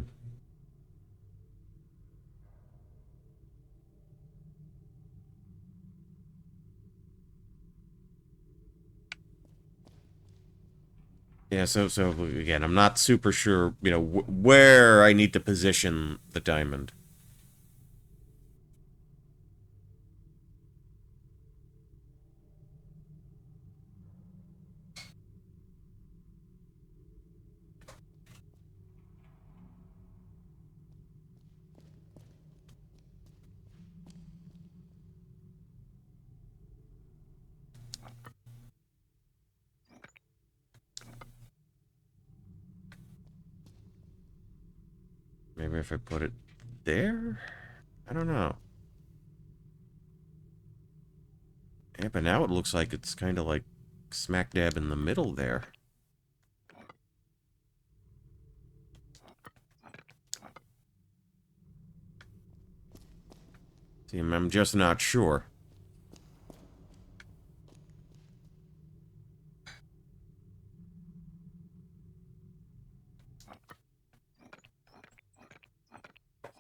Yeah, so again, I'm not super sure, where I need to position the diamond. Maybe if I put it there? I don't know. Yeah, but now it looks like it's kind of like smack dab in the middle there. See, I'm just not sure.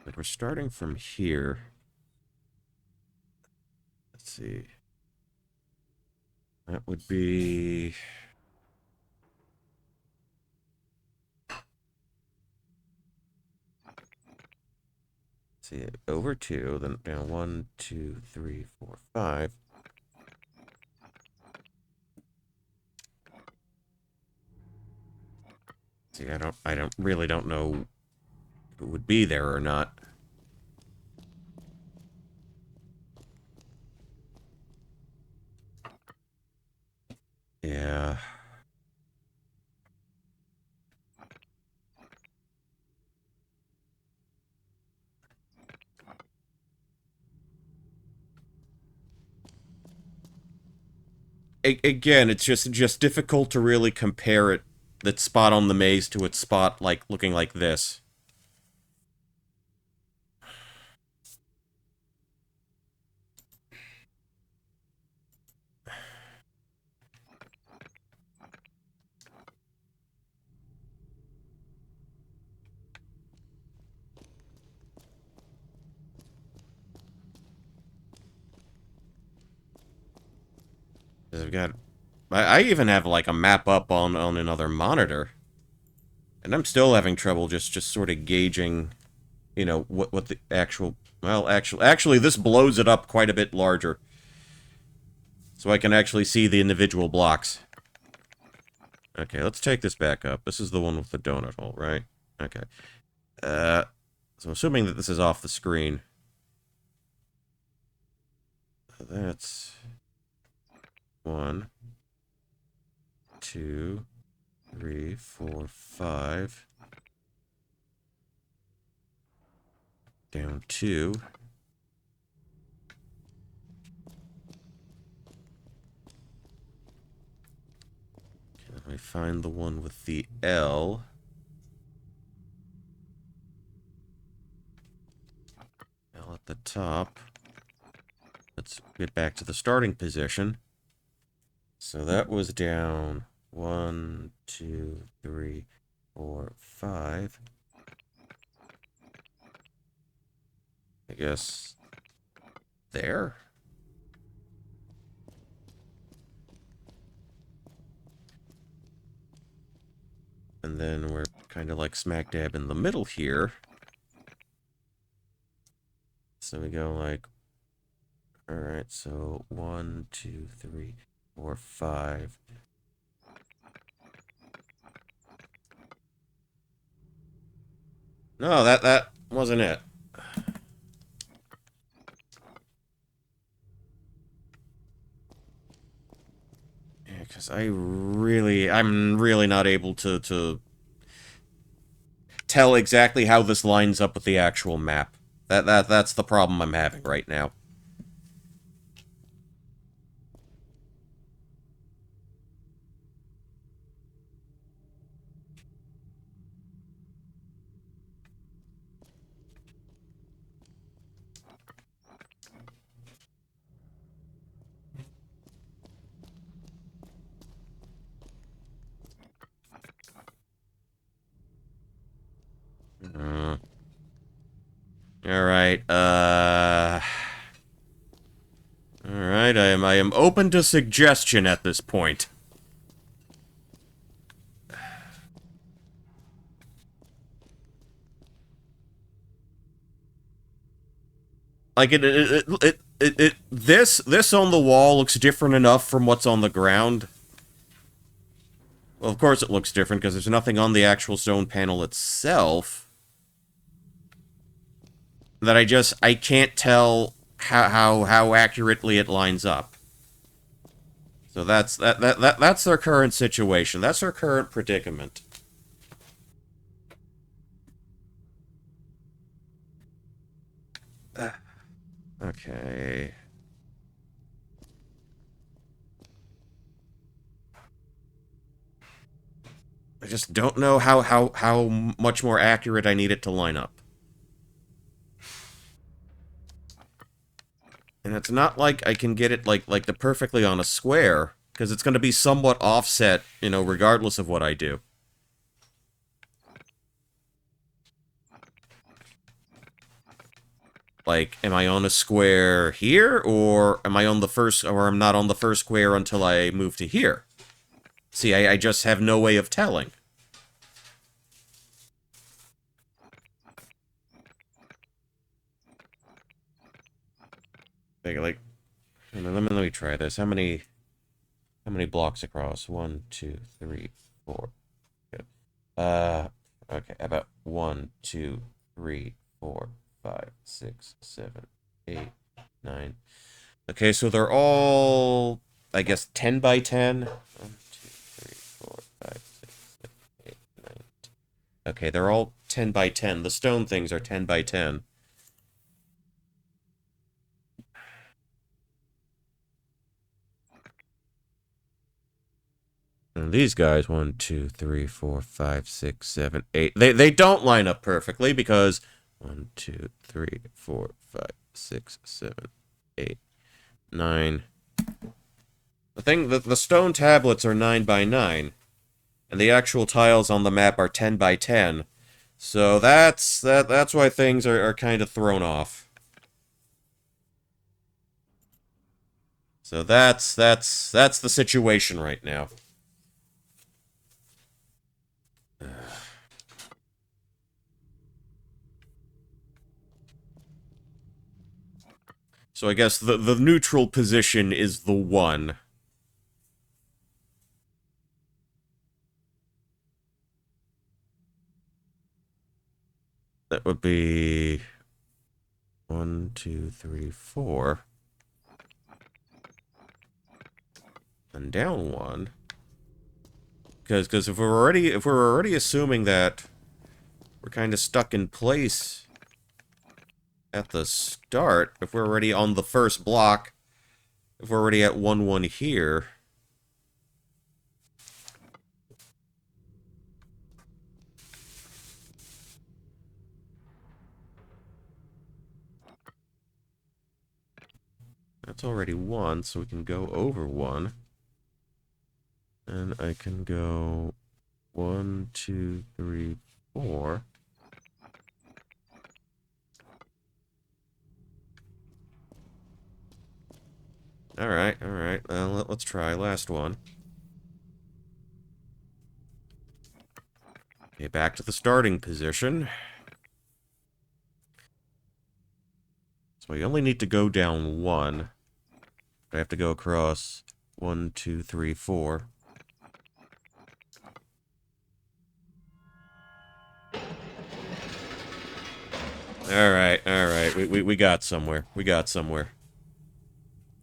Like, we're starting from here. Let's see. That would be... See, over 2, then down 1, 2, 3, 4, 5. See, I really don't know if it would be there or not. Yeah. Again, it's just difficult to really compare it, that spot on the maze, to its spot, like, looking like this. 'Cause I've got... I even have, like, a map up on another monitor. And I'm still having trouble just sort of gauging, what the actual... Well, actually, this blows it up quite a bit larger. So I can actually see the individual blocks. Okay, let's take this back up. This is the one with the donut hole, right? Okay. Uh, so assuming that this is off the screen. That's 1, 2, 3, 4, 5. Down 2. Can I find the one with the L? top. Let's get back to the starting position. So that was down 1, 2, 3, 4, 5. I guess there. And then we're kind of like smack dab in the middle here. So we go like, alright, so 1, 2, 3, 4, 5. No, that wasn't it. Yeah, because I'm really not able to tell exactly how this lines up with the actual map. That's the problem I'm having right now. Alright, Alright, I am open to suggestion at this point. Like, this on the wall looks different enough from what's on the ground. Well, of course it looks different, because there's nothing on the actual stone panel itself. That I can't tell how accurately it lines up. So that's their current situation. That's their current predicament. Okay. I just don't know how much more accurate I need it to line up. And it's not like I can get it like the perfectly on a square, because it's going to be somewhat offset, you know, regardless of what I do. Like, am I on a square here, or am I on the first, or I'm not on the first square until I move to here? See, I just have no way of telling. Like, let me try this. How many blocks across? 1, 2, 3, 4. Good. Okay, about 1, 2, 3, 4, 5, 6, 7, 8, 9. Okay, so they're all, I guess, 10 by 10. 1, 2, 3, 4, 5, 6, 7, 8, 9. Okay, they're all 10 by 10. The stone things are 10 by 10. And these guys, 1, 2, 3, 4, 5, 6, 7, 8. They don't line up perfectly because 1, 2, 3, 4, 5, 6, 7, 8, 9. The stone tablets are 9 by 9, and the actual tiles on the map are 10 by 10. So that's why things are kind of thrown off. So that's the situation right now. So I guess the neutral position is the 1. That would be 1, 2, 3, 4. And down 1. Because if we're already assuming that we're kind of stuck in place at the start, if we're already on the first block, if we're already at 1, 1 here. That's already 1, so we can go over 1. And I can go 1, 2, 3, 4. Alright, alright. Let's try. Last one. Okay, back to the starting position. So I only need to go down 1. I have to go across 1, 2, 3, 4. Alright, alright. We got somewhere. We got somewhere.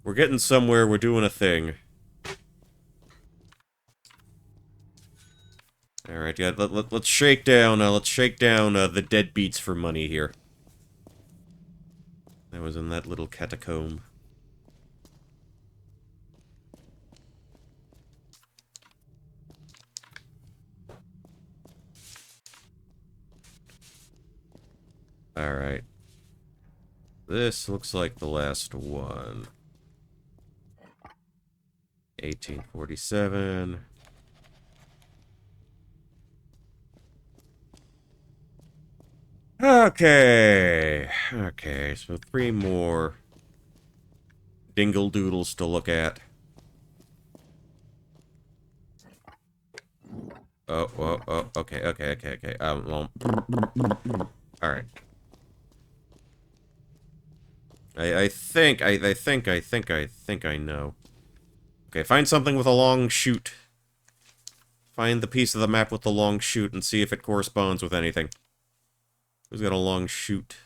We're getting somewhere. We're doing a thing. Alright, yeah, let's shake down, the deadbeats for money here. That was in that little catacomb. Alright. This looks like the last one. 1847. Okay. Okay, so 3 more dingle doodles to look at. Oh, okay. Well, alright. I think I know. Okay, find something with a long shoot. Find the piece of the map with the long shoot and see if it corresponds with anything. Who's got a long shoot?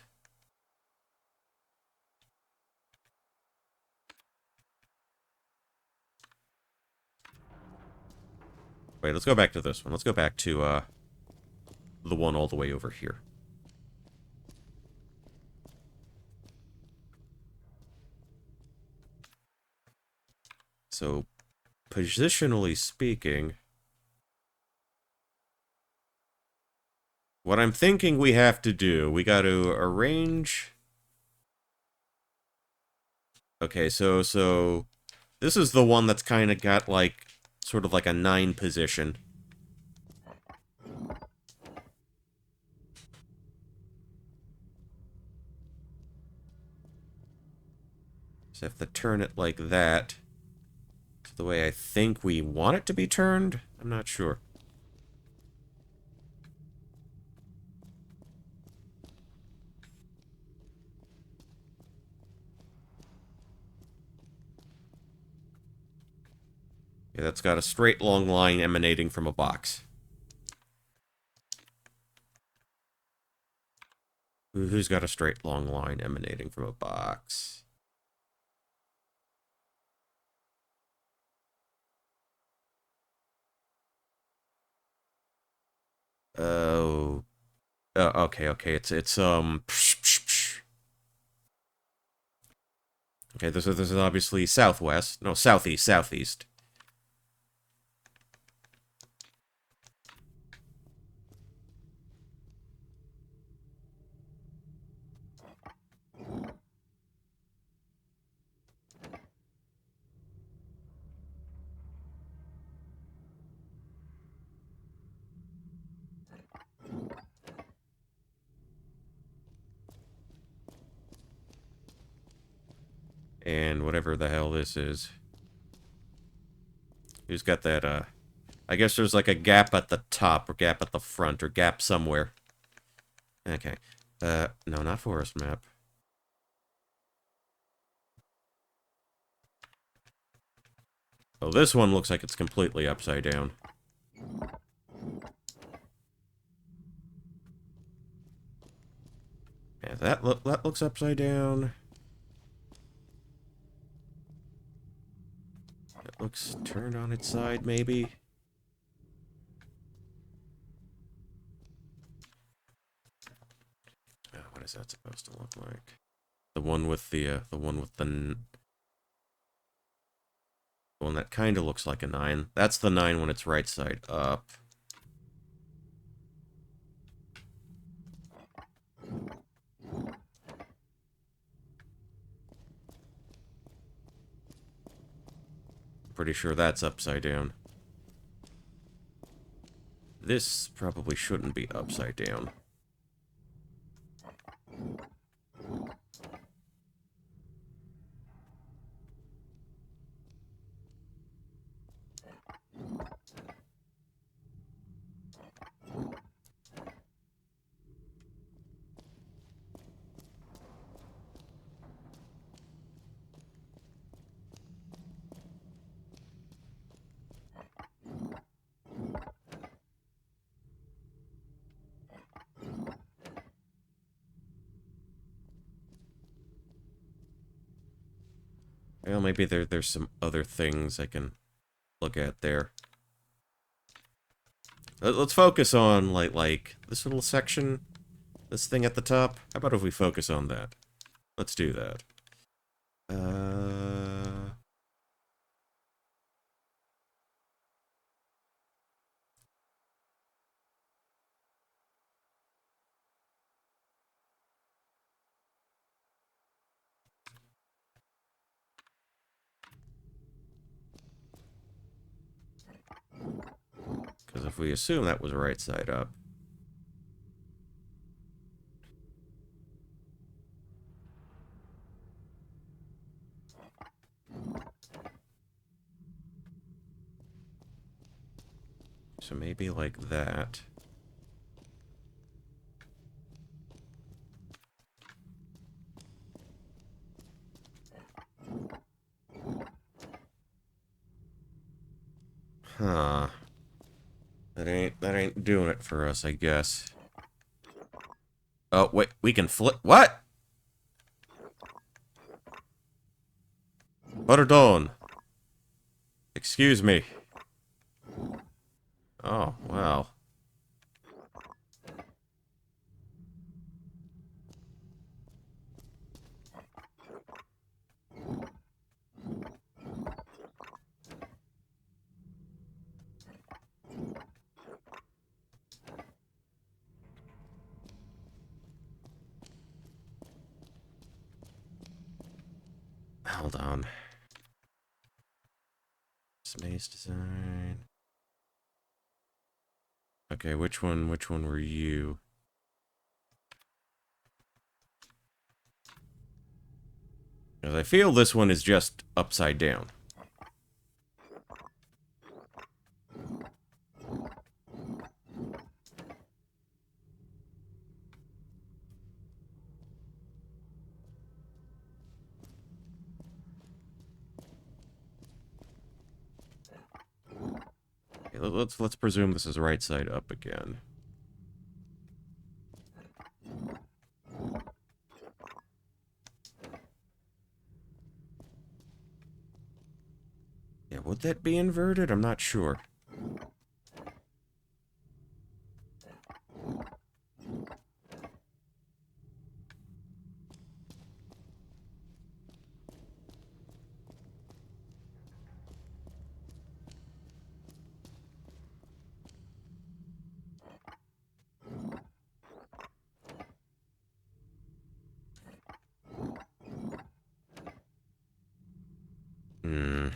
Wait, let's go back to this one. Let's go back to, the one all the way over here. So, positionally speaking, what I'm thinking we have to do, we got to arrange... Okay, so this is the one that's kind of got, like, sort of like a 9 position. So I have to turn it like that. The way I think we want it to be turned? I'm not sure. Yeah, that's got a straight long line emanating from a box. Who's got a straight long line emanating from a box? Oh. Okay, Okay, this is obviously southwest. No, southeast. And whatever the hell this is. Who's got that, I guess there's like a gap at the top, or gap at the front, or gap somewhere. Okay. No, not forest map. Oh, this one looks like it's completely upside down. Yeah, that looks upside down. It looks turned on its side, maybe. Oh, what is that supposed to look like? The one with the one that kind of looks like a 9. That's the 9 when it's right side up. pretty sure that's upside down. This probably shouldn't be upside down. Well, maybe there's some other things I can look at there. Let's focus on, like, this little section, this thing at the top. How about if we focus on that? Let's do that. Because if we assume that was right side up, so maybe like that. Huh. That ain't doing it for us, I guess. Oh, wait, we can flip. What? Pardon. Excuse me. Oh, wow. Hold on. Space design. Okay, which one were you? Because I feel this one is just upside down. Okay, let's presume this is right side up again. Yeah, would that be inverted? I'm not sure. Hmm.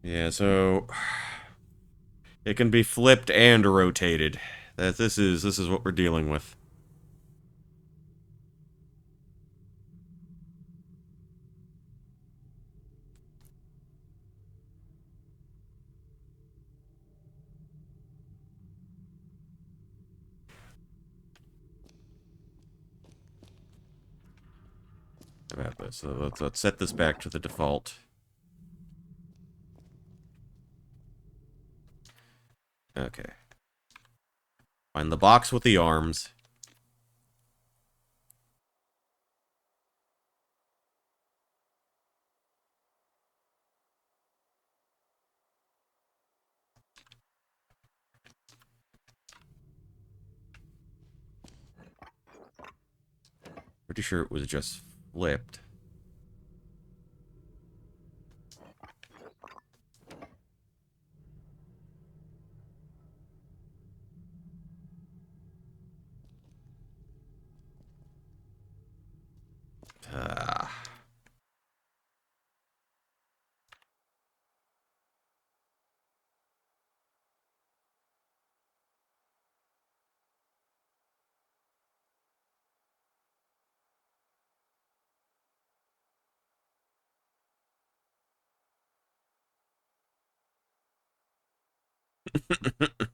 Yeah, so it can be flipped and rotated. This is what we're dealing with. About this. So let's set this back to the default. Okay. Find the box with the arms. Pretty sure it was just flipped.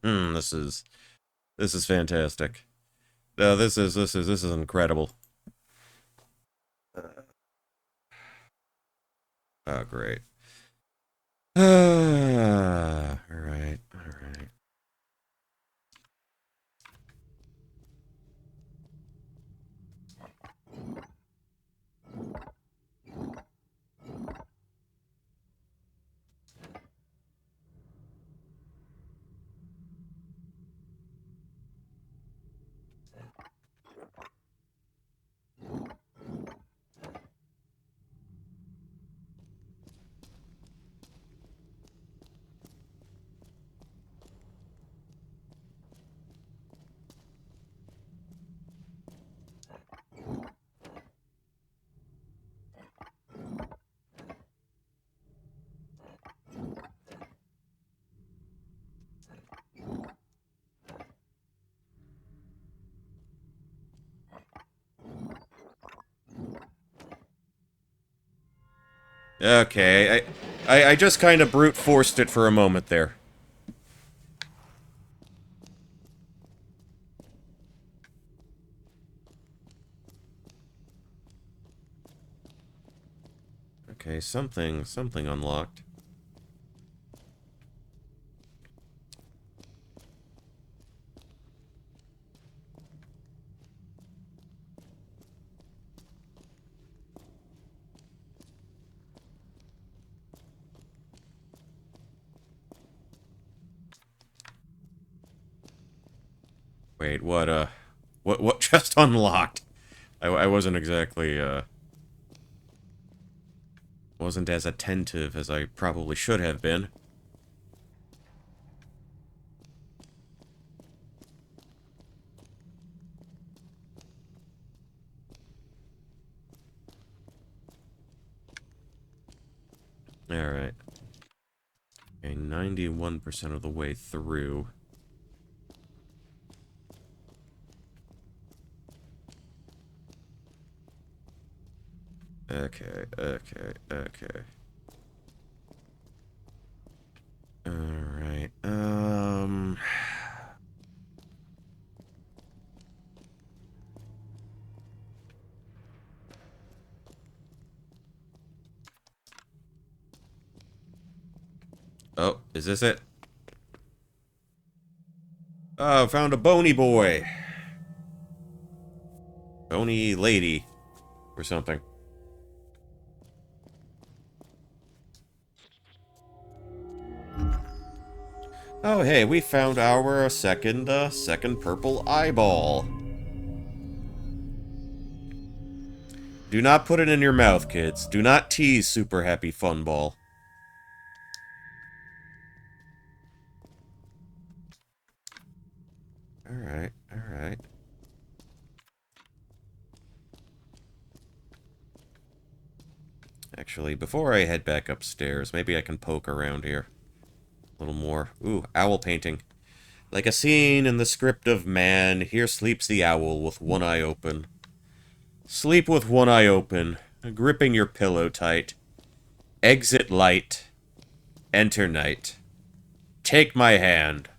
This is fantastic. No, this is incredible. Oh, great. All right, all right. Okay, I just kind of brute forced it for a moment there. Okay, something unlocked. Wait, what just unlocked? I wasn't exactly, wasn't as attentive as I probably should have been. Alright. Okay, 91% of the way through. Okay, okay, okay. Alright, Oh, is this it? Oh, found a bony boy. Bony lady. Or something. Oh, hey, we found our second purple eyeball. Do not put it in your mouth, kids. Do not tease Super Happy Fun Ball. Alright, alright. Actually, before I head back upstairs, maybe I can poke around here. A little more. Ooh, owl painting. Like a scene in the script of Man, here sleeps the owl with one eye open. Sleep with one eye open, gripping your pillow tight. Exit light. Enter night. Take my hand.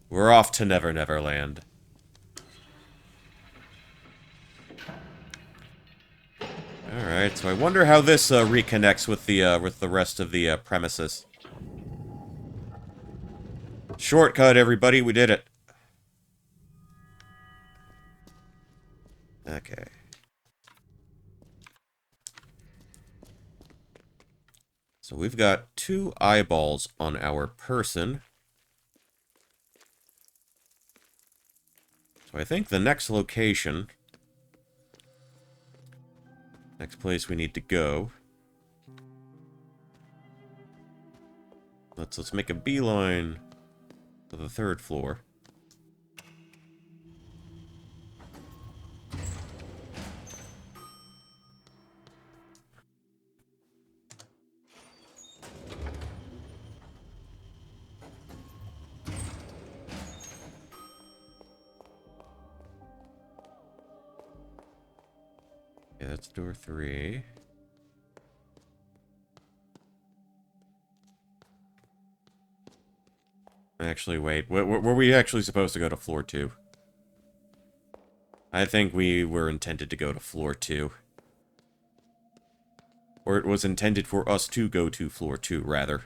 We're off to Never Never Land. Alright, so I wonder how this reconnects with the rest of the premises. Shortcut, everybody, we did it. Okay. So we've got 2 eyeballs on our person. So I think the next location... Next place we need to go... Let's make a beeline to the 3rd floor. Yeah, that's door 3. Actually, wait. Were we actually supposed to go to floor 2? I think we were intended to go to floor 2. Or it was intended for us to go to floor 2, rather.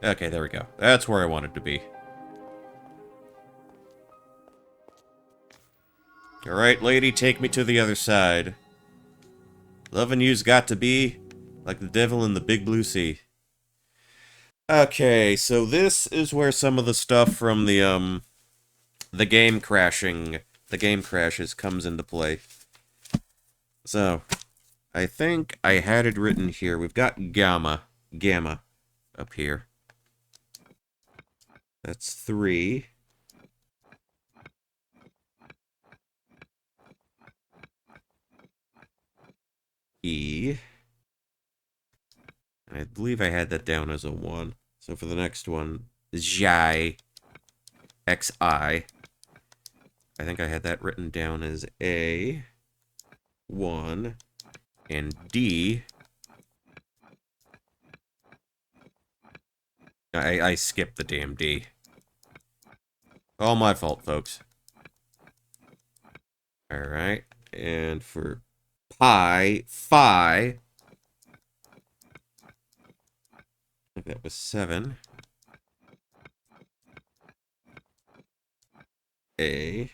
Okay, there we go. That's where I wanted to be. Alright, lady, take me to the other side. Loving you's got to be like the devil in the big blue sea. Okay, so this is where some of the stuff from the game crashes comes into play. So, I think I had it written here. We've got gamma up here. That's 3. E. I believe I had that down as a 1. So for the next one, Xi, Xi. I think I had that written down as A, 1, and D. I skipped the damn D. All my fault, folks. Alright, and for pi, phi, I think that was 7. A,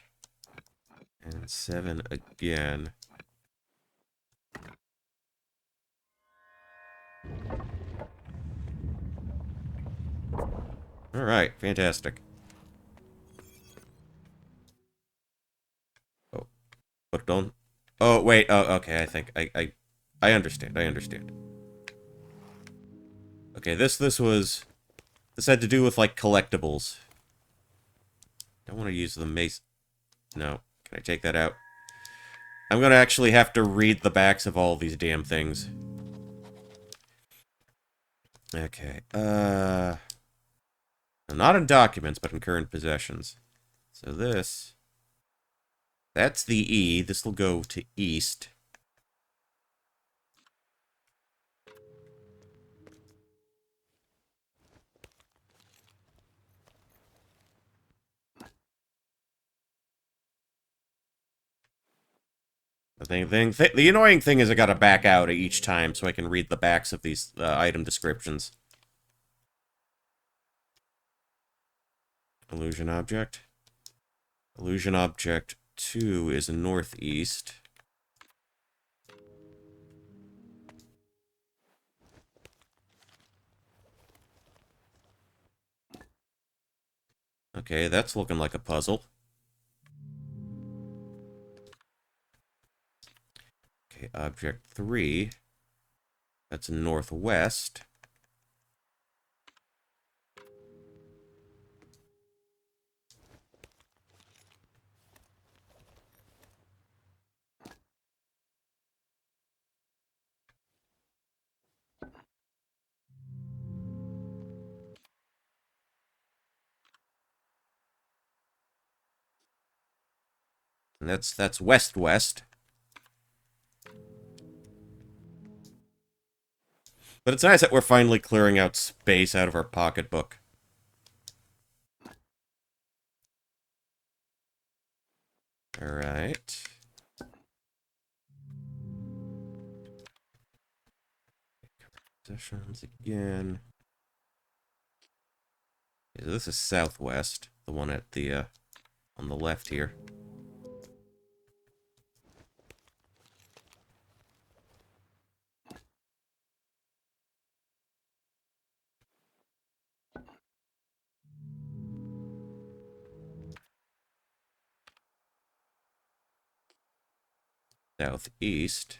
and 7 again. Alright, fantastic. Oh, but don't... Oh, wait, oh, okay, I think, I understand, I understand. Okay, this had to do with, like, collectibles. Don't want to use the mace... No, can I take that out? I'm gonna actually have to read the backs of all these damn things. Okay, not in documents, but in current possessions. So this... That's the E. This will go to east. The annoying thing is I gotta back out each time so I can read the backs of these item descriptions. Illusion object. Illusion object 2 is northeast. Okay, that's looking like a puzzle. Okay, object 3. That's northwest. And that's west-west. But it's nice that we're finally clearing out space out of our pocketbook. Alright. Possessions again. Yeah, this is southwest. The one at the, on the left here. Southeast.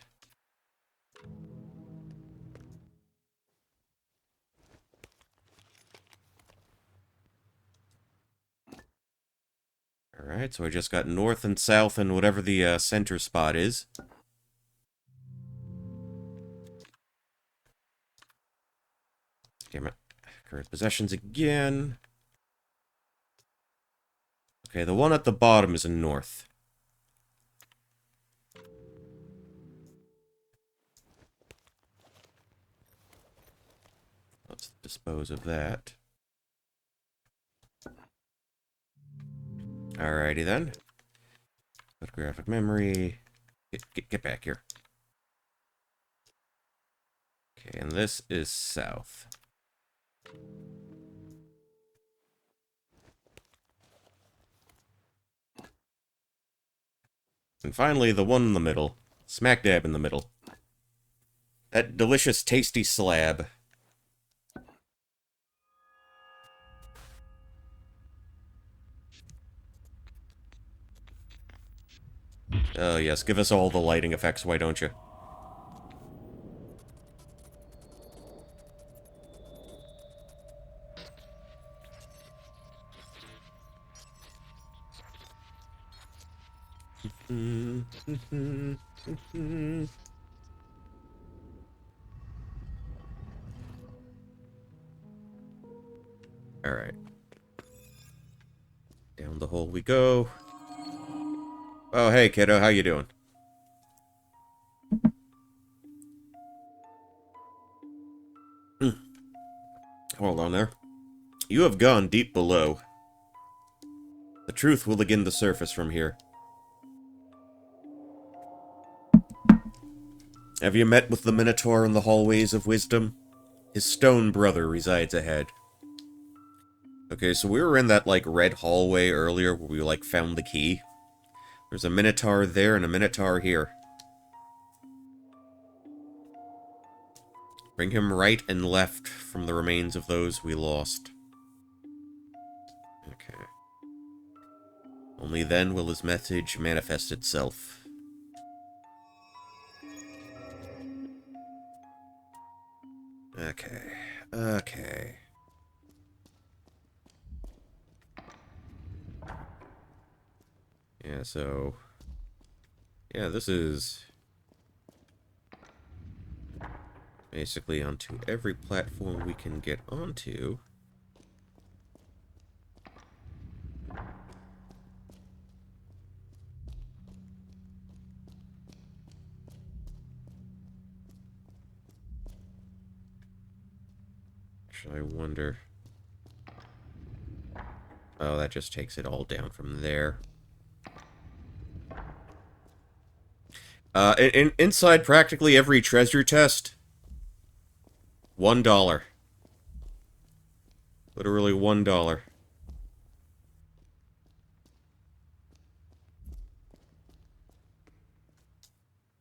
Alright, so I just got north and south and whatever the center spot is. Damn it. Current possessions again. Okay, the one at the bottom is in north. dispose of that. Alrighty then. Photographic memory. Get back here. Okay, and this is south. And finally, the one in the middle. Smack dab in the middle. That delicious, tasty slab. Oh yes, give us all the lighting effects, why don't you? Alright. Down the hole we go. Oh, hey, kiddo, how you doing? Hold on there. You have gone deep below. The truth will begin to surface from here. Have you met with the Minotaur in the hallways of wisdom? His stone brother resides ahead. Okay, so we were in that, like, red hallway earlier where we, like, found the key. There's a Minotaur there and a Minotaur here. Bring him right and left from the remains of those we lost. Okay. Only then will his message manifest itself. Okay. Okay. Yeah, so... yeah, this is... basically onto every platform we can get onto. Actually, I wonder... oh, that just takes it all down from there. Inside practically every treasure chest, $1. Literally $1.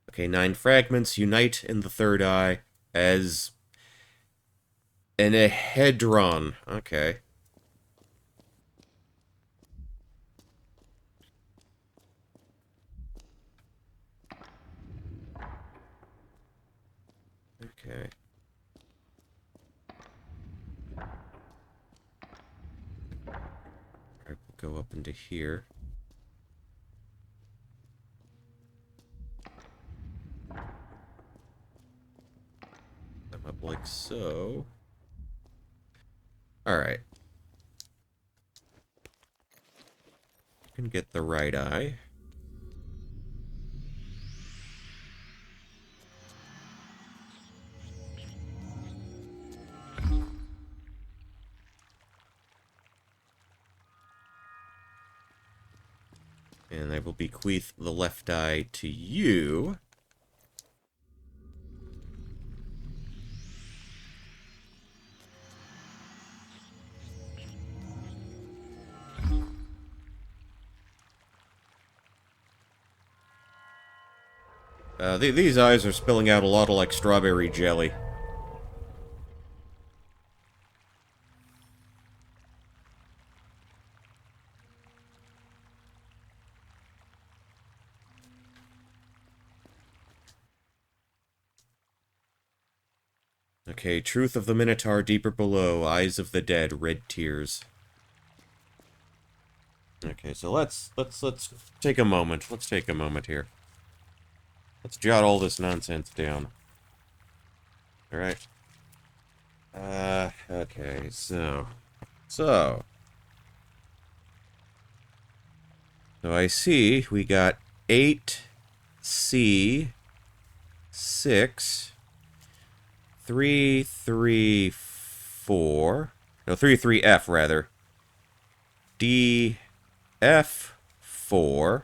Okay, 9 fragments unite in the third eye as an ehedron. Okay. Okay. Alright, we'll go up into here. I'm up like so. Alright. Can get the right eye. And I will bequeath the left eye to you. These eyes are spilling out a lot of, like, strawberry jelly. Okay, truth of the Minotaur deeper below, eyes of the dead, red tears. Okay, so let's take a moment. Let's take a moment here. Let's jot all this nonsense down. Alright. Okay, so I see we got 8C 6 3 3 D4. No, 33F, rather. DF4.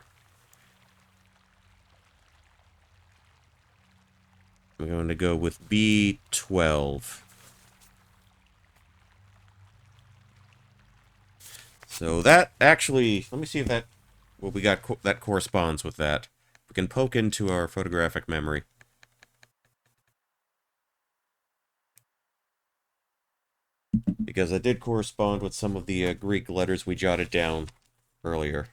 I'm going to go with B12. So that actually, let me see if that, what we got, that corresponds with that. We can poke into our photographic memory. Because that did correspond with some of the Greek letters we jotted down earlier.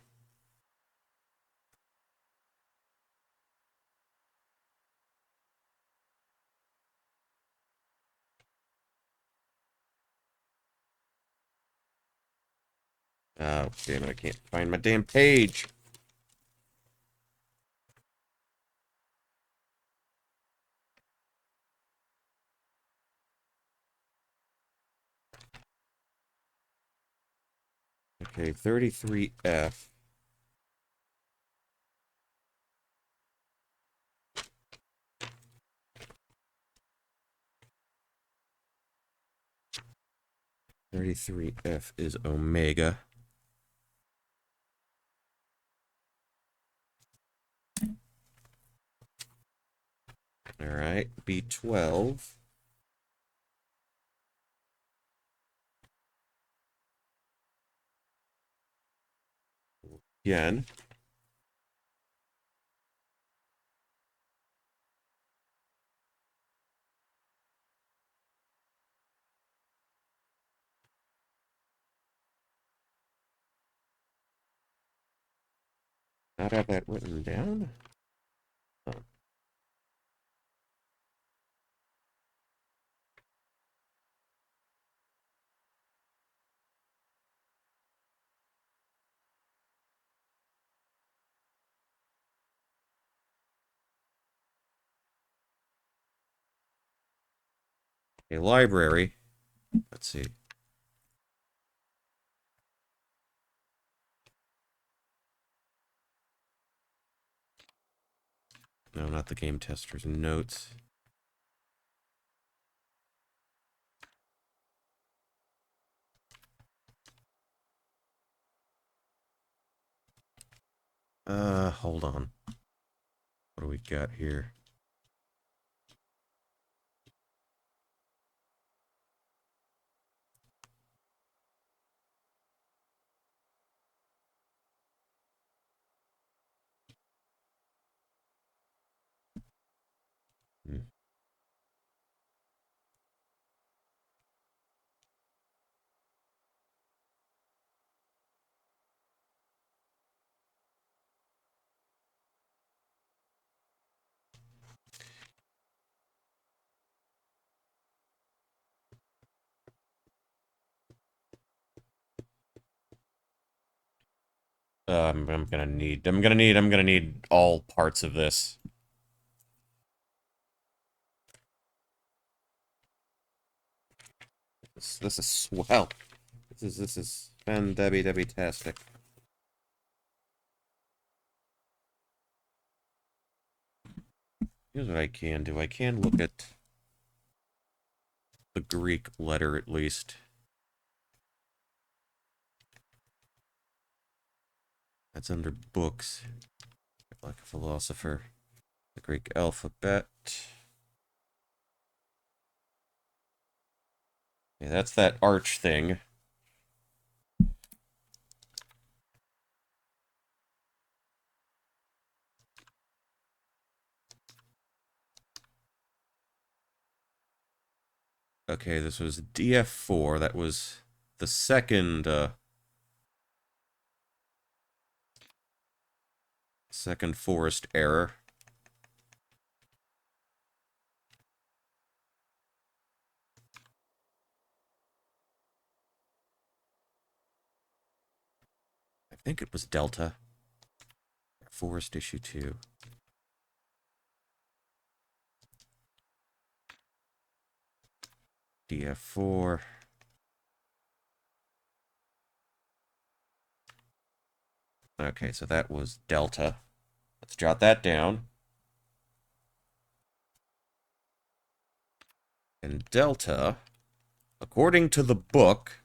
Oh, damn it, I can't find my damn page. Okay, 33F. "33F is Omega. Alright, B12. Again. Not have that written down? Oh. A library. Let's see. No, not the game tester's notes. Hold on. What do we got here? Hmm. I'm gonna need all parts of this. This is swell. This is been Debbie-tastic. Here's what I can do. I can look at the Greek letter, at least. That's under books. Like a philosopher. The Greek alphabet. Yeah, that's that arch thing. Okay, this was DF4. That was the second forest error. I think it was Delta. Forest issue 2. DF4. Okay, so that was Delta. Let's jot that down. And Delta according to the book,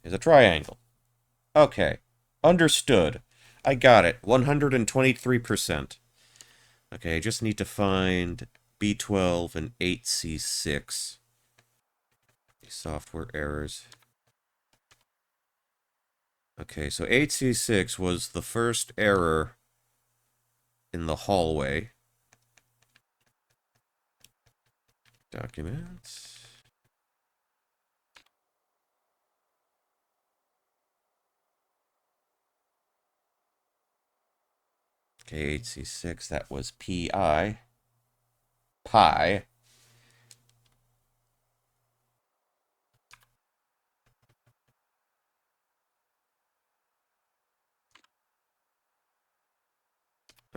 is a triangle. Okay. Understood. I got it. 123%. Okay, I just need to find B12 and 8C6. Software errors. Okay, so 8C6 was the first error in the hallway. Documents. Okay, 8C6, that was PI. Pi.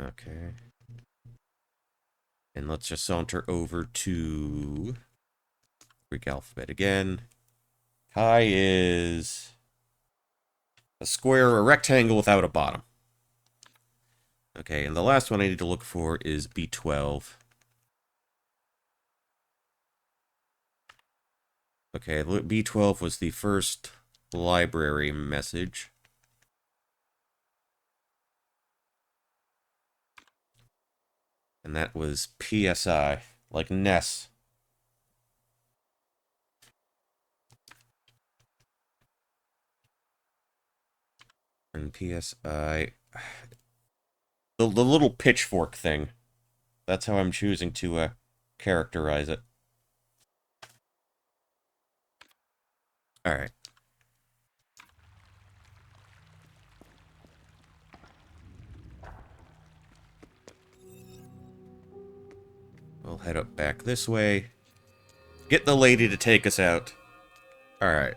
Okay. And let's just saunter over to Greek alphabet again. Pi is a square, a rectangle without a bottom. Okay, and the last one I need to look for is B12. Okay, B12 was the first library message. And that was PSI, like Ness. And PSI... The little pitchfork thing. That's how I'm choosing to characterize it. Alright. We'll head up back this way. Get the lady to take us out. Alright.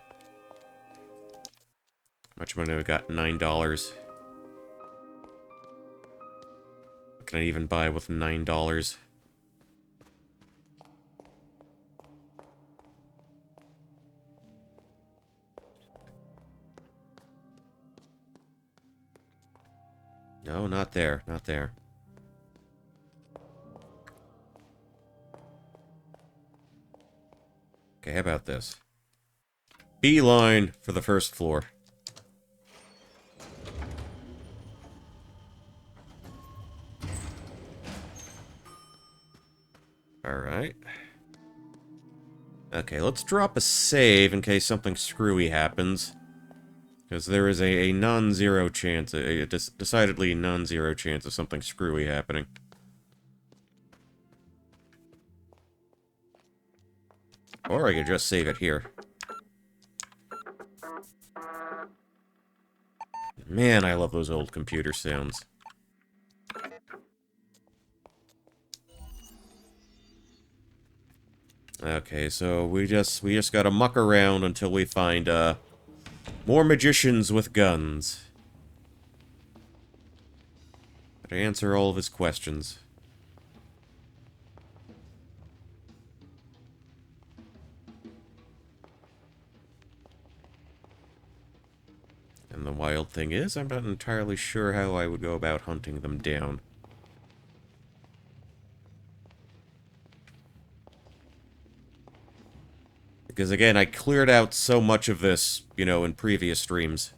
How much money we got? $9. What can I even buy with $9? No, not there. Not there. Okay, how about this? Beeline for the first floor. Alright. Okay, let's drop a save in case something screwy happens. Because there is a non-zero chance, a decidedly non-zero chance of something screwy happening. Or I could just save it here. Man, I love those old computer sounds. Okay, so we just gotta muck around until we find, more magicians with guns. To answer all of his questions. And the wild thing is, I'm not entirely sure how I would go about hunting them down. Because again, I cleared out so much of this, you know, in previous streams.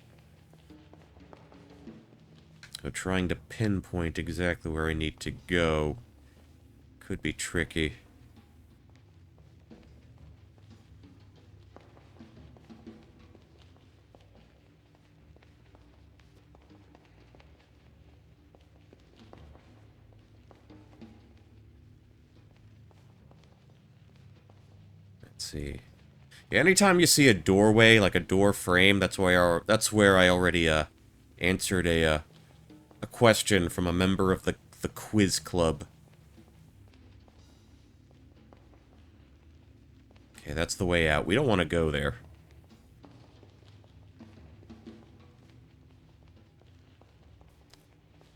So trying to pinpoint exactly where I need to go could be tricky. Let's see. Yeah, anytime you see a doorway, like a door frame, that's where I already answered a question from a member of the quiz club. Okay, that's the way out. We don't want to go there.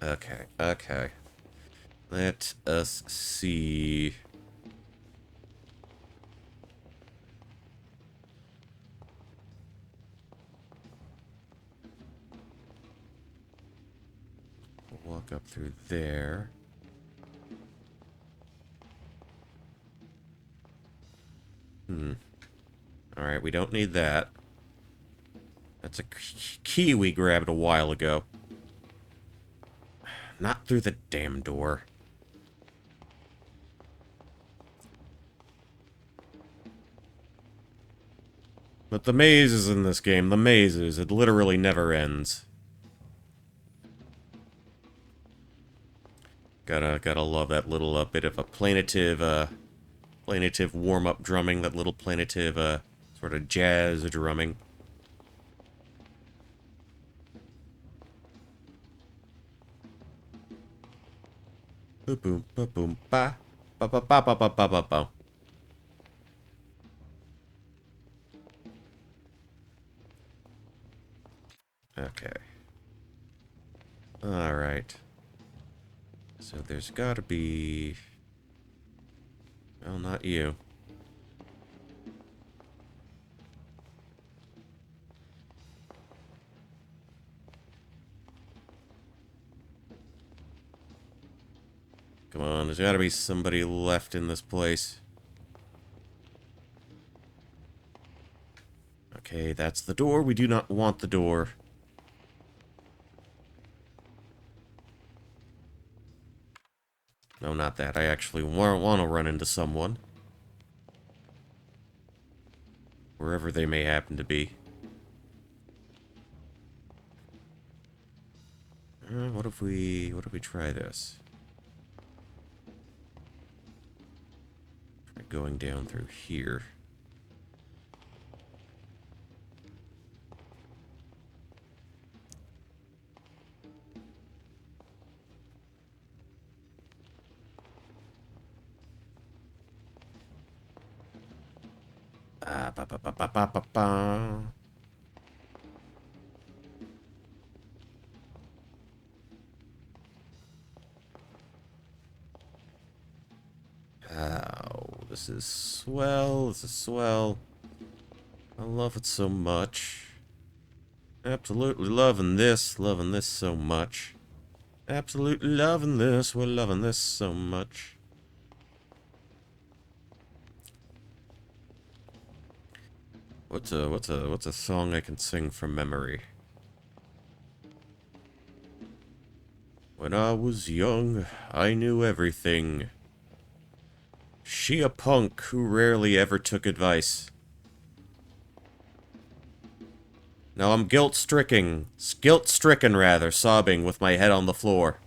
Okay, okay. Let us see. Walk up through there. Alright, we don't need that. That's a key we grabbed a while ago. Not through the damn door. But the mazes in this game, the mazes, it literally never ends. Gotta love that little bit of a plaintive warm-up drumming, that little plaintive sort of jazz drumming. Boom, boom, ba, boom, ba, ba, ba, ba, ba, ba, ba, ba, ba. Okay. Alright. So there's gotta be... Well, not you. Come on, there's gotta be somebody left in this place. Okay, that's the door. We do not want the door. No, not that. I actually want to run into someone. Wherever they may happen to be. What if we try this? Try going down through here. Ba ba ba ba ba ba ba. Oh, this is swell. This is swell. I love it so much. Absolutely loving this so much. Absolutely loving this. We're loving this so much. What's a song I can sing from memory? When I was young, I knew everything. She a punk who rarely ever took advice. Now I'm guilt-stricken rather, sobbing with my head on the floor.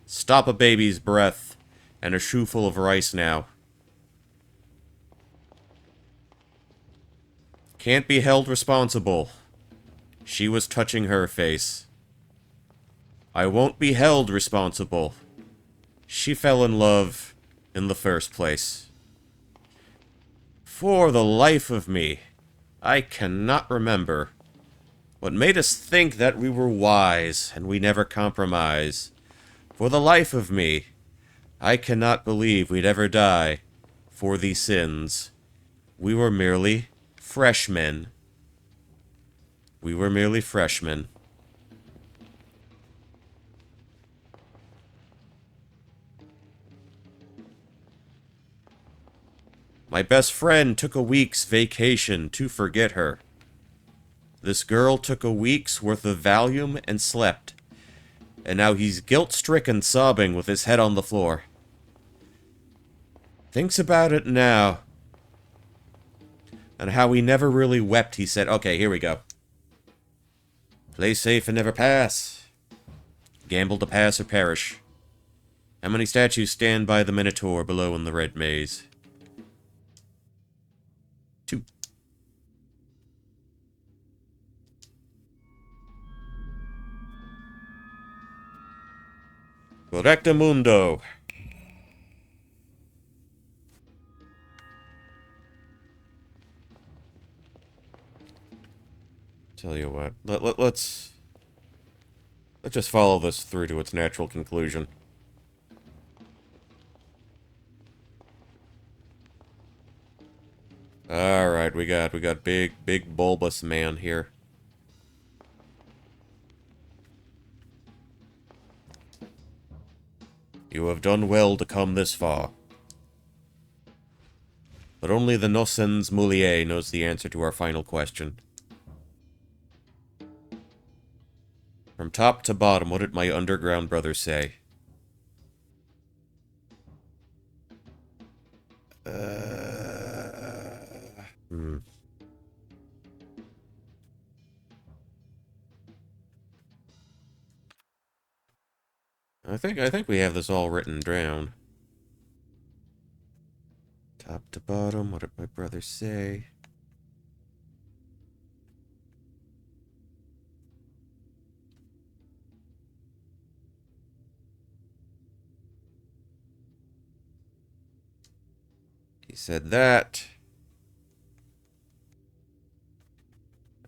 Stop a baby's breath, and a shoe full of rice now. Can't be held responsible. She was touching her face. I won't be held responsible. She fell in love in the first place. For the life of me, I cannot remember what made us think that we were wise and we never compromise. For the life of me, I cannot believe we'd ever die for these sins. We were merely freshmen. We were merely freshmen. My best friend took a week's vacation to forget her. This girl took a week's worth of Valium and slept. And now he's guilt-stricken, sobbing with his head on the floor. Thinks about it now. And how he never really wept, he said. Okay, here we go. Play safe and never pass. Gamble to pass or perish. How many statues stand by the Minotaur below in the red maze? 2. Correctamundo. Tell you what, let's just follow this through to its natural conclusion. Alright, we got big bulbous man here. You have done well to come this far. But only the Nocens Moulier knows the answer to our final question. From top to bottom, what did my underground brother say? Hmm. I think we have this all written down. Top to bottom, what did my brother say? He said that.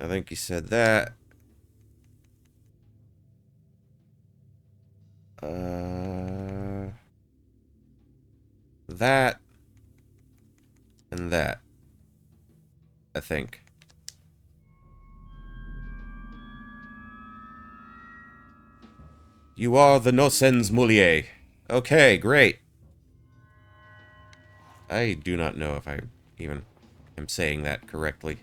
I think he said that. That and that. I think. You are the Nocens Moulier. Okay, great. I do not know if I even am saying that correctly.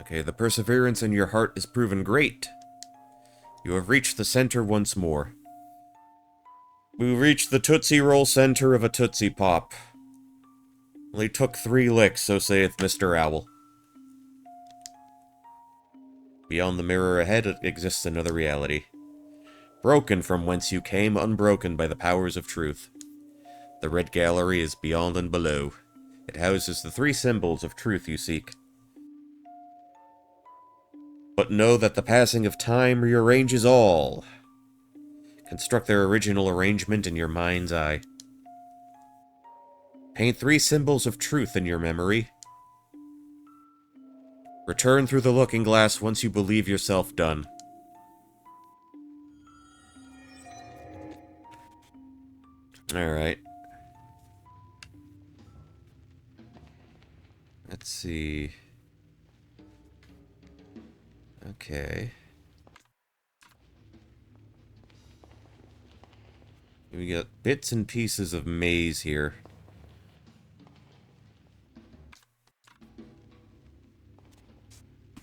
Okay, the perseverance in your heart is proven great. You have reached the center once more. We reached the Tootsie Roll center of a Tootsie Pop. Only took 3 licks, so saith Mr. Owl. Beyond the mirror ahead exists another reality. Broken from whence you came, unbroken by the powers of truth. The red gallery is beyond and below. It houses the 3 symbols of truth you seek. But know that the passing of time rearranges all. Construct their original arrangement in your mind's eye. Paint 3 symbols of truth in your memory. Return through the looking glass once you believe yourself done. Alright. Let's see. Okay. We got bits and pieces of maze here.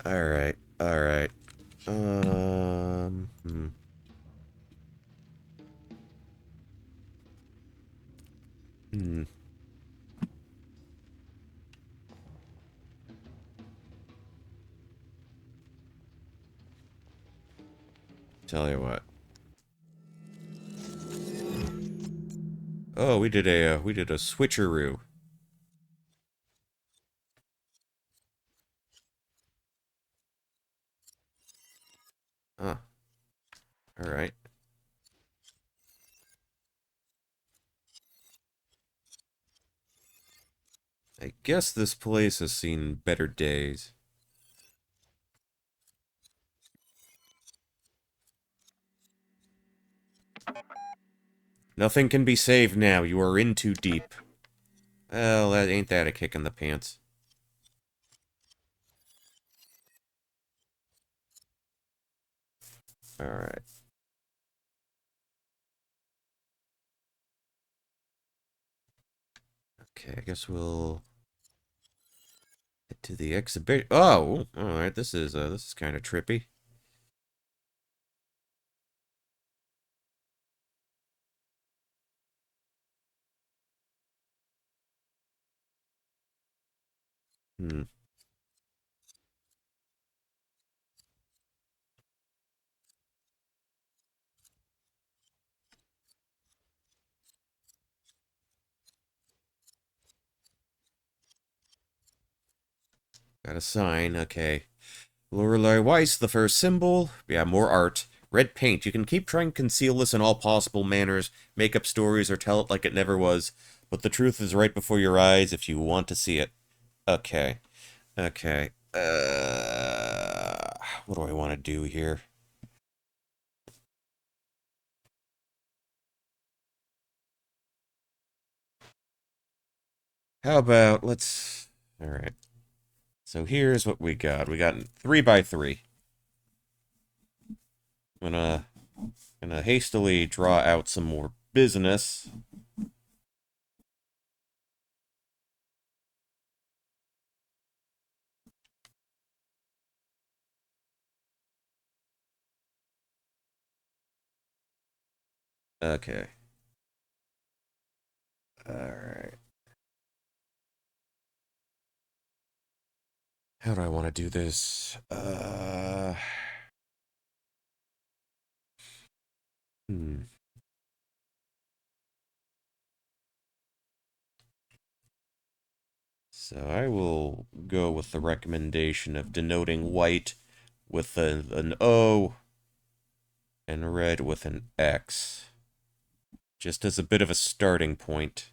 Alright, alright. Hmm. Hmm. Tell you what. Oh, we did a switcheroo. Huh. Alright. I guess this place has seen better days. Nothing can be saved now. You are in too deep. Well, that ain't that a kick in the pants. Alright. Okay, I guess we'll head to the exhibit. Oh, alright, this is kind of trippy. Hmm. Got a sign, okay. Lorelei Weiss, the first symbol. Yeah, more art. Red paint. You can keep trying to conceal this in all possible manners, make up stories, or tell it like it never was, but the truth is right before your eyes if you want to see it. Okay. Okay. What do I want to do here? How about, let's... Alright. So here's what we got. We got 3 by 3. I'm gonna Gonna hastily draw out some more business. Okay. Alright. How do I want to do this? Hmm. So I will go with the recommendation of denoting white with an O and red with an X, just as a bit of a starting point.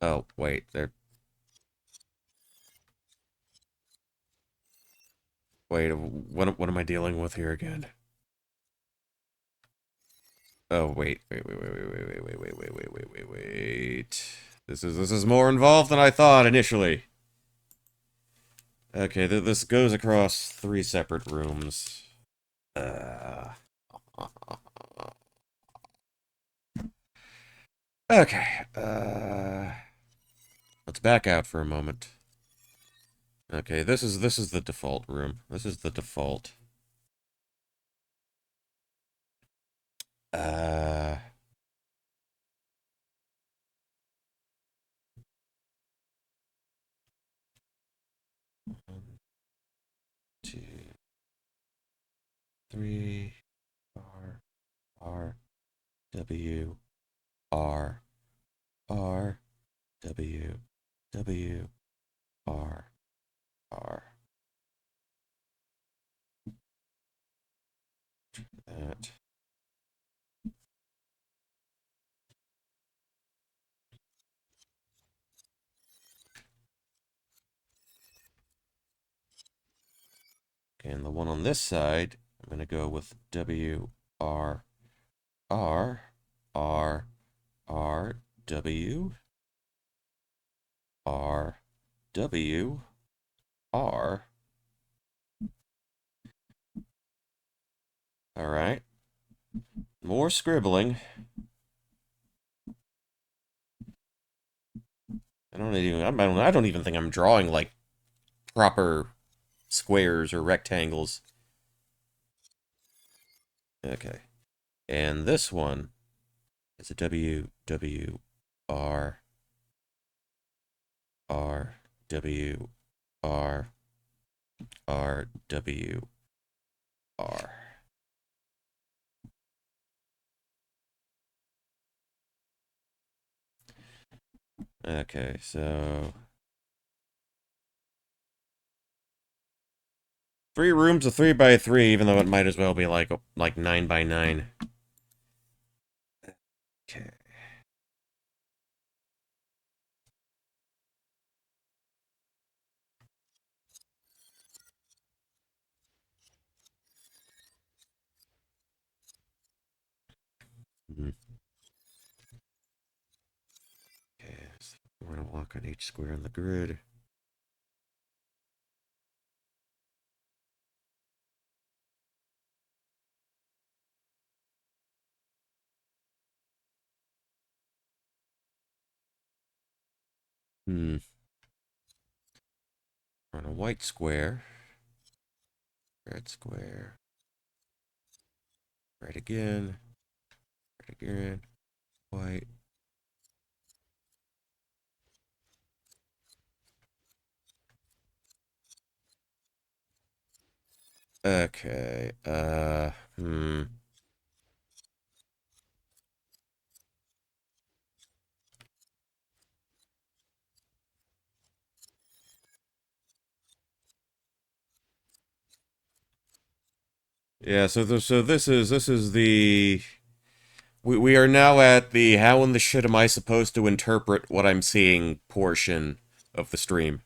Oh, wait, there. Wait, what am I dealing with here again? Oh, wait. This is more involved than I thought initially. Okay, this goes across 3 separate rooms. Uh, okay. Let's back out for a moment. Okay, this is the default room. This is the default. Uh, 1, 2, 3. R W R R W W R R. That. Okay, and the one on this side, I'm gonna go with W R R R R W R W R. All right. More scribbling. I don't even think I'm drawing like proper squares or rectangles. Okay. And this one is a W W R R W R R W R. Okay, so 3 rooms of 3 by 3, even though it might as well be like 9 by 9. Okay. Mhm. Okay, so we're gonna walk on each square on the grid. Hmm. On a white square, red square, red again, white. Okay. Hmm. Yeah, so this is the we are now at the how in the shit am I supposed to interpret what I'm seeing portion of the stream.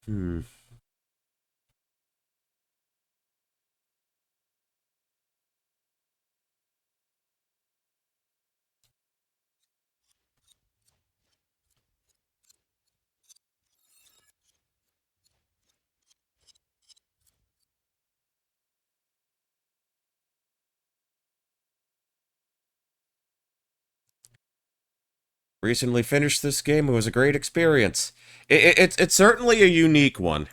Hmm. Recently finished this game. It was a great experience. It's certainly a unique one.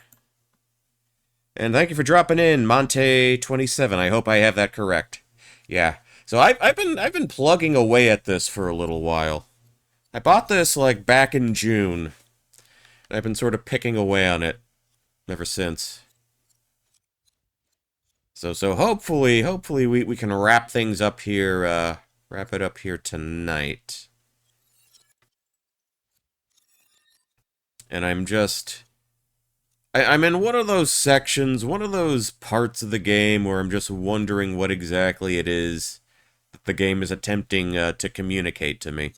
And thank you for dropping in, Monte27. I hope I have that correct. Yeah. So I've been plugging away at this for a little while. I bought this like back in June. I've been sort of picking away on it ever since. So hopefully we can wrap things up here, wrap it up here tonight. And I'm in one of those sections, one of those parts of the game where I'm just wondering what exactly it is that the game is attempting to communicate to me.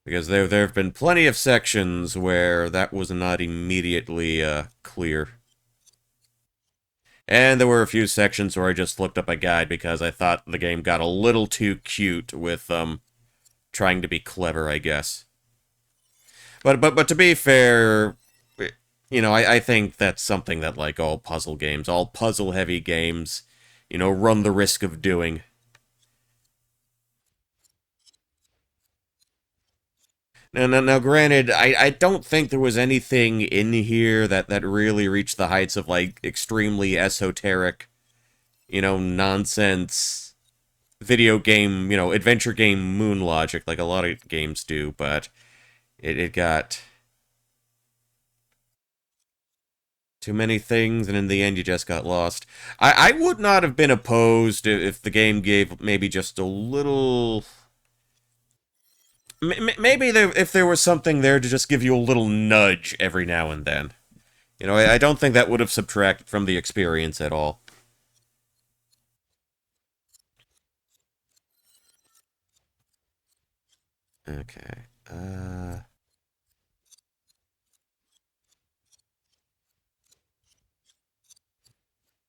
Because there have been plenty of sections where that was not immediately clear. And there were a few sections where I just looked up a guide because I thought the game got a little too cute with trying to be clever, I guess. But to be fair, I think that's something that like all puzzle games, all puzzle heavy games, run the risk of doing. Now, granted, I don't think there was anything in here that really reached the heights of like extremely esoteric, nonsense video game, adventure game moon logic like a lot of games do, but it got too many things, and in the end, you just got lost. I would not have been opposed if the game gave maybe just a little. Maybe if there was something there to just give you a little nudge every now and then. I don't think that would have subtracted from the experience at all. Okay.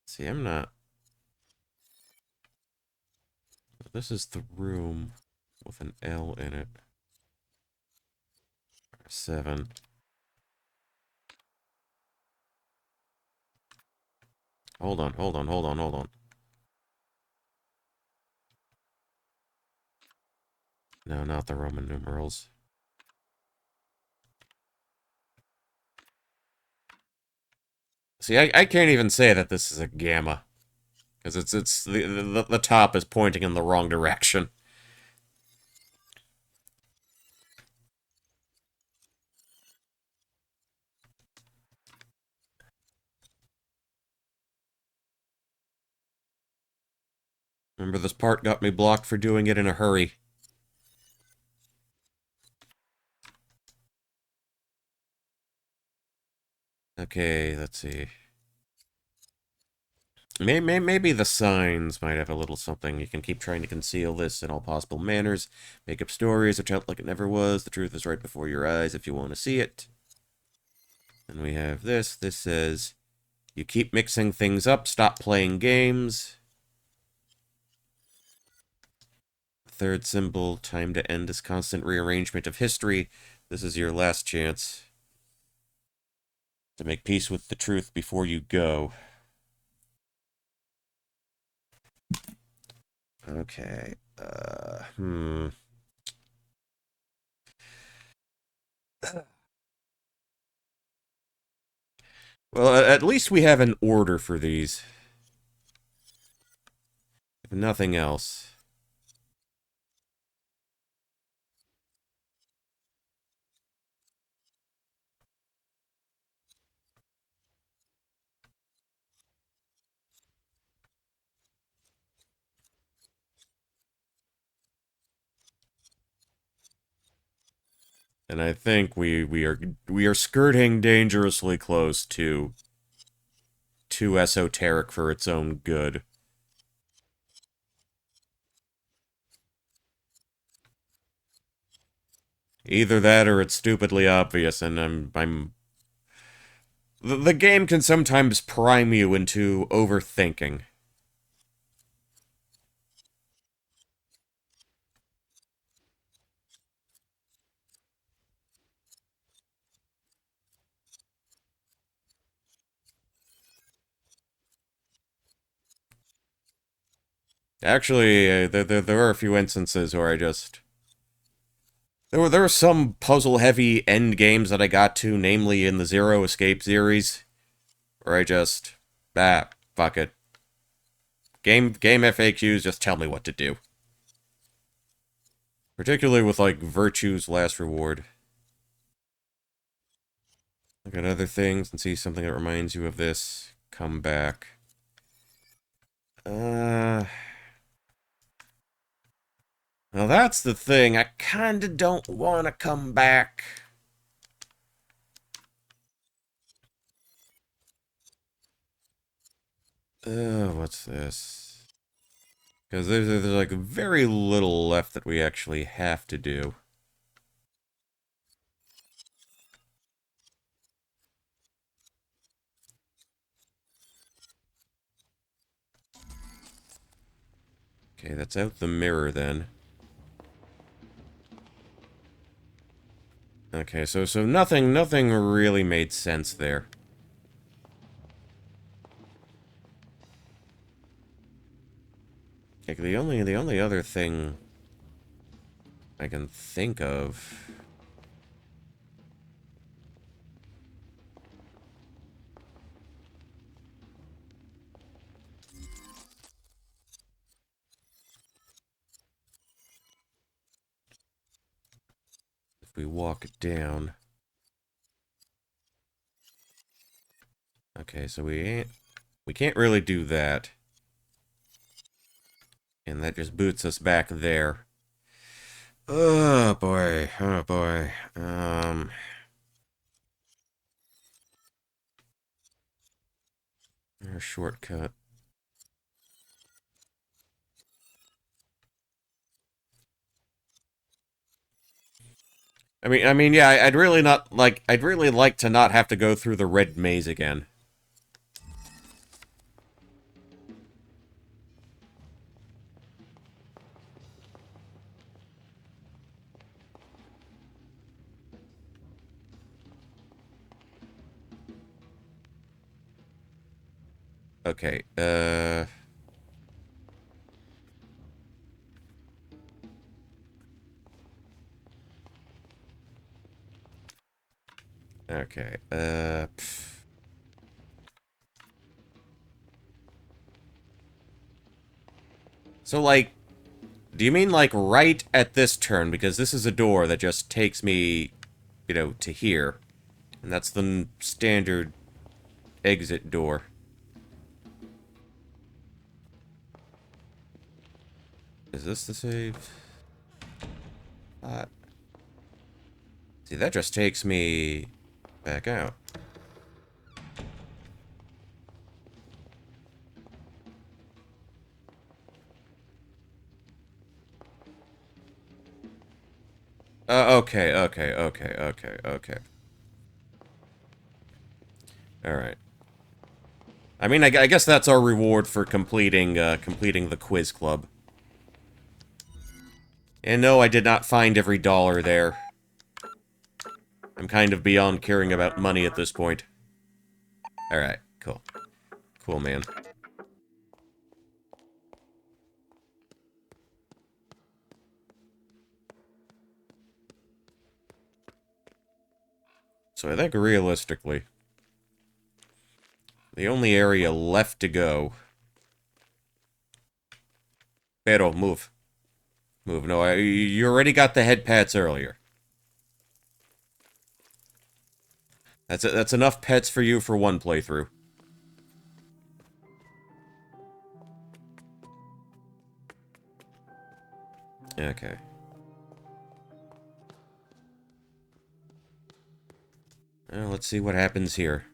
See, I'm not. This is the room with an L in it. 7. Hold on. No, not the Roman numerals. See, I can't even say that this is a gamma. Because it's the top is pointing in the wrong direction. Remember, this part got me blocked for doing it in a hurry. Okay, let's see. Maybe the signs might have a little something. You can keep trying to conceal this in all possible manners, make up stories or tell it like it never was. The truth is right before your eyes if you want to see it. And we have this. This says, you keep mixing things up, stop playing games. Third symbol, time to end this constant rearrangement of history. This is your last chance to make peace with the truth before you go. Okay. Hmm. Well, at least we have an order for these. If nothing else. And I think we are skirting dangerously close to too esoteric for its own good. Either that or it's stupidly obvious, and I'm the game can sometimes prime you into overthinking. Actually, there are a few instances where I just there were some puzzle-heavy end games that I got to, namely in the Zero Escape series, where I just fuck it. Game FAQs just tell me what to do. Particularly with like Virtue's Last Reward. Look at other things and see something that reminds you of this. Come back. Well, that's the thing. I kinda don't want to come back. What's this? Because there's like very little left that we actually have to do. Okay, that's out the mirror then. Okay, so nothing really made sense there. Like the only other thing I can think of. If we walk it down. Okay, so we can't really do that. And that just boots us back there. Oh boy, oh boy. A shortcut. Yeah, I'd really like to not have to go through the red maze again. Okay, okay, So, like, do you mean, like, right at this turn? Because this is a door that just takes me, to here. And that's the standard exit door. Is this the save? See, that just takes me back out. Okay. Alright. I guess that's our reward for completing the quiz club. And no, I did not find every dollar there. I'm kind of beyond caring about money at this point. Alright, cool. Cool, man. So I think realistically, the only area left to go... Pero, move. Move. No, you already got the head pats earlier. That's enough pets for you for one playthrough. Okay. Well, let's see what happens here.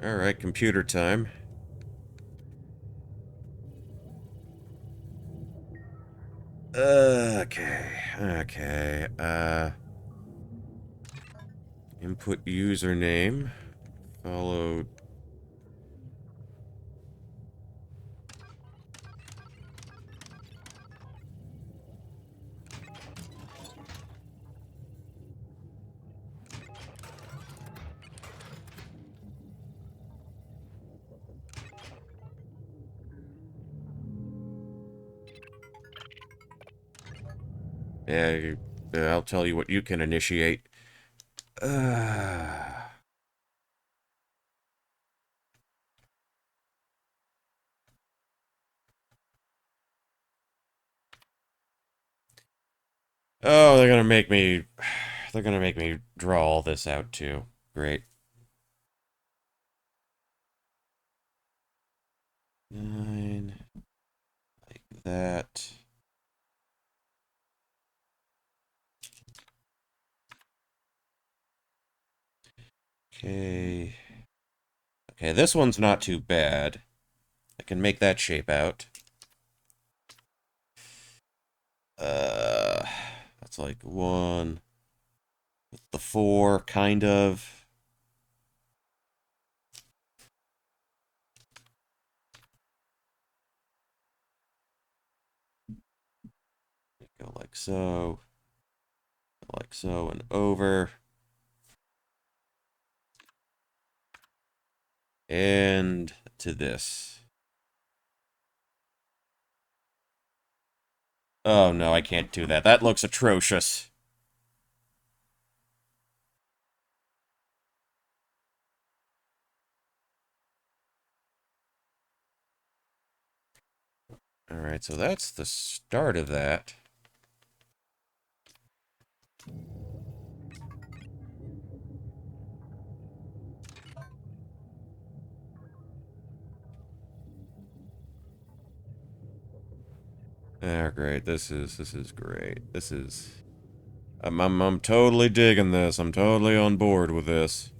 Alright, computer time. Okay. Input username. Followed. Yeah, I'll tell you what you can initiate. Uh... Oh, they're gonna make me... They're gonna make me draw all this out, too. Great. 9... Like that. Okay... Okay, this one's not too bad. I can make that shape out. Uh... That's like 1... With the 4, kind of. Go like so. Like so, and over. And to this. Oh no, I can't do that. That looks atrocious. Alright, so that's the start of that. Ah, great. This is great. This is... I'm totally digging this. I'm totally on board with this.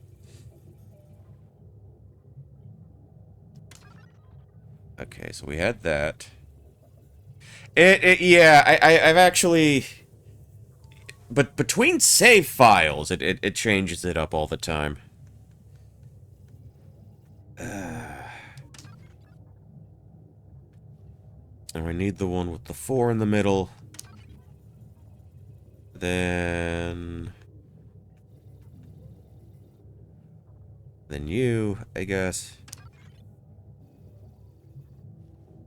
Okay, so we had that. Yeah, I've actually... But between save files, it changes it up all the time. And we need the one with the 4 in the middle. Then you, I guess.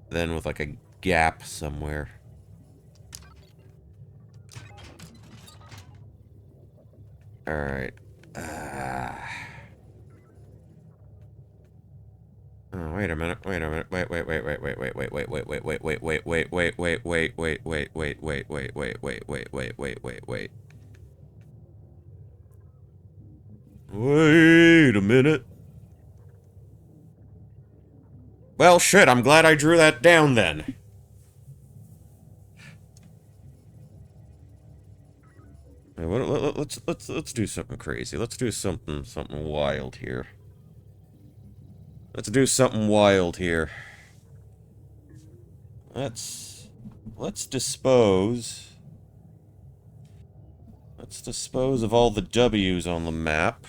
Then with like a gap somewhere. Alright. Oh, wait a minute. Wait. Wait a minute. Well, shit, I'm glad I drew that down then. Let's do something crazy. Let's do something wild here. Let's do something wild here. Let's dispose. Let's dispose of all the W's on the map.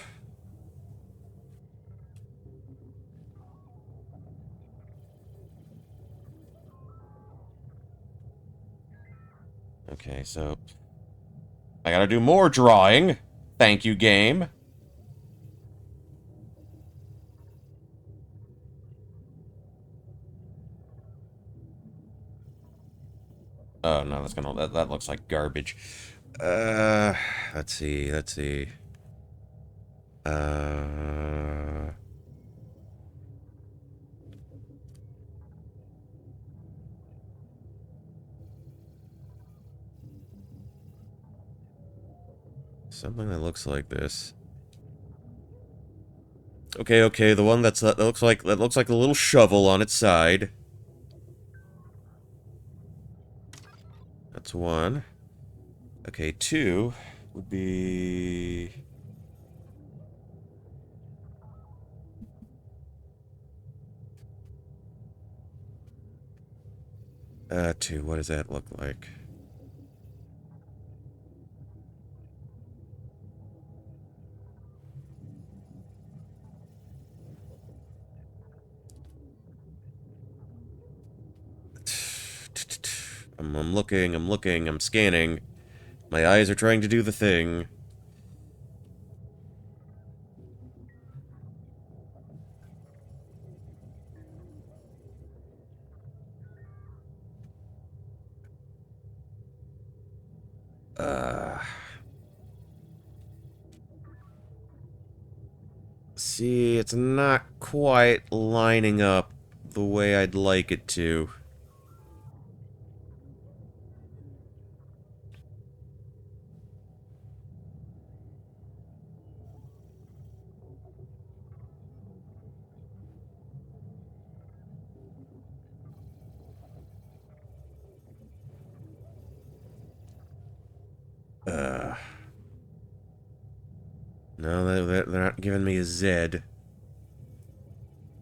Okay, so I gotta do more drawing. Thank you, game. Oh no, that looks like garbage. Let's see. Uh, Something that looks like this. Okay, okay, the one that looks like a little shovel on its side. That's one. Okay, two would be... two, what does that look like? I'm looking, I'm scanning. My eyes are trying to do the thing. See, it's not quite lining up the way I'd like it to. No, they're not giving me a Z.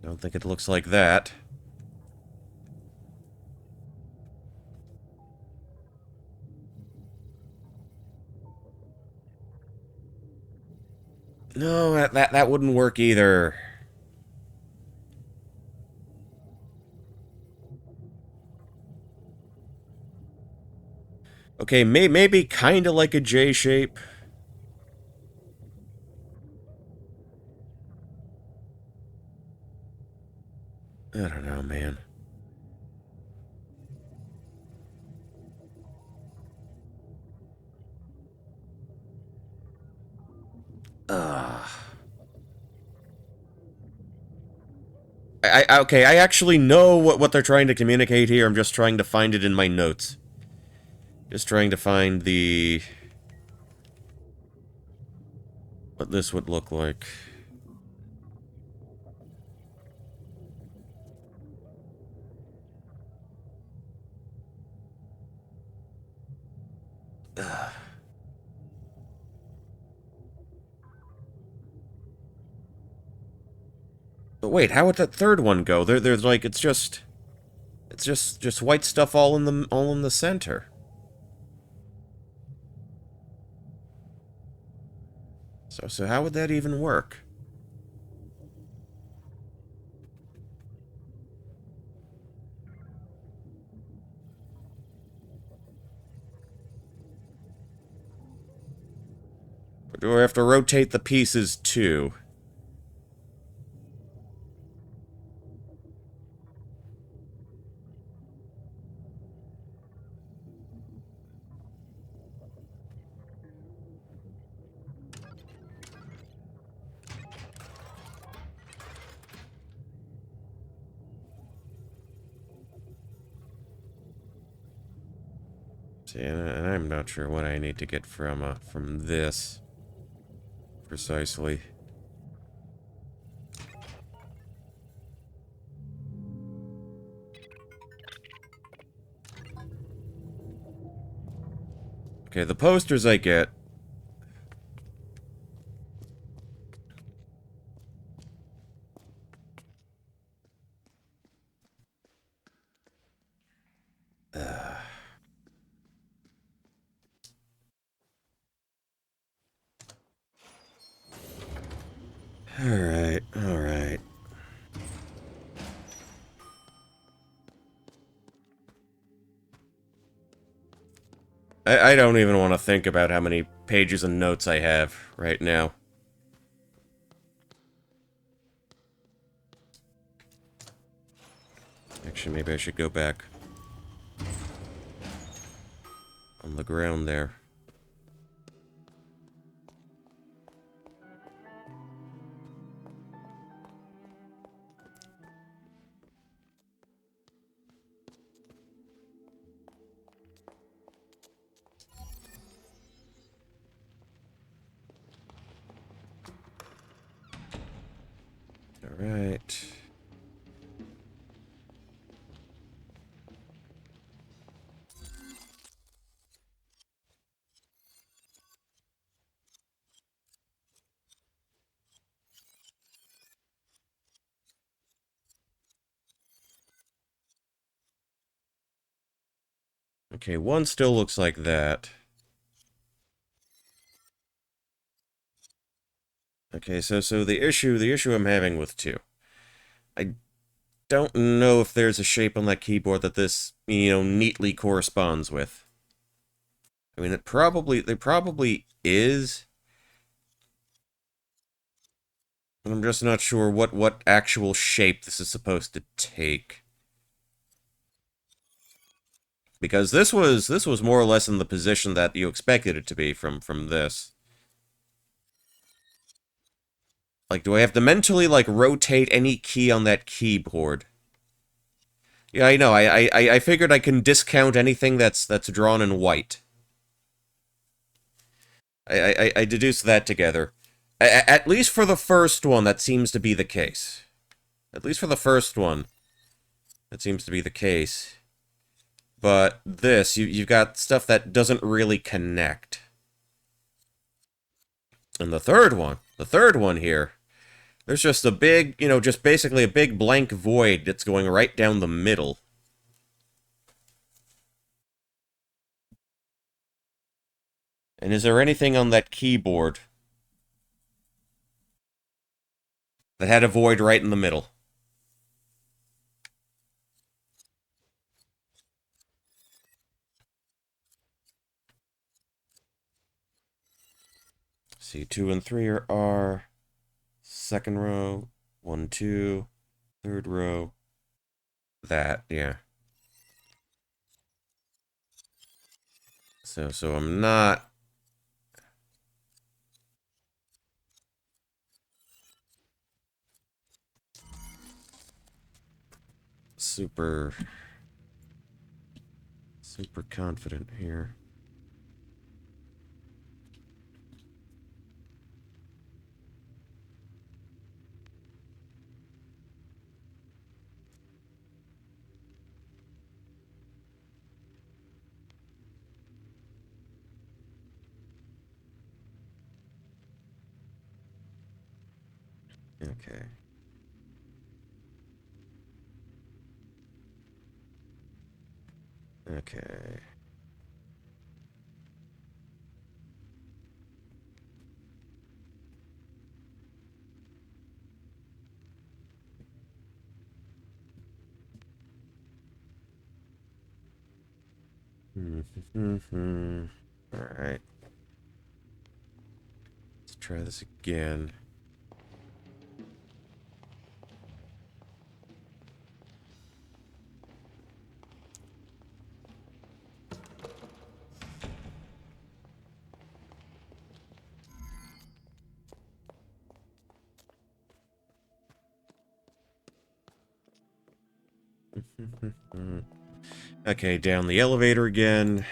Don't think it looks like that. No, that wouldn't work either. Okay, maybe kind of like a J shape. I don't know, man. Okay, I actually know what they're trying to communicate here. I'm just trying to find it in my notes. Just trying to find the... what this would look like. But wait, how would that third one go? There's like, it's just white stuff all in the center. So how would that even work? Or do I have to rotate the pieces too? See, and I'm not sure what I need to get from this precisely. Okay, the posters I get. Alright, alright. I don't even want to think about how many pages and notes I have right now. Actually, maybe I should go back on the ground there. Okay, one still looks like that. Okay, so the issue I'm having with two. I don't know if there's a shape on that keyboard that this, neatly corresponds with. I mean, there probably is, but I'm just not sure what actual shape this is supposed to take. Because this was more or less in the position that you expected it to be from this. Like, do I have to mentally, like, rotate any key on that keyboard? Yeah, I know. I figured I can discount anything that's drawn in white. I deduced that together. At least for the first one, that seems to be the case. At least for the first one, that seems to be the case. But this, you've got stuff that doesn't really connect. And the third one here, there's just a big, just basically a big blank void that's going right down the middle. And is there anything on that keyboard that had a void right in the middle? See, 2 and 3 are R. Second row, 1, 2. Third row, that, yeah. So I'm not super confident here. Okay. Okay. Alright. Let's try this again. Okay, down the elevator again.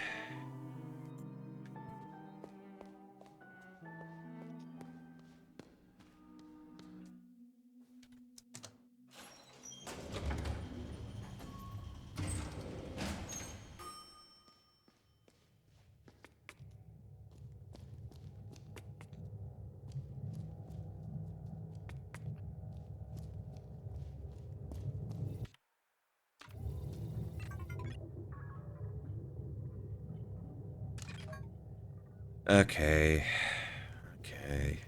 Okay. Okay.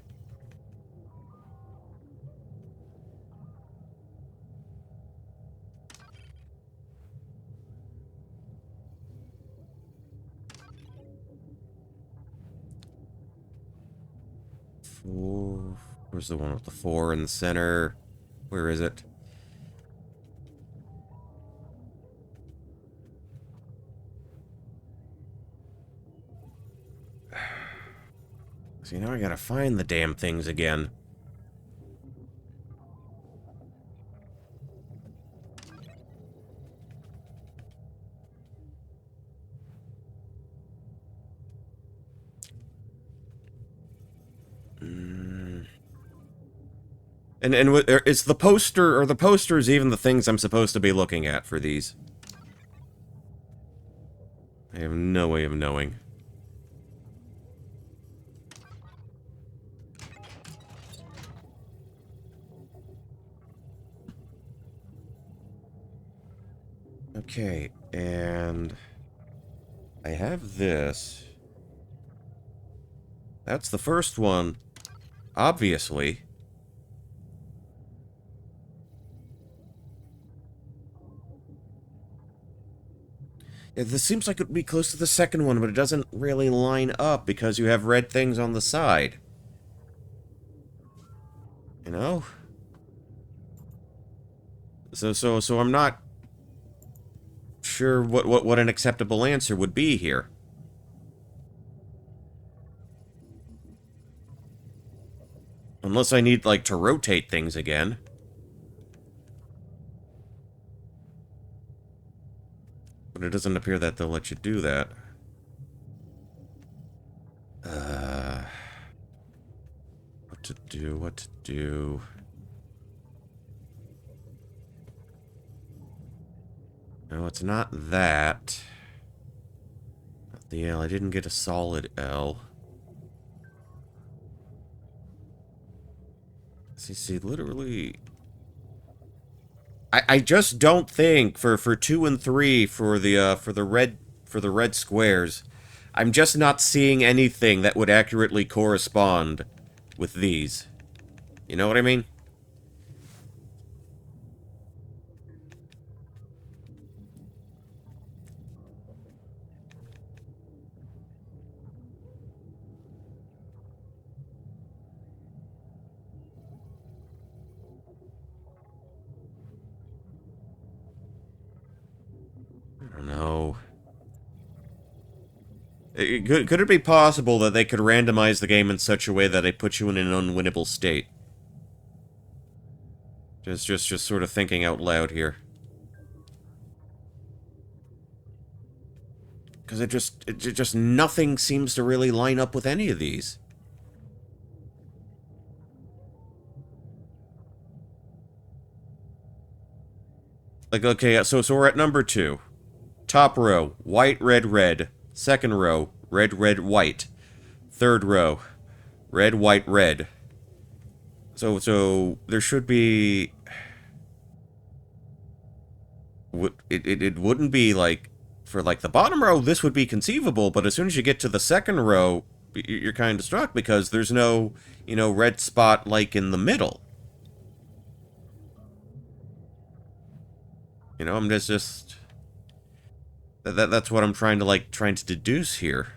Four. Where's the one with the 4 in the center? Where is it? See, now I gotta find the damn things again. Is the poster, or the posters even the things I'm supposed to be looking at for these? I have no way of knowing. Okay, and I have this. That's the first one. Obviously. Yeah, this seems like it would be close to the second one, but it doesn't really line up because you have red things on the side. You know? So I'm not sure what an acceptable answer would be here. Unless I need, like, to rotate things again. But it doesn't appear that they'll let you do that. What to do, what to do... No, it's not that. Not the L. I didn't get a solid L. See, literally... I just don't think for 2 and 3 for the red squares, I'm just not seeing anything that would accurately correspond with these. You know what I mean? I don't know. Could it be possible that they could randomize the game in such a way that it puts you in an unwinnable state? Just sort of thinking out loud here. Because it just nothing seems to really line up with any of these. Like, okay, so we're at number 2. Top row, white, red, red. Second row, red, red, white. Third row, red, white, red. So there should be... It wouldn't be, like... For, like, the bottom row, this would be conceivable, but as soon as you get to the second row, you're kind of struck because there's no, you know, red spot, like, in the middle. You know, I'm just... That's what I'm trying to deduce here.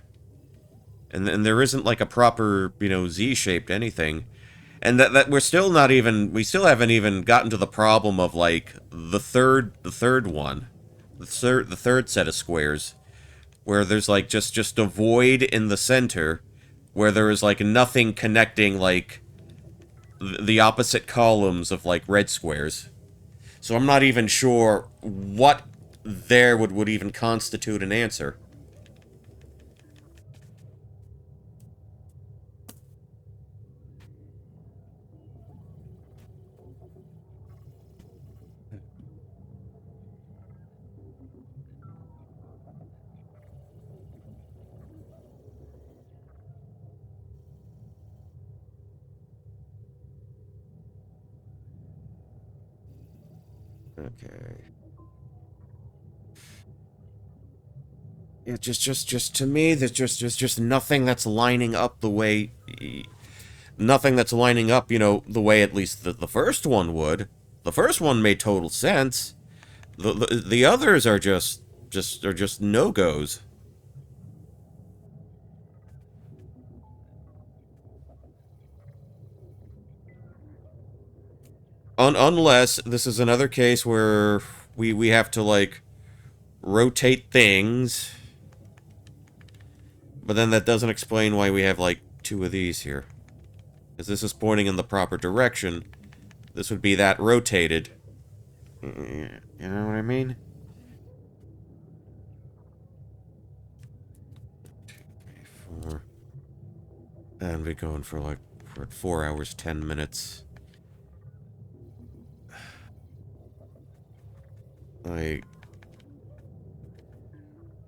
And there isn't, like, a proper, you know, Z-shaped anything. And that we're still not even... We still haven't even gotten to the problem of, like, the third one. The third set of squares. Where there's, like, just a void in the center. Where there is, like, nothing connecting, like, the opposite columns of, like, red squares. So I'm not even sure what there would even constitute an answer. Okay. Yeah, just to me, there's just nothing that's lining up the way... Nothing that's lining up, you know, the way at least the first one would. The first one made total sense. The others are just no-goes. Unless this is another case where we have to, like, rotate things. But then that doesn't explain why we have, like, 2 of these here. Because this is pointing in the proper direction. This would be that rotated. You know what I mean? 2, 3, 4. And we're going for, like, for 4 hours, 10 minutes. Like...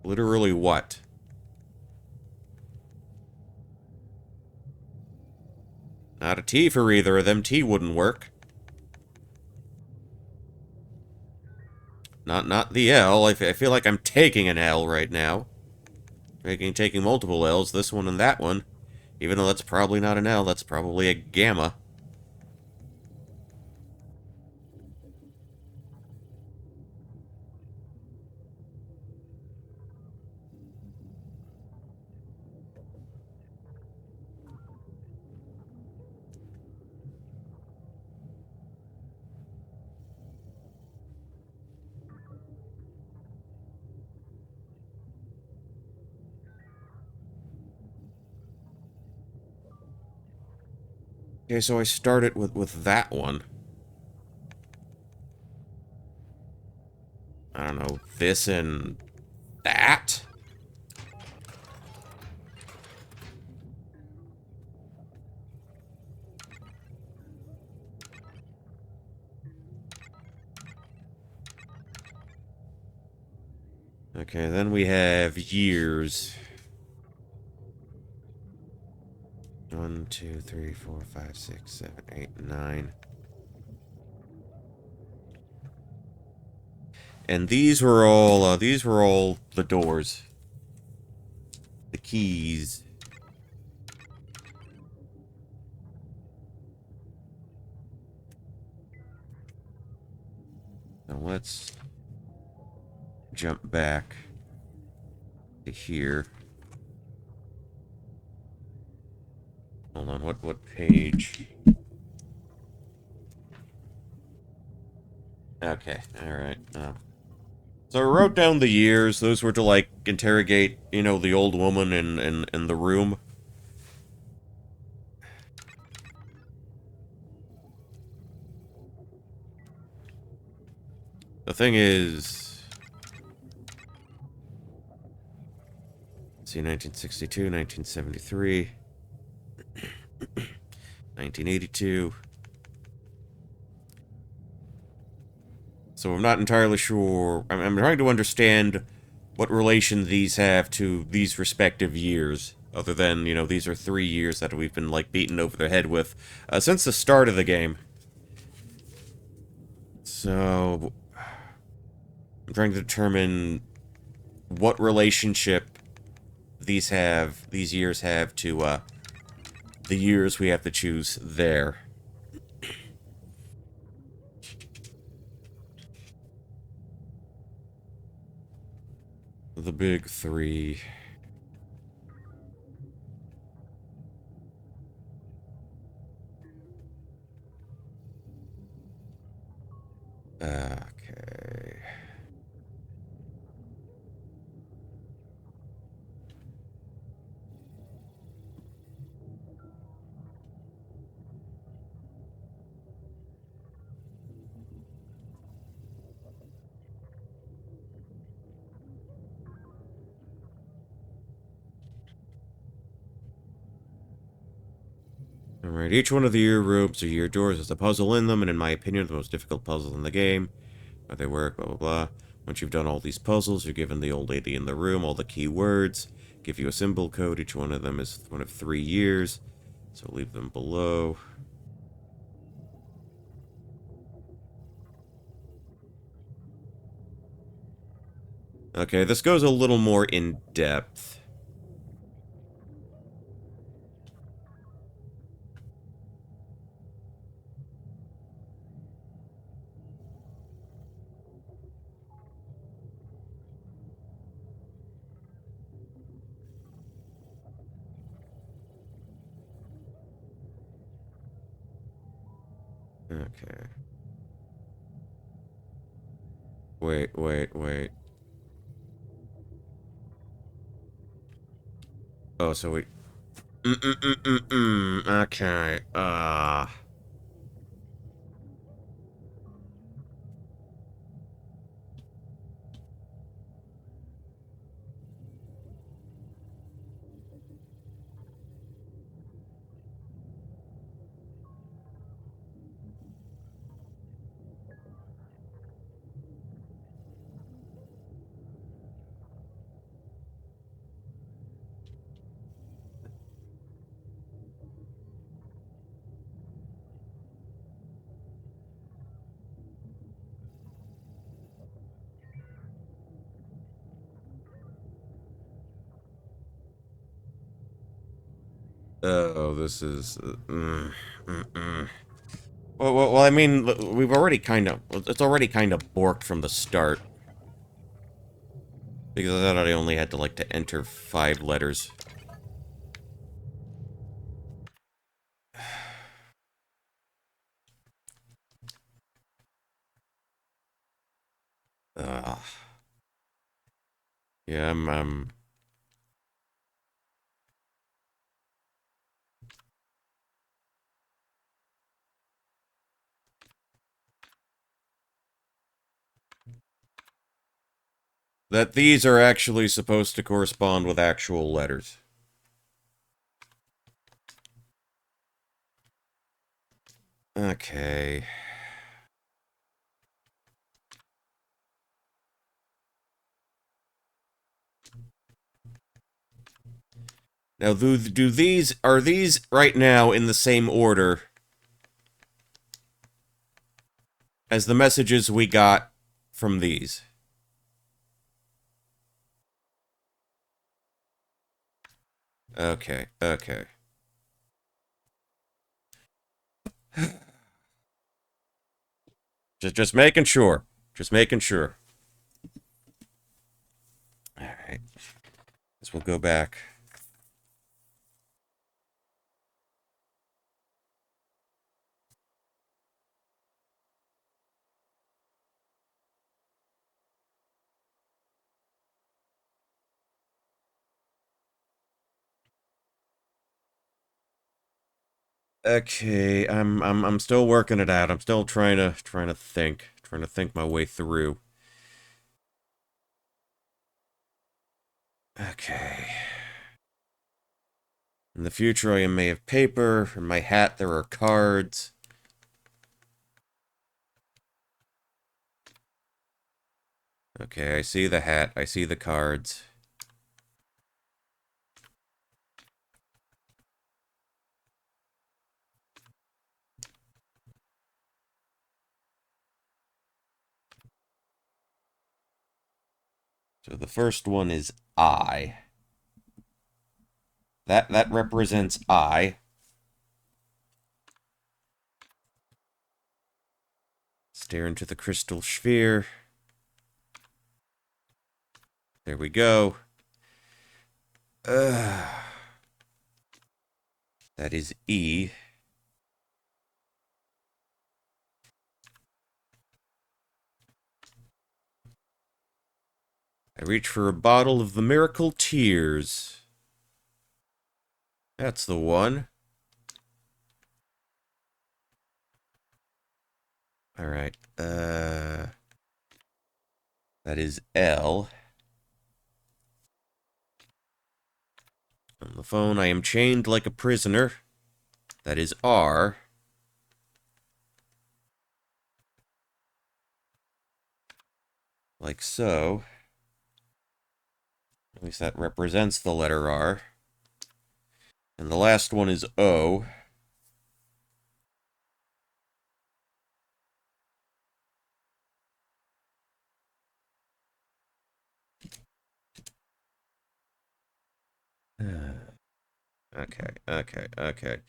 Literally what? Not a T for either of them. T wouldn't work. Not the L. I feel like I'm taking an L right now. taking multiple L's, this one and that one. Even though that's probably not an L, that's probably a gamma. Okay, so I started with that one. I don't know, this and that? Okay, then we have years. 1, 2, 3, 4, 5, 6, 7, 8, 9. And these were all the doors. The keys. Now let's jump back to here. Hold on, what page? Okay, alright. So I wrote down the years. Those were to, like, interrogate, the old woman in the room. The thing is... Let's see, 1962, 1973... 1982... So I'm not entirely sure... I'm trying to understand what relation these have to these respective years. Other than, these are 3 years that we've been, like, beaten over the head with since the start of the game. So... I'm trying to determine what relationship these years have to, the years we have to choose there. The big 3. Okay. Alright, each one of the year rooms or year doors has a puzzle in them, and in my opinion, the most difficult puzzle in the game. How they work, blah, blah, blah. Once you've done all these puzzles, you're given the old lady in the room, all the key words, give you a symbol code. Each one of them is one of 3 years, so leave them below. Okay, this goes a little more in depth. Okay. Wait. Oh, so we... Okay, Oh, this is... Well, I mean, we've already kind of... It's already kind of borked from the start. Because I thought I only had to, like, to enter 5 letters. Ugh. Yeah, that these are actually supposed to correspond with actual letters. Okay. Now, do these... Are these right now in the same order as the messages we got from these? Okay, okay. Just making sure. Just making sure. Alright. Guess we'll go back. Okay, I'm still working it out. I'm still trying to think my way through. Okay. In the future, I may have paper. In my hat, there are cards. Okay, I see the hat. I see the cards. So the first one is I. That represents I. Stare into the crystal sphere. There we go. That is E. I reach for a bottle of the miracle tears. That's the one. Alright, that is L. On the phone, I am chained like a prisoner. That is R. Like so. At least that represents the letter R. And the last one is O. Okay, okay, okay.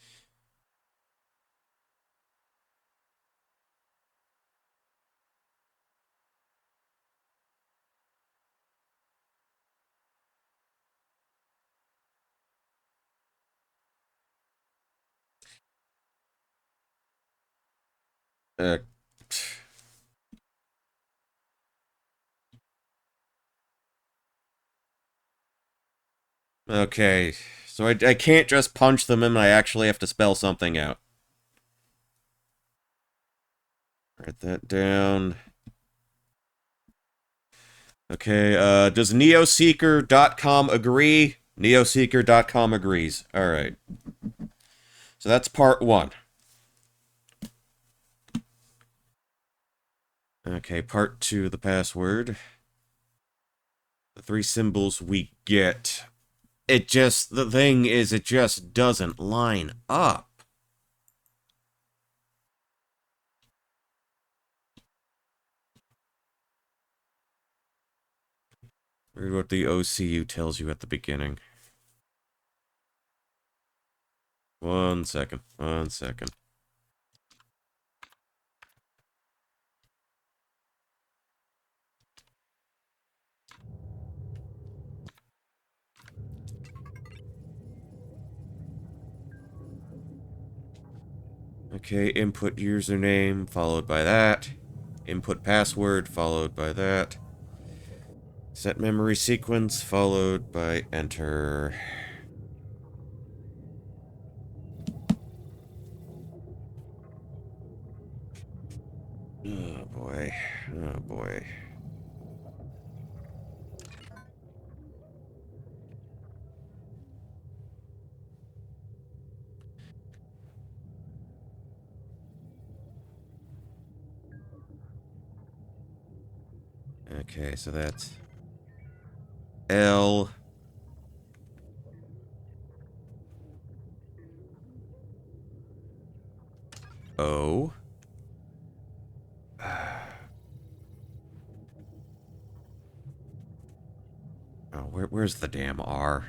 Uh, okay, so I can't just punch them in, I actually have to spell something out. Write that down. Okay, does neoseeker.com agree? Neoseeker.com agrees. Alright. So that's part 1. Okay, part 2, the password. The 3 symbols we get. The thing is, it just doesn't line up. Read what the OCU tells you at the beginning. One second. One second. Okay, input username, followed by that. Input password, followed by that. Set memory sequence, followed by enter. Oh boy. Oh boy. Okay, so that's L. O. Oh, where's the damn R?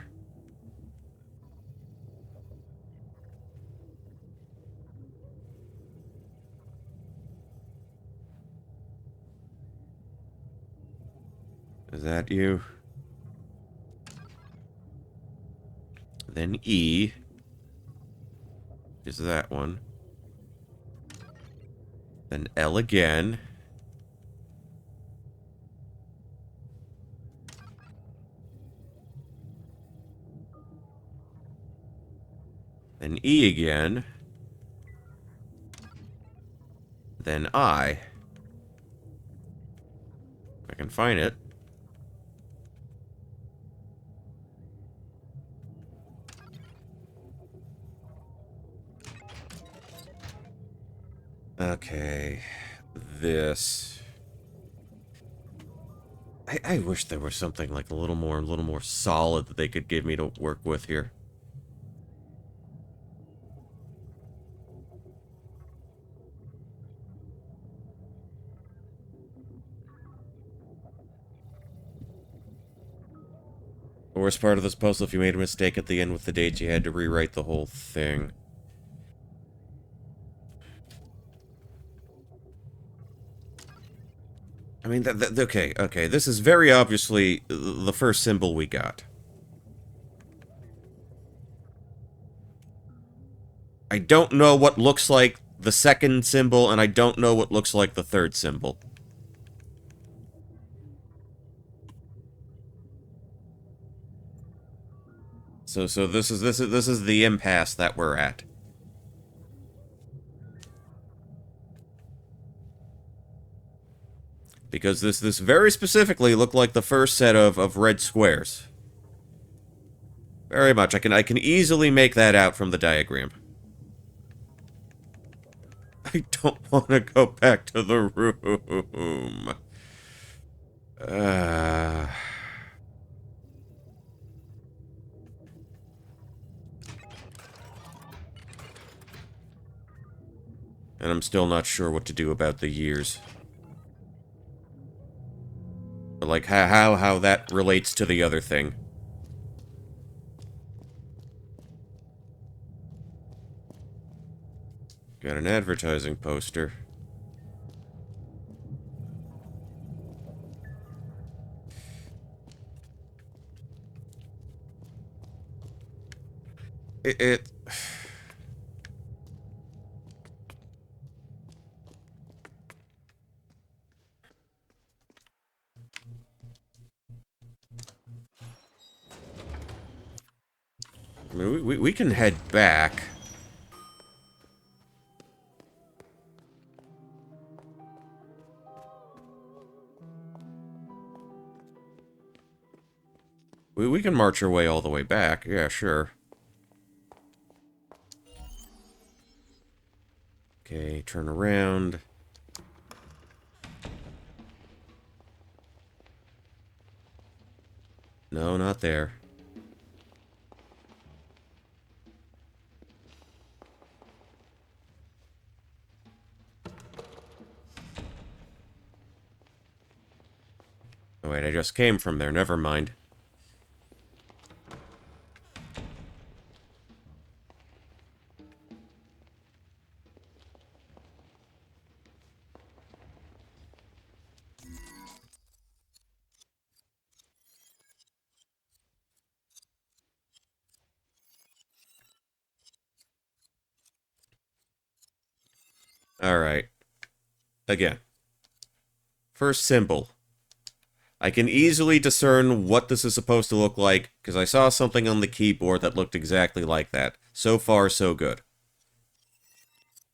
Is that you? Then E. Is that one? Then L again. Then E again. Then I. If I can find it. Okay. This. I wish there was something like a little more solid that they could give me to work with here. The worst part of this puzzle, if you made a mistake at the end with the dates, you had to rewrite the whole thing. I mean, okay, this is very obviously the first symbol we got. I don't know what looks like the second symbol, and I don't know what looks like the third symbol. So this is the impasse that we're at. Because this very specifically looked like the first set of red squares. Very much. I can easily make that out from the diagram. I don't want to go back to the room. And I'm still not sure what to do about the years. Like, how that relates to the other thing. Got an advertising poster. It I mean, we can head back. We can march our way all the way back. Yeah, sure. Okay, turn around. No, not there. Oh, wait, I just came from there. Never mind. Alright. Again. First symbol. I can easily discern what this is supposed to look like, because I saw something on the keyboard that looked exactly like that. So far, so good.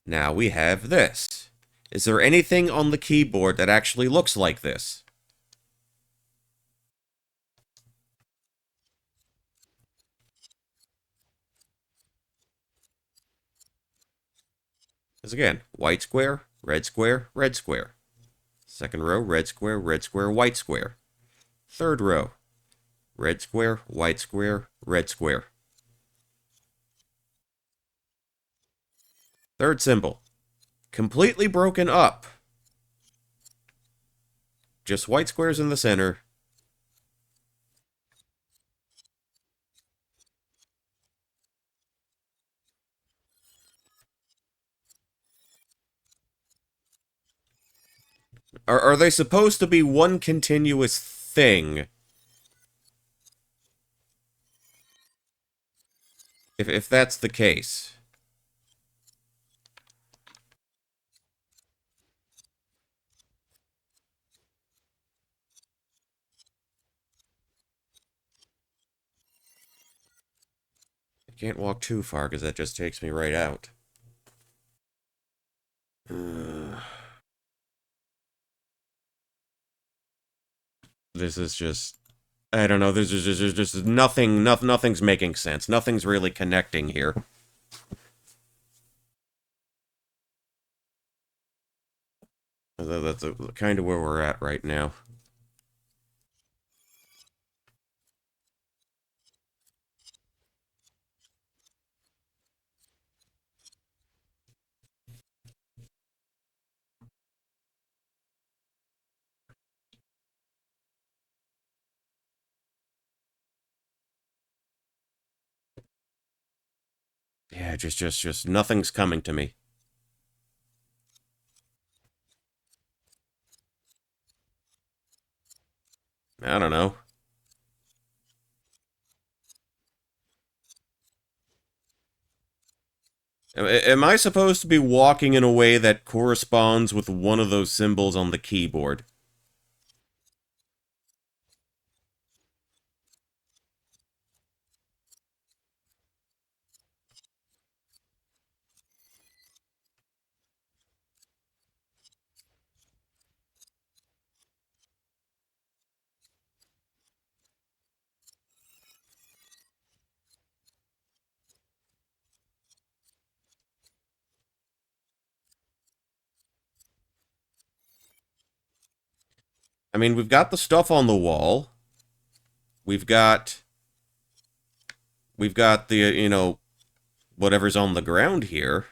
Now we have this. Is there anything on the keyboard that actually looks like this? Because again, white square, red square, red square. Second row, red square, white square. Third row, red square, white square, red square. Third symbol, completely broken up. Just white squares in the center. Are they supposed to be one continuous thing? If that's the case. I can't walk too far because that just takes me right out. This is just... I don't know, there's just nothing's making sense. Nothing's really connecting here. That's kind of where we're at right now. Yeah, just nothing's coming to me. I don't know. Am I supposed to be walking in a way that corresponds with one of those symbols on the keyboard? I mean, we've got the stuff on the wall. We've got... We've got the, whatever's on the ground here.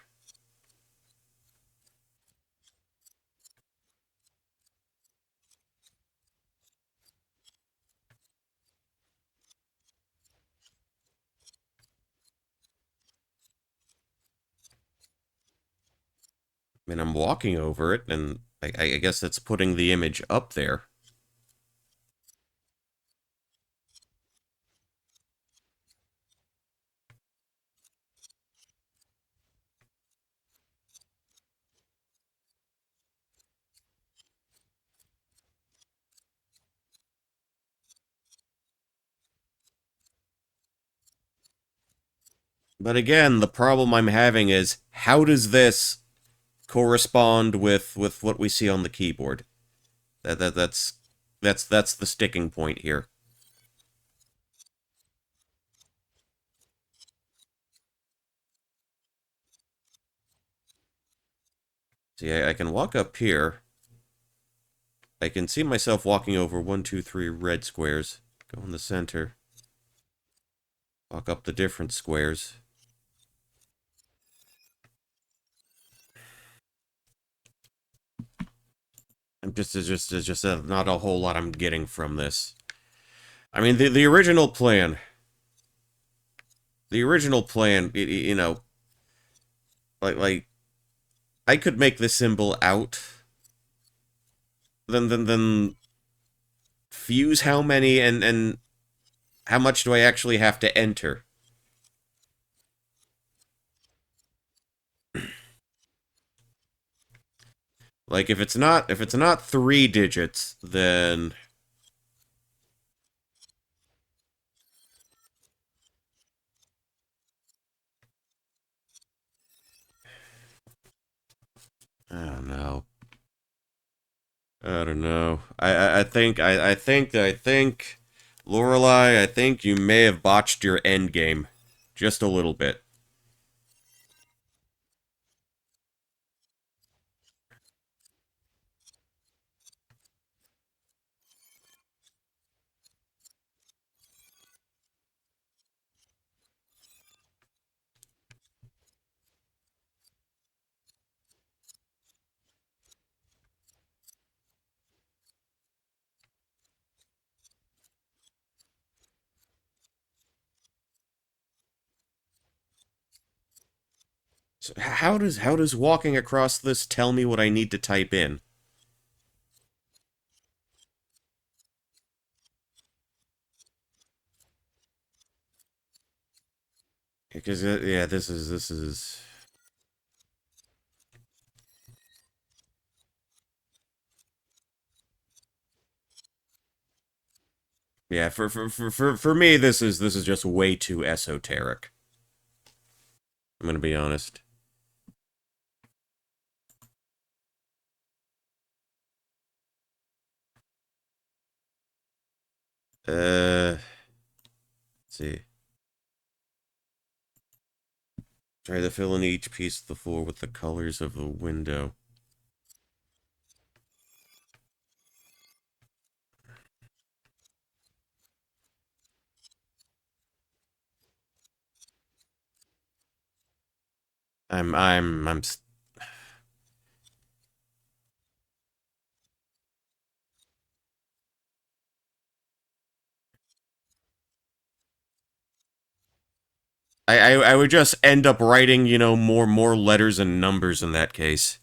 I mean, I'm walking over it, and I guess that's putting the image up there. But again, the problem I'm having is, how does this correspond with what we see on the keyboard? That's the sticking point here. See, I can walk up here. I can see myself walking over 1, 2, 3 red squares. Go in the center. Walk up the different squares. I'm just not a whole lot I'm getting from this. I mean, the original plan. The original plan, like I could make this symbol out. Then fuse how many and how much do I actually have to enter? Like if it's not 3 digits, then I don't know. I don't know. I think Lorelei, I think you may have botched your end game just a little bit. So how does walking across this tell me what I need to type in? Because yeah, this is yeah, for me this is just way too esoteric. I'm gonna be honest. Let's see. Try to fill in each piece of the floor with the colors of the window. I'm I would just end up writing, more letters and numbers in that case.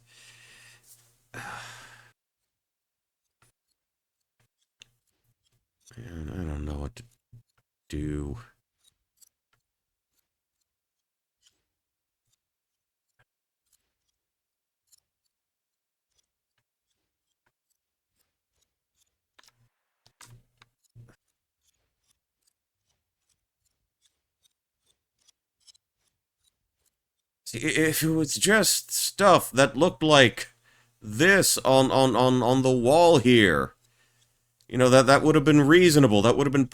Man, I don't know what to do. See, if it was just stuff that looked like this on the wall here, that would have been reasonable. That would have been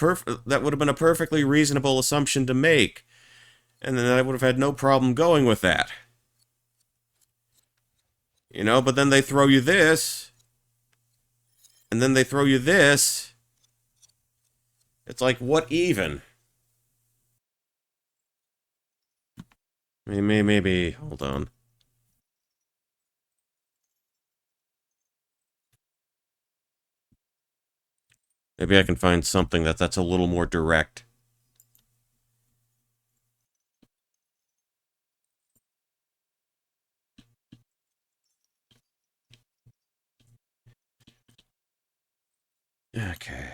that would have been a perfectly reasonable assumption to make, and then I would have had no problem going with that. But then they throw you this, and then they throw you this. It's like, what even? Maybe hold on. Maybe I can find something that's a little more direct. Okay.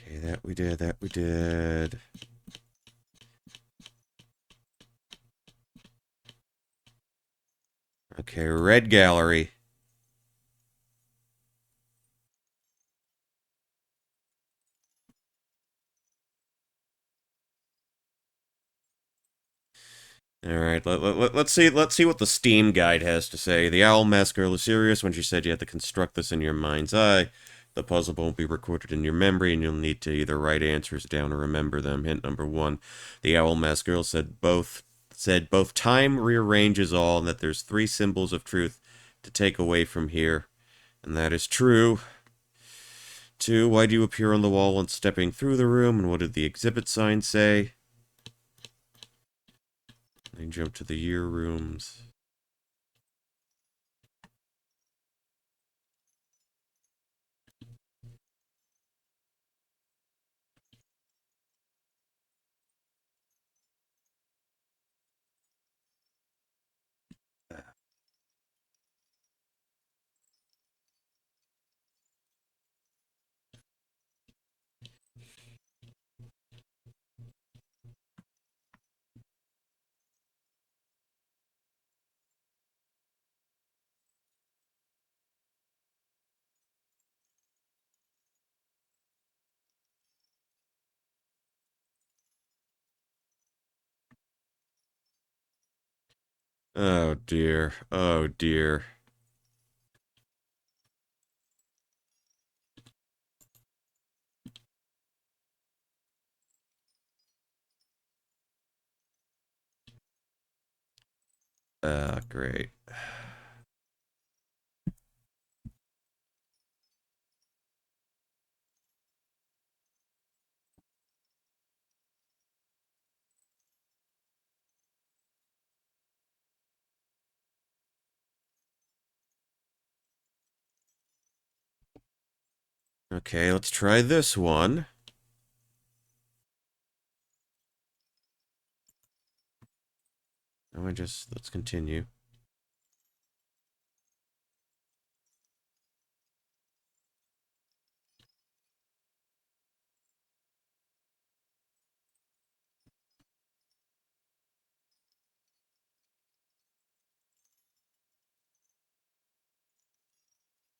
Okay, that we did, that we did. Okay, red gallery. All right, let's see what the Steam guide has to say. The owl masked girl is serious when she said you had to construct this in your mind's eye. The puzzle won't be recorded in your memory, and you'll need to either write answers down or remember them. Hint number one: the owl masked girl said both time rearranges all, and that there's three symbols of truth to take away from here, and that is true. Two: why do you appear on the wall when stepping through the room, and what did the exhibit sign say? They jump to the year rooms. Oh dear. Oh dear. Great. Okay, let's try this one. Let's continue.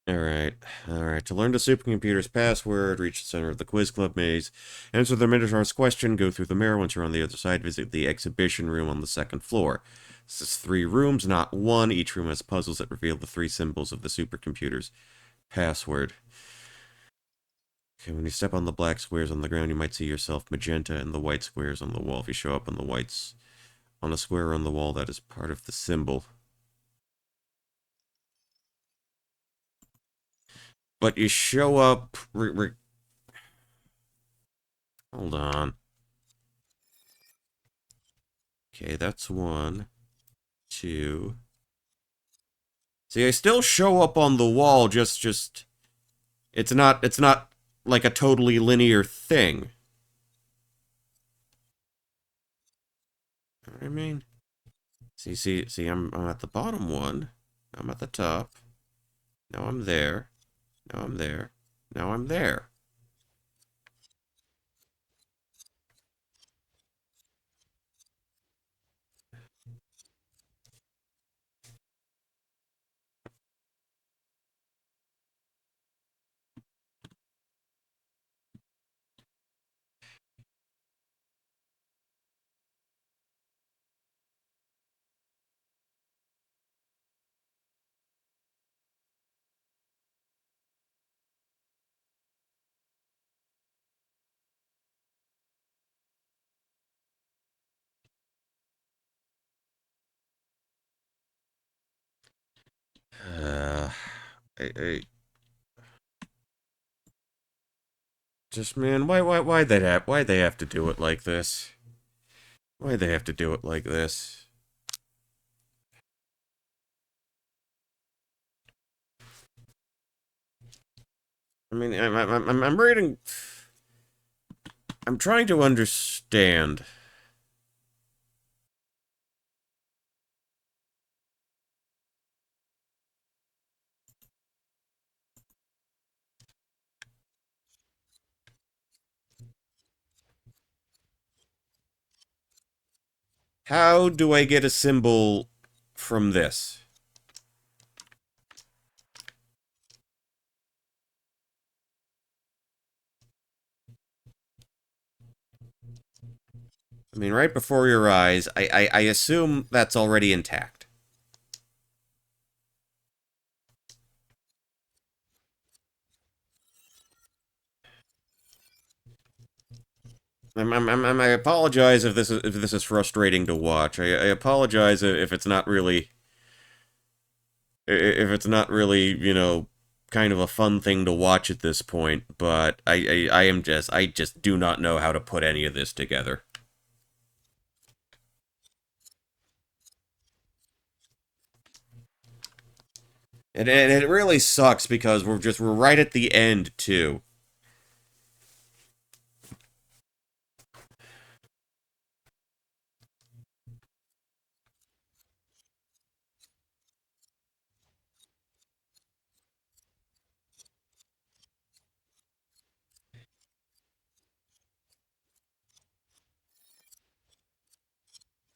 Alright, alright. To learn the supercomputer's password, reach the center of the quiz club maze, answer the Minotaur's question, go through the mirror. Once you're on the other side, visit the exhibition room on the second floor. This is 3 rooms, not 1. Each room has puzzles that reveal the 3 symbols of the supercomputer's password. Okay, when you step on the black squares on the ground, you might see yourself magenta and the white squares on the wall. If you show up on the whites on a square on the wall, that is part of the symbol. But you show up... Hold on. Okay, that's 1, 2... See, I still show up on the wall, just... It's not like a totally linear thing. You know what I mean? See, I'm at the bottom one. I'm at the top. Now I'm there. Now I'm there. Now I'm there. Uh, I just, man, why they have to do it like this? Why they have to do it like this? I mean, I'm reading... I'm trying to understand. How do I get a symbol from this? I mean, right before your eyes, I assume that's already intact. I apologize if this is frustrating to watch. I apologize if it's not really if it's not really, you know, kind of a fun thing to watch at this point, but I just do not know how to put any of this together. And it really sucks because we're right at the end too.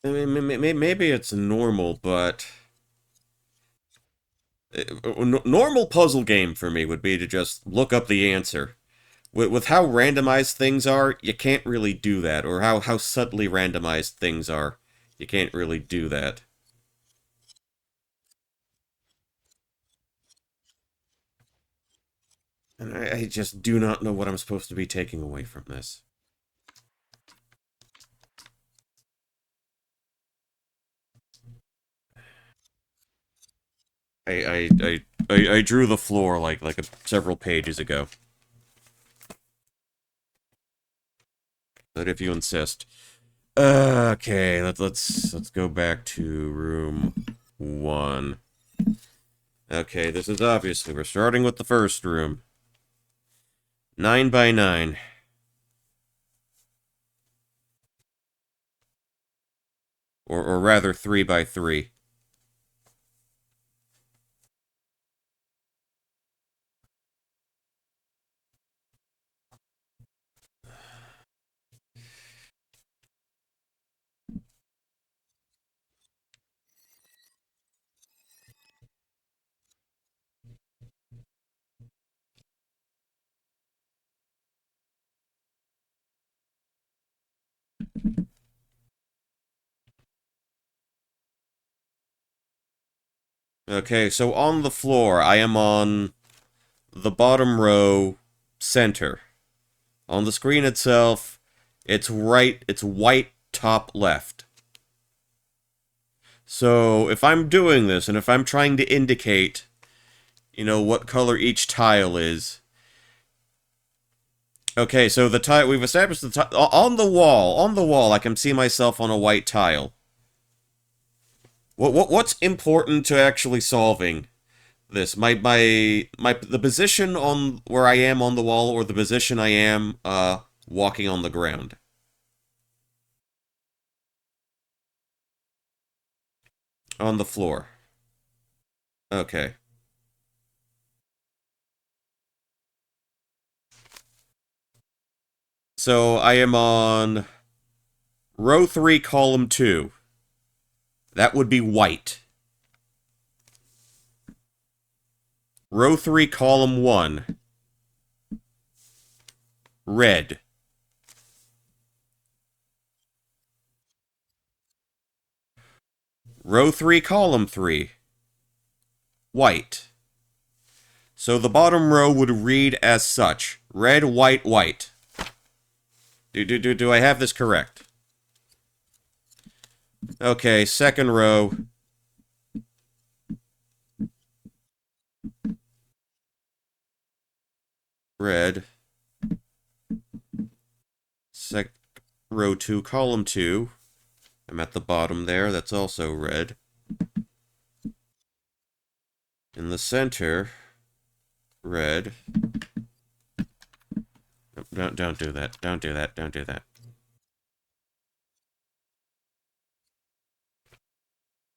I mean, maybe it's normal, but normal puzzle game for me would be to just look up the answer. With how randomized things are, you can't really do that, or how subtly randomized things are, you can't really do that. And I just do not know what I'm supposed to be taking away from this. I drew the floor several pages ago. But if you insist. Okay, let's go back to room 1. Okay, this is obviously we're starting with the first room. 9 by 9. Or rather 3 by 3. Okay, so on the floor, I am on the bottom row center. On the screen itself, it's white top left. So if I'm doing this, and if I'm trying to indicate, what color each tile is. Okay, so the tile, we've established the tile, on the wall, I can see myself on a white tile. What's important to actually solving this? The position on where I am on the wall, or the position I am, walking on the ground? On the floor. Okay. So I am on row 3, column 2. That would be white. Row 3, column 1. Red. Row 3, column 3. White. So the bottom row would read as such. Red, white, white. Do I have this correct? Okay, second row. Red. Row 2, column 2. I'm at the bottom there. That's also red. In the center, red. Don't do that. Don't do that. Don't do that.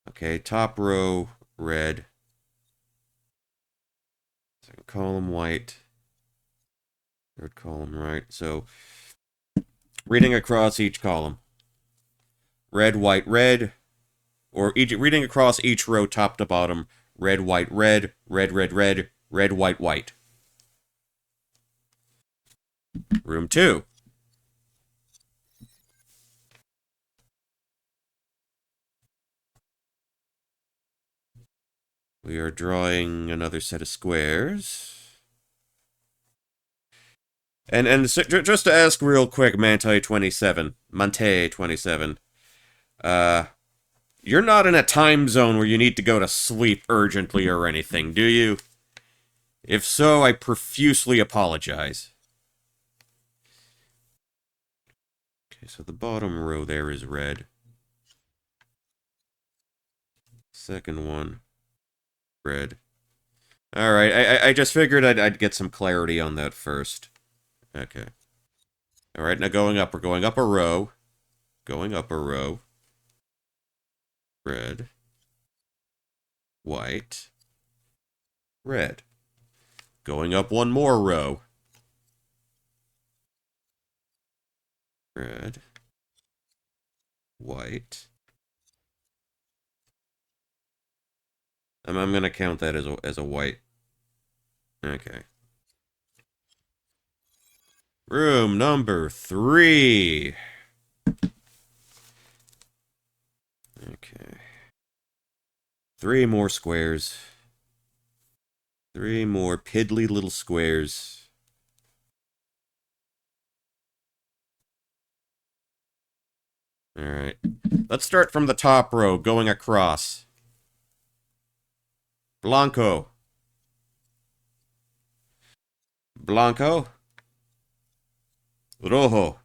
Okay, top row, red. Second column, white. Third column, right. So, reading across each column. Red, white, red. Or reading across each row, top to bottom. Red, white, red. Red, red, red. Red, white, white. Room 2. We are drawing another set of squares. And so, just to ask real quick, Mante27, you're not in a time zone where you need to go to sleep urgently or anything, do you? If so, I profusely apologize. Okay, so the bottom row there is red. Second one, red. Alright, I just figured I'd get some clarity on that first. Okay. Alright, now going up. We're going up a row. Going up a row. Red. White. Red. Going up one more row. Red. White. I'm gonna count that as a white. Okay. Room number 3. Okay. 3 more squares. 3 more piddly little squares. Alright. Let's start from the top row, going across. Blanco. Blanco. Rojo.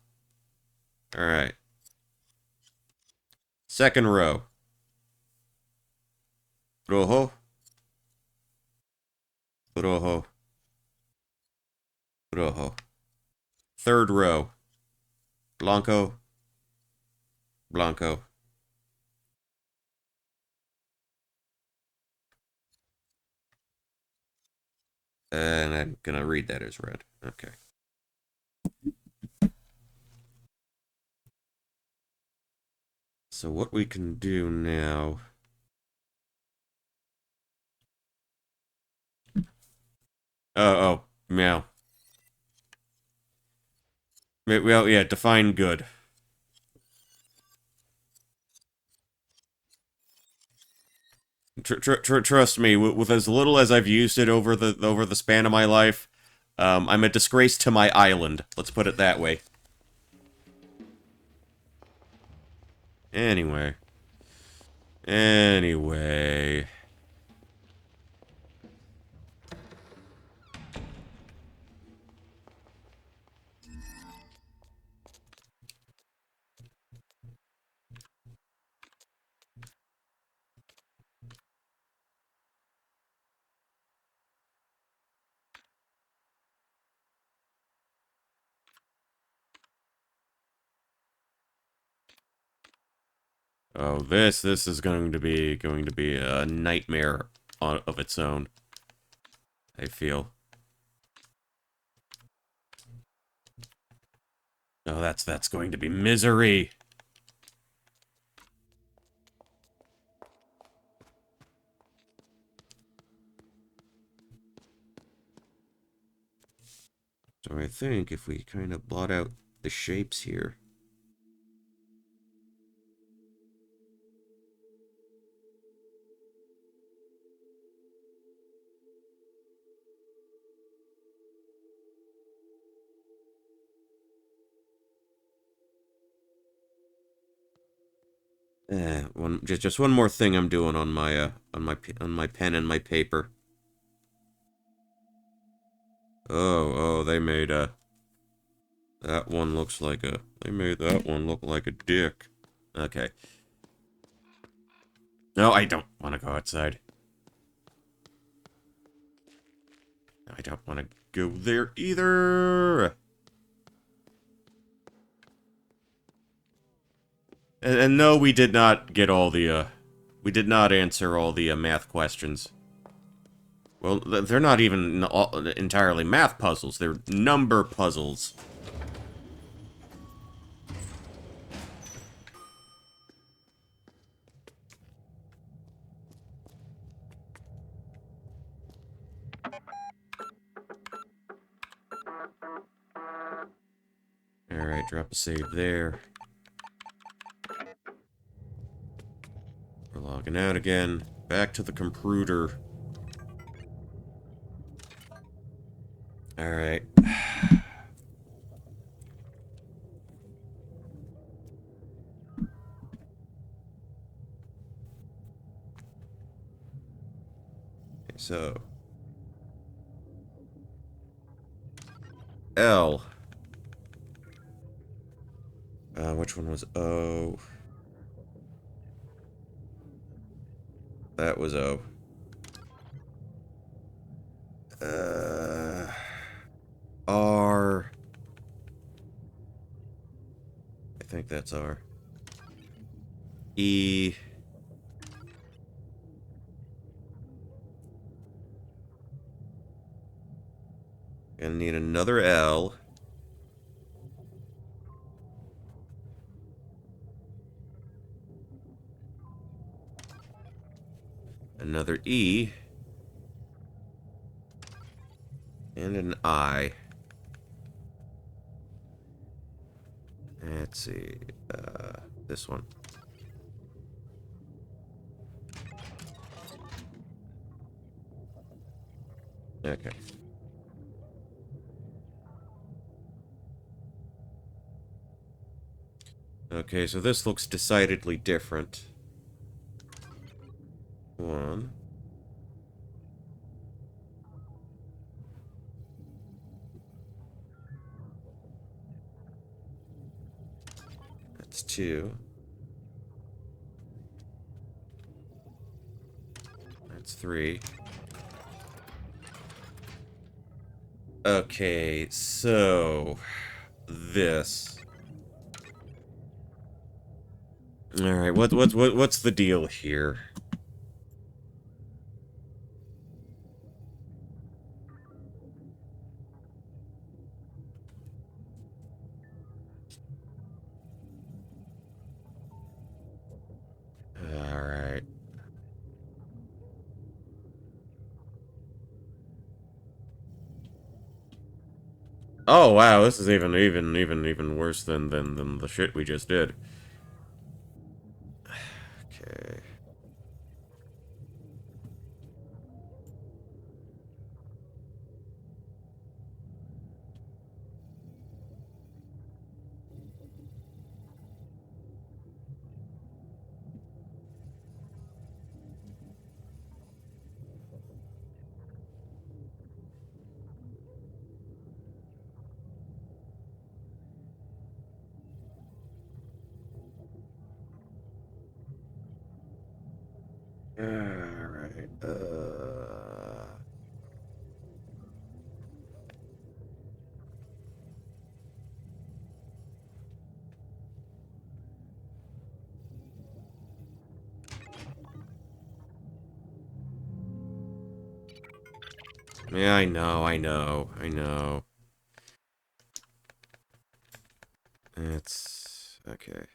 Alright. Second row. Rojo. Rojo. Rojo. Third row. Blanco. Blanco. And I'm gonna read that as red. Okay. So what we can do now... Oh, meow. Well, yeah, define good. Trust me, with as little as I've used it over the span of my life, I'm a disgrace to my island. Let's put it that way. Anyway. Anyway. Oh, this is going to be a nightmare of its own. I feel. Oh, that's going to be misery. So I think if we kind of blot out the shapes here. Just one more thing I'm doing on my pen and my paper. Oh, they made that one looks like they made that one look like a dick. Okay. No, I don't want to go outside. I don't want to go there either. And no, we did not get all the, we did not answer all the math questions. Well, they're not even entirely math puzzles, they're number puzzles. Alright, drop a save there. We're logging out again. Back to the computer. Alright. So. L. Which one was O? That was O. R. I think that's R. E. Gonna need another L. Another E. And an I. Let's see. This one. Okay. Okay, so this looks decidedly different. One. That's two. That's three. Okay, so... this. Alright, what's the deal here? Alright. Oh wow, this is even worse than the shit we just did. Okay. Alright. Yeah, I know. It's okay.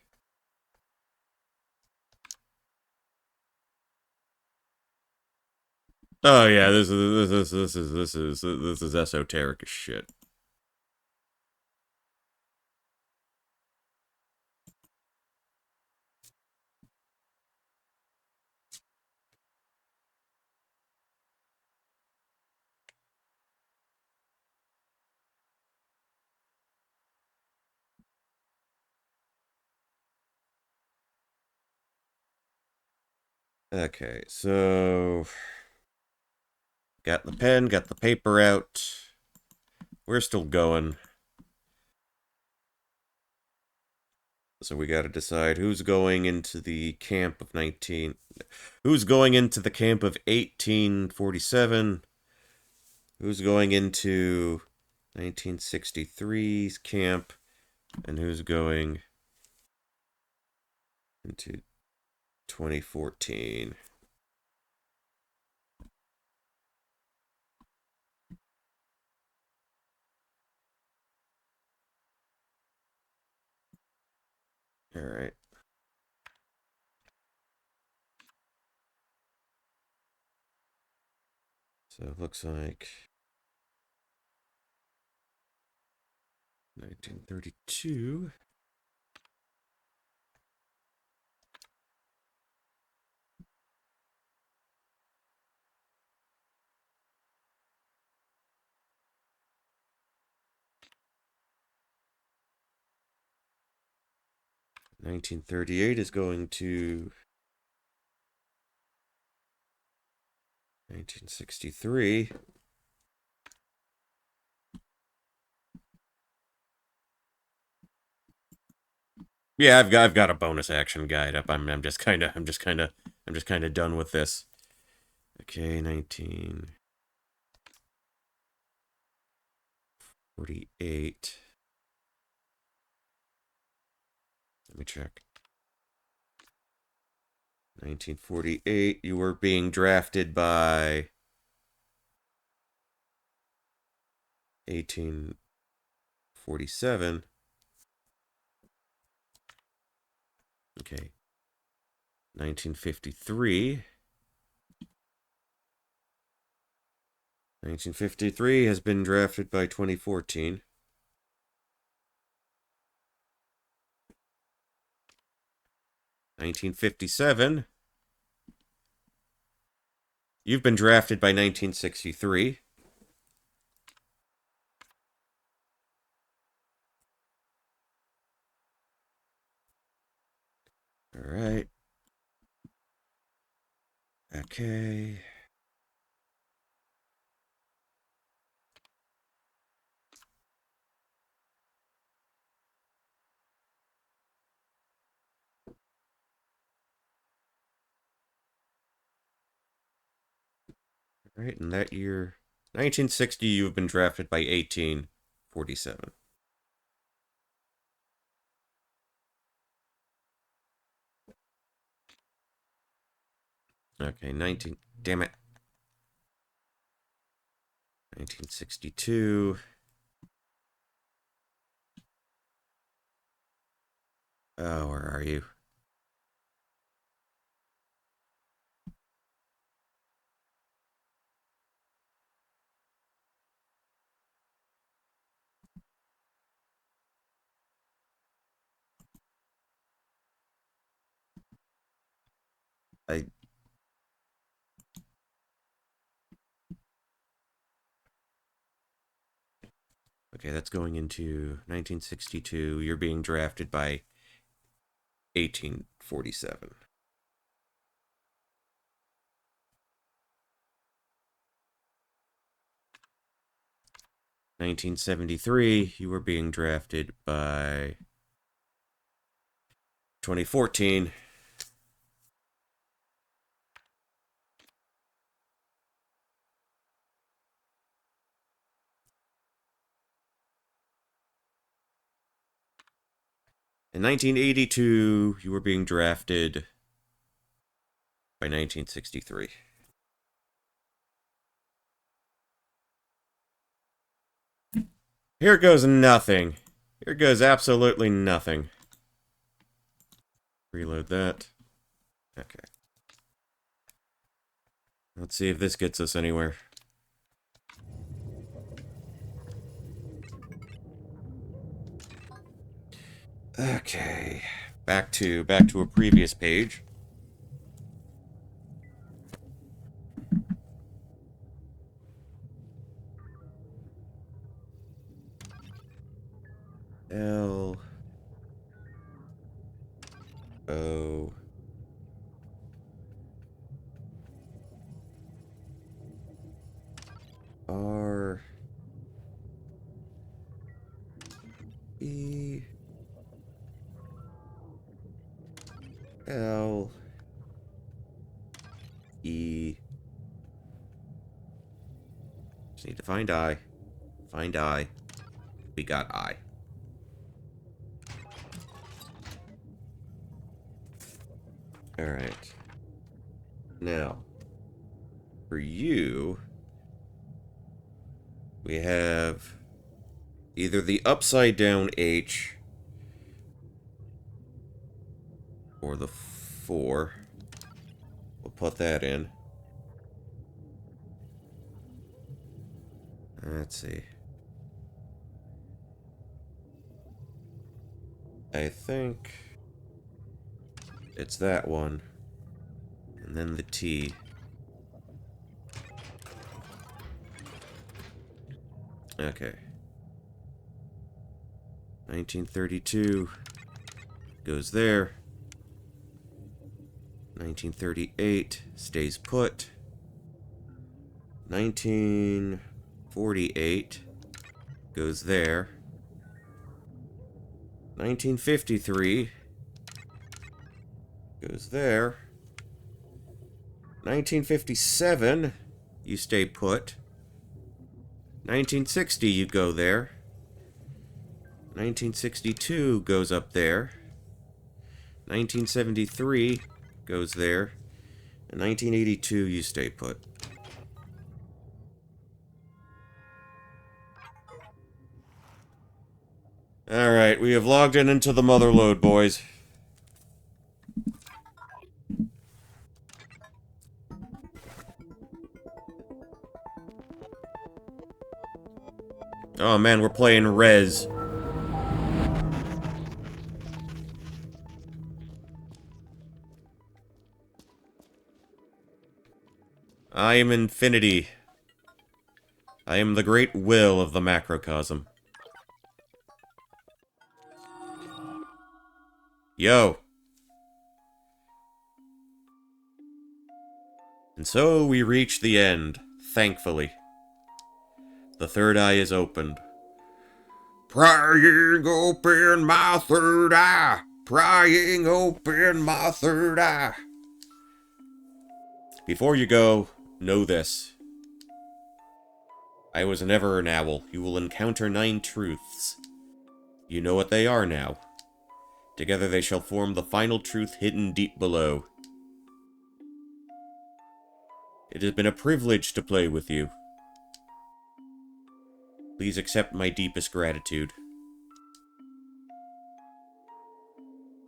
Oh yeah, this is esoteric as shit. Okay, so got the pen, got the paper out. We're still going. So we got to decide who's going into the camp of 19. Who's going into the camp of 1847? Who's going into 1963's camp? And who's going into 2014? All right. So it looks like 1932. 1938 is going to 1963. Yeah, I've got a bonus action guide up. I'm just kind of done with this. Okay, 1948. Let me check. 1948, you were being drafted by 1847. Okay. 1953. 1953 has been drafted by 2014. 1957. You've been drafted by 1963. Alright. Okay. Alright, in that year, 1960, you have been drafted by 1847. Okay, 19... Damn it. 1962. Oh, where are you? I... Okay, that's going into 1962. You're being drafted by 1847. 1973, you were being drafted by 2014. In 1982, you were being drafted by 1963. Here goes nothing. Here goes absolutely nothing. Reload that. Okay. Let's see if this gets us anywhere. Okay. Back to a previous page. L O R E L E. Just need to find I. Find I. We got I. Alright. Now, for you, we have either the upside down H or the 4. We'll put that in. Let's see. I think it's that one. And then the T. Okay. 1932 goes there. 1938 stays put. 1948 goes there. 1953 goes there. 1957, you stay put. 1960, you go there. 1962 goes up there. 1973 goes there. And 1982, you stay put. Alright, we have logged in into the mother lode, boys. Oh man, we're playing Rez. I am infinity. I am the great will of the macrocosm. Yo. And so we reach the end, thankfully. The third eye is opened. Prying open my third eye. Prying open my third eye. Before you go, know this. I was never an owl. You will encounter 9 truths. You know what they are now. Together they shall form the final truth hidden deep below. It has been a privilege to play with you. Please accept my deepest gratitude.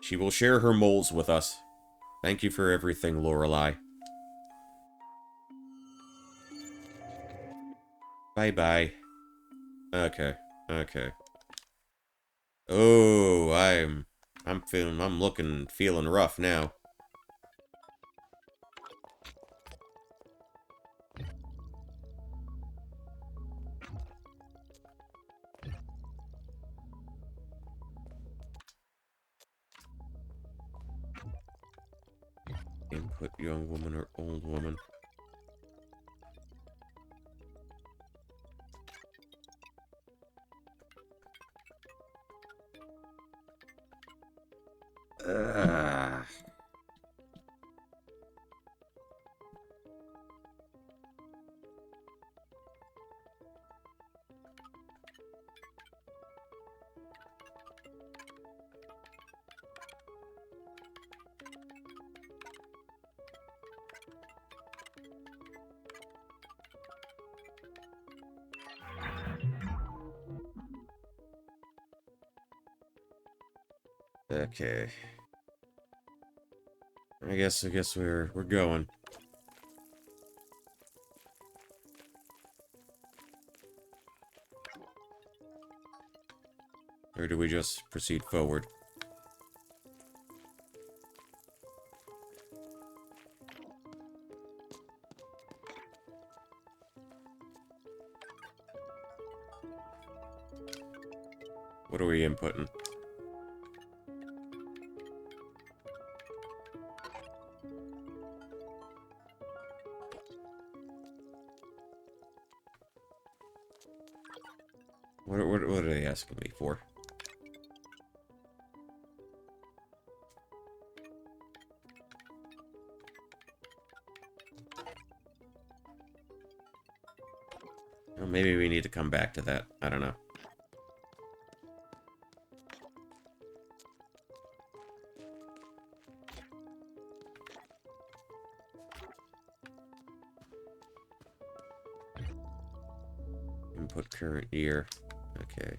She will share her moles with us. Thank you for everything, Lorelei. Bye-bye. Okay. Oh, I'm feeling rough now. Input young woman or old woman. Okay. I guess we're going. Or do we just proceed forward? What are we inputting? What are they asking me for? Well, maybe we need to come back to that. I don't know. Input current year. Okay.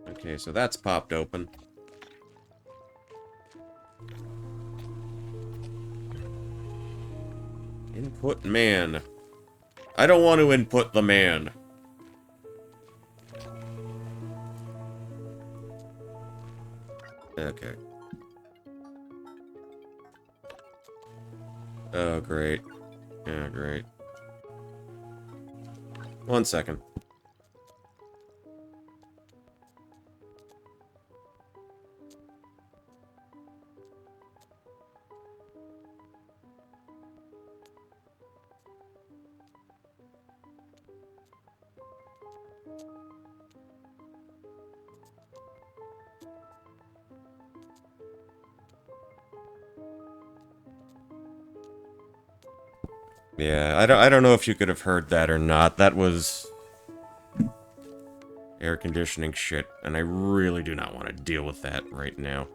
Okay, so that's popped open. Input man. I don't want to input the man. Okay. Oh, great. Yeah, great. 1 second. Yeah, I don't know if you could have heard that or not. That was air conditioning shit, and I really do not want to deal with that right now.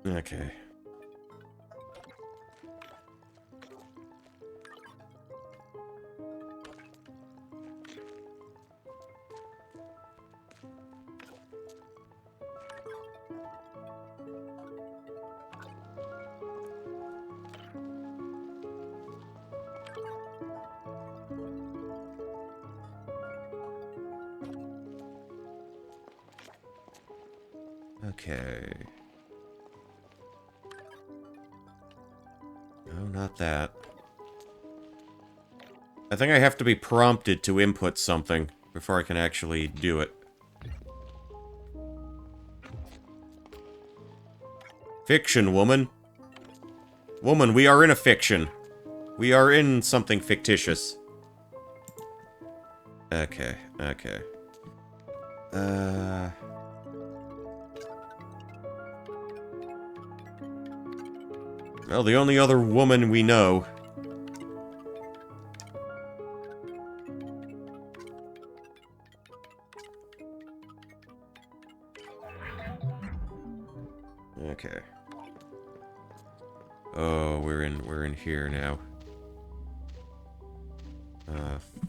Okay. Okay. No, not that. I think I have to be prompted to input something before I can actually do it. Fiction, woman. Woman, we are in a fiction. We are in something fictitious. Okay, okay. Well, the only other woman we know. Okay. Oh, we're in here now.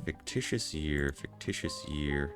Fictitious year, fictitious year.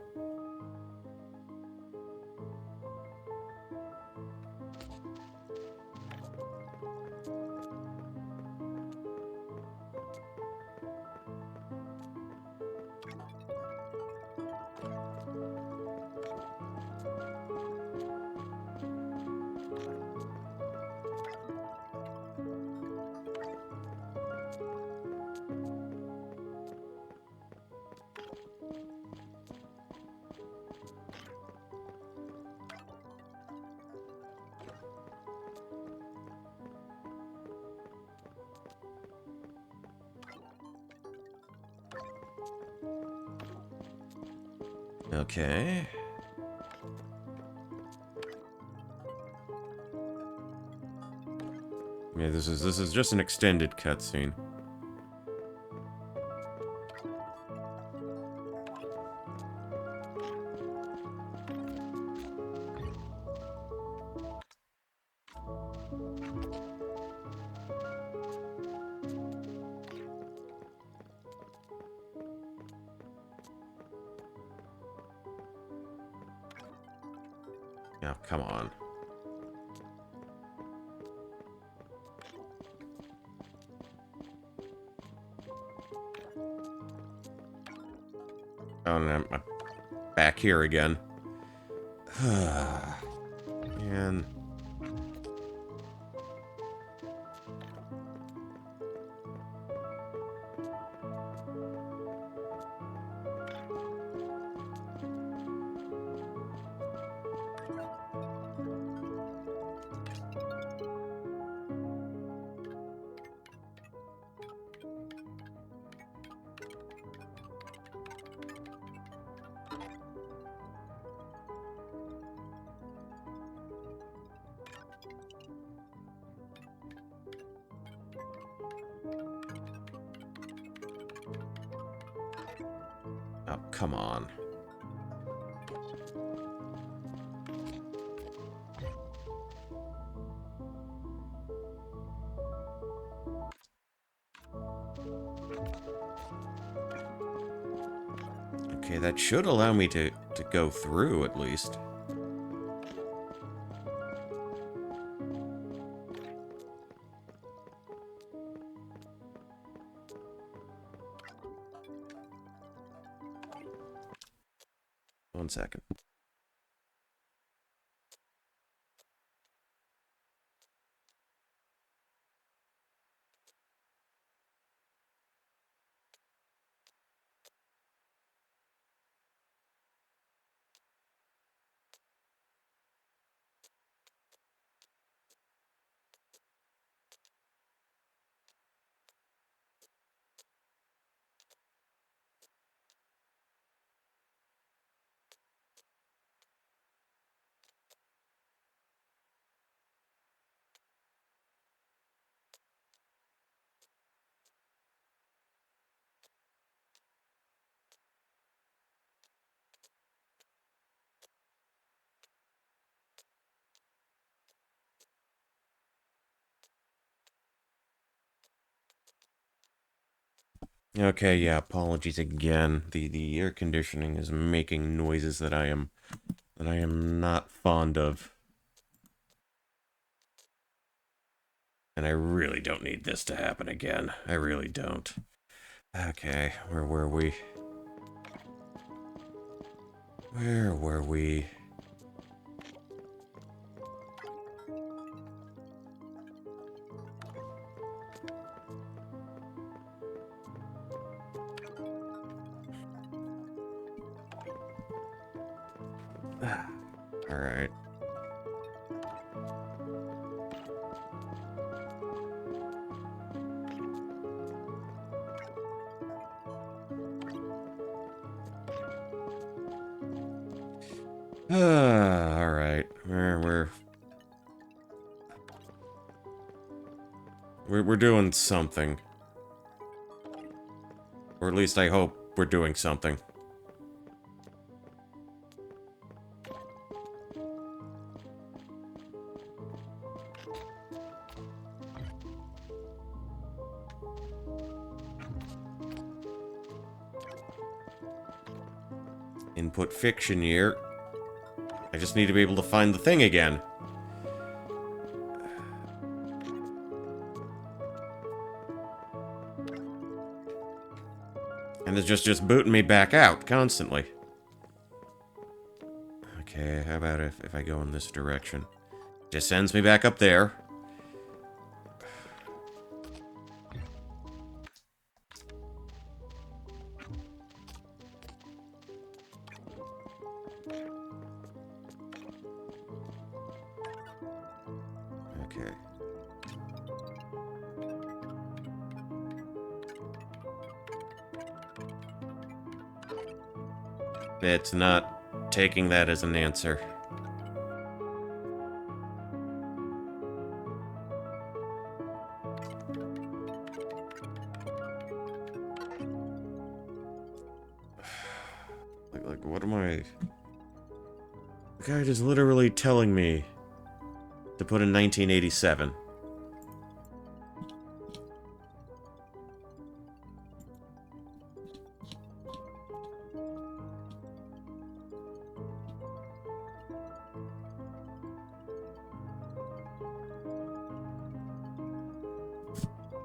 Okay. Yeah, this is just an extended cutscene. Oh, come on. Oh, no, I'm back here again. Man. Oh, come on. Okay, that should allow me to go through, at least. One second. Okay, yeah, apologies again. The air conditioning is making noises that I am not fond of. And I really don't need this to happen again. I really don't. Okay, where were we? Where were we? Alright. Alright. We're doing something. Or at least I hope we're doing something. Input fiction here. I just need to be able to find the thing again. And it's just booting me back out constantly. Okay, how about if I go in this direction? Just sends me back up there. Okay. It's not taking that as an answer. Like, what am I... The guide is literally telling me to put in 1987.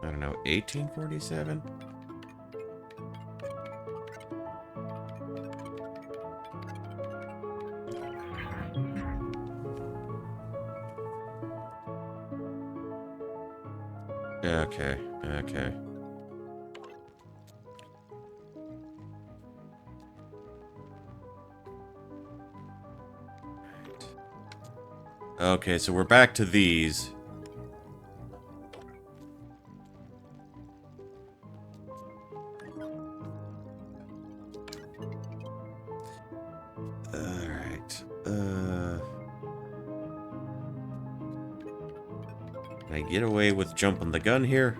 I don't know, 1847? Okay, okay. Okay, so we're back to these. Alright, Can I get away with jumping the gun here?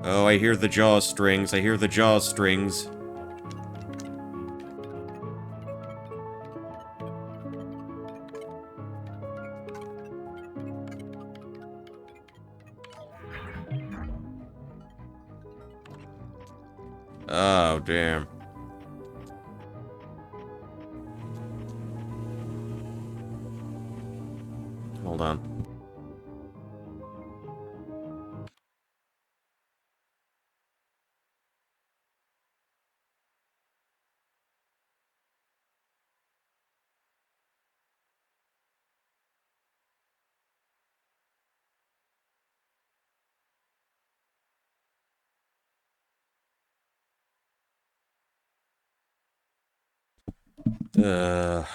Oh, I hear the jaw strings. I hear the jaw strings. Oh, damn. Hold on. Yeah,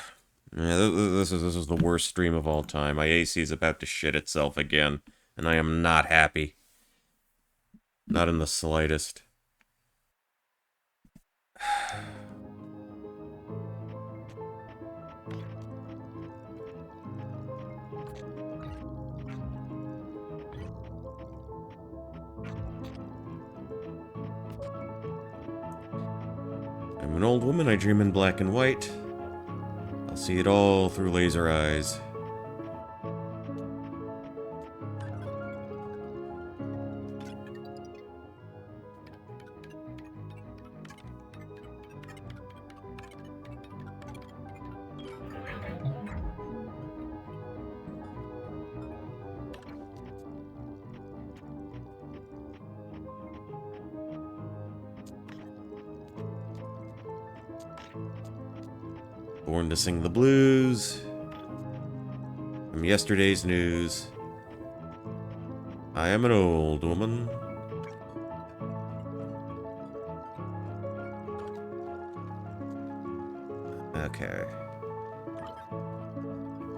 this is the worst stream of all time. My AC is about to shit itself again, and I am not happy. Not in the slightest. I'm an old woman, I dream in black and white. I'll see it all through laser eyes. Born to sing the blues. From yesterday's news. I am an old woman. Okay.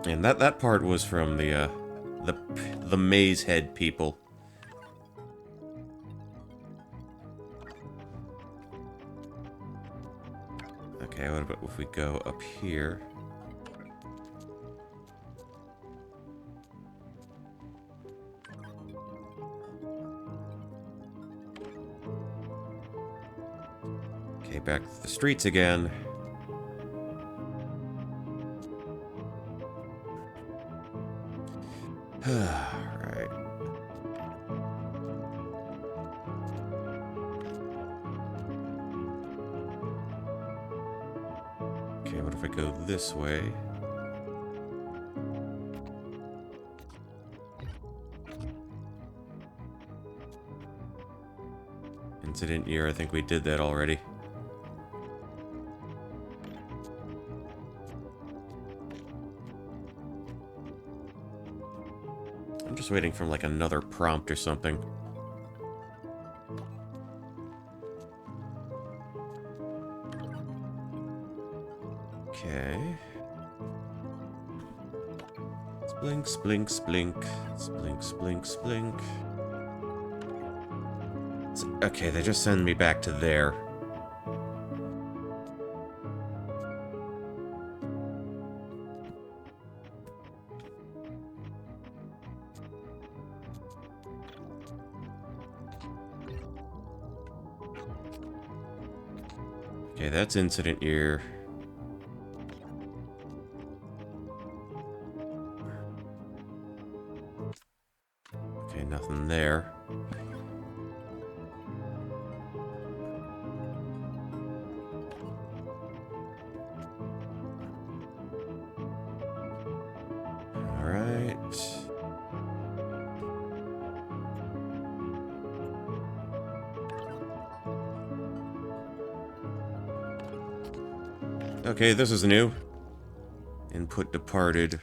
And that part was from the Maze Head people. Okay, what about if we go up here? Okay, back to the streets again. Alright. Okay, what if I go this way? Incident year, I think we did that already. I'm just waiting for like another prompt or something. Okay. Splink, splink, splink. Splink, splink, splink. Okay, they just send me back to there. Okay, that's incident year. Okay, nothing there. Alright. Okay, this is new. Input departed.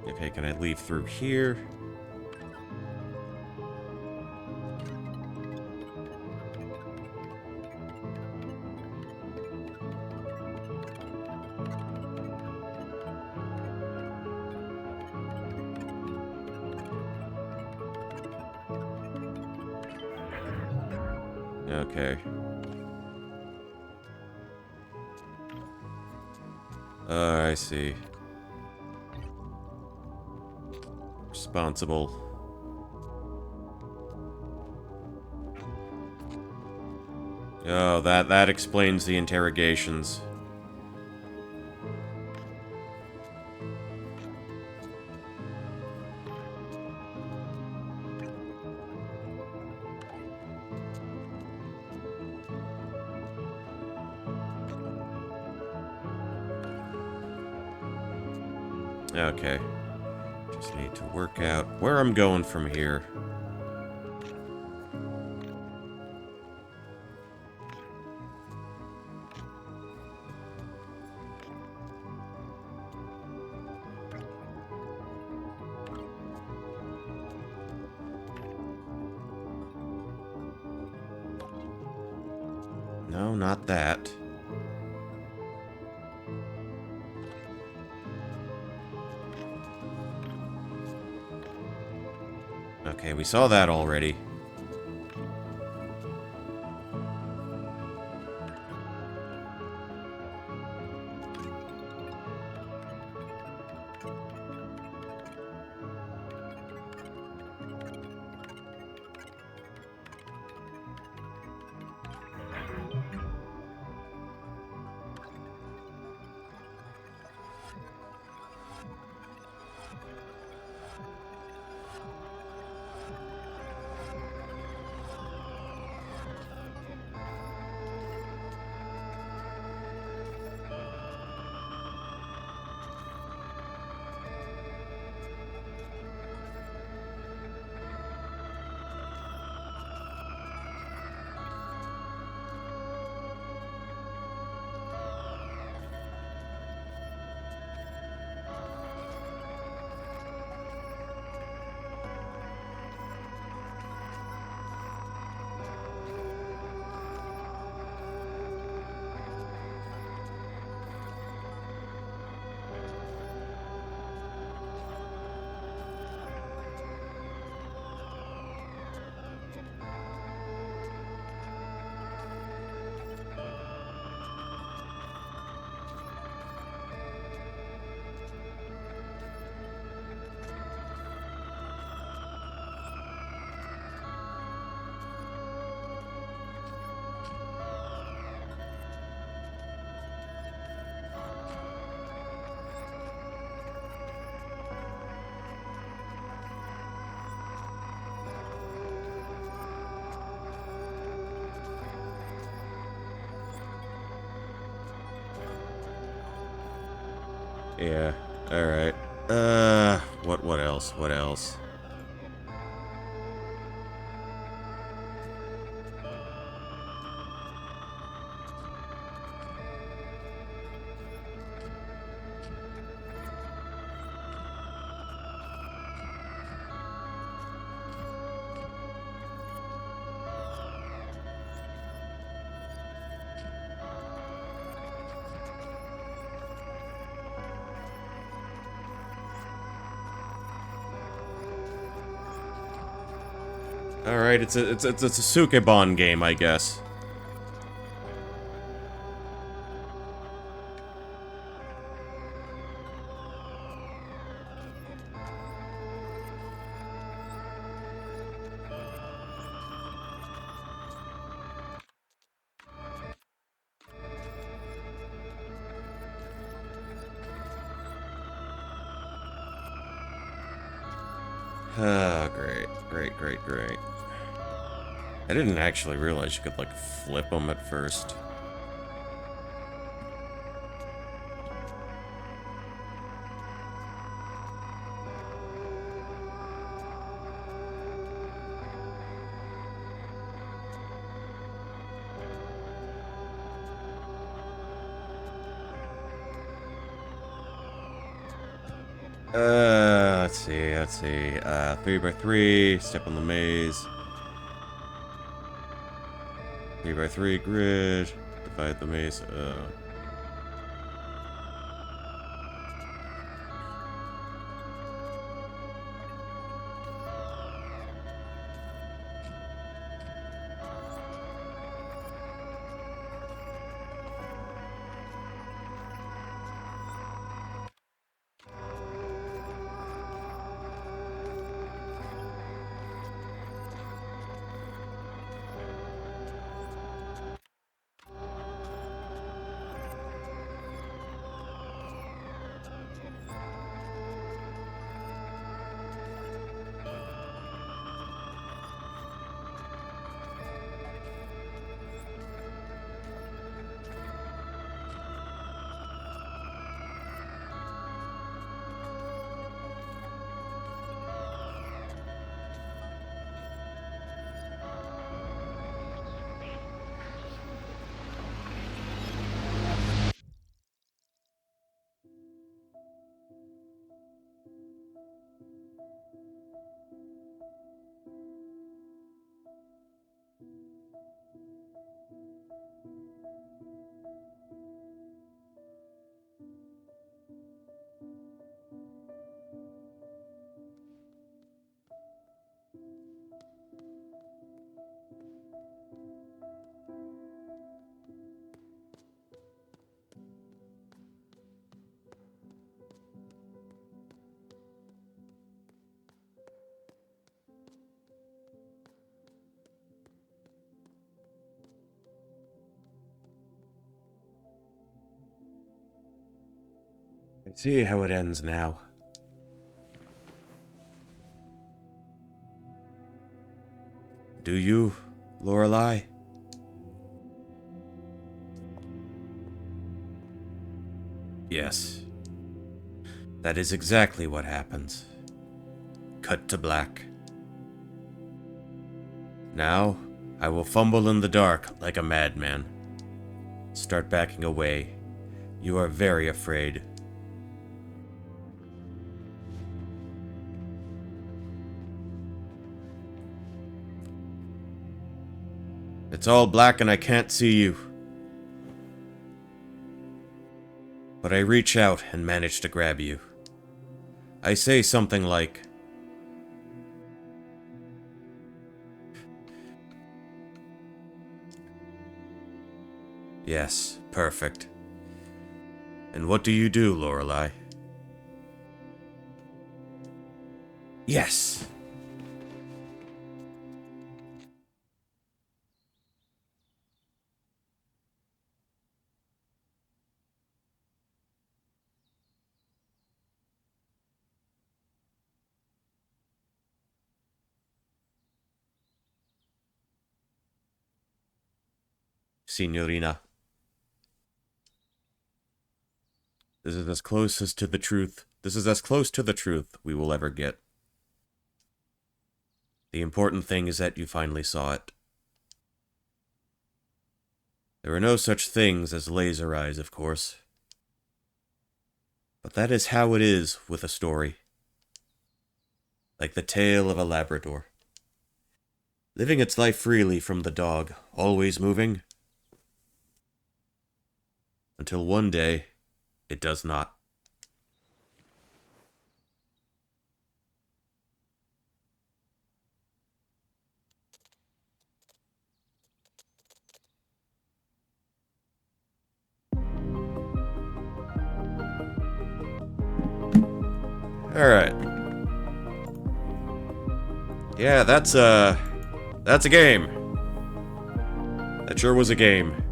Okay, can I leave through here? Okay. I see. Responsible. Oh, that explains the interrogations. Okay. Just need to work out where I'm going from here. No, not that. Okay, we saw that already. Yeah. Alright. What else? What else? Alright, it's a Sukebon game, I guess. Oh, great. Great, great, great. I didn't actually realize you could, like, flip them at first. Let's see. 3x3, step on the maze. 3x3 grid, divide the maze. I see how it ends now. Do you, Lorelei? Yes. That is exactly what happens. Cut to black. Now, I will fumble in the dark like a madman. Start backing away. You are very afraid. It's all black and I can't see you. But I reach out and manage to grab you. I say something like, yes, perfect. And what do you do, Lorelei? Yes! Signorina. This is as close as to the truth. This is as close to the truth we will ever get. The important thing is that you finally saw it. There are no such things as laser eyes, of course. But that is how it is with a story. Like the tale of a Labrador. Living its life freely from the dog, always moving. Until one day, it does not. Alright. Yeah, that's a game. That sure was a game.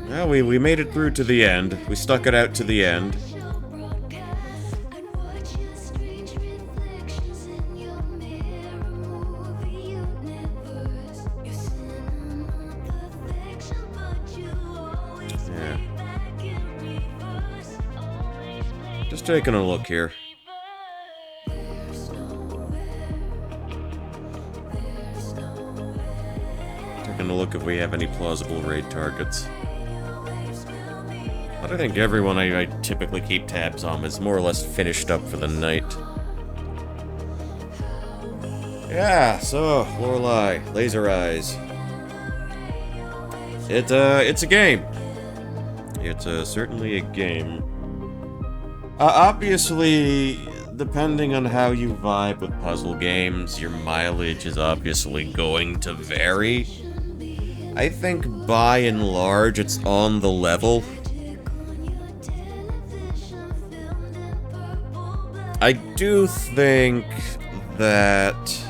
Well, we made it through to the end. We stuck it out to the end. Just taking a look here. Taking a look if we have any plausible raid targets. But I think everyone I typically keep tabs on is more or less finished up for the night. Yeah, so, Lorelei, Laser Eyes. It's a game. It's certainly a game. Obviously, depending on how you vibe with puzzle games, your mileage is obviously going to vary. I think by and large, it's on the level. I do think that...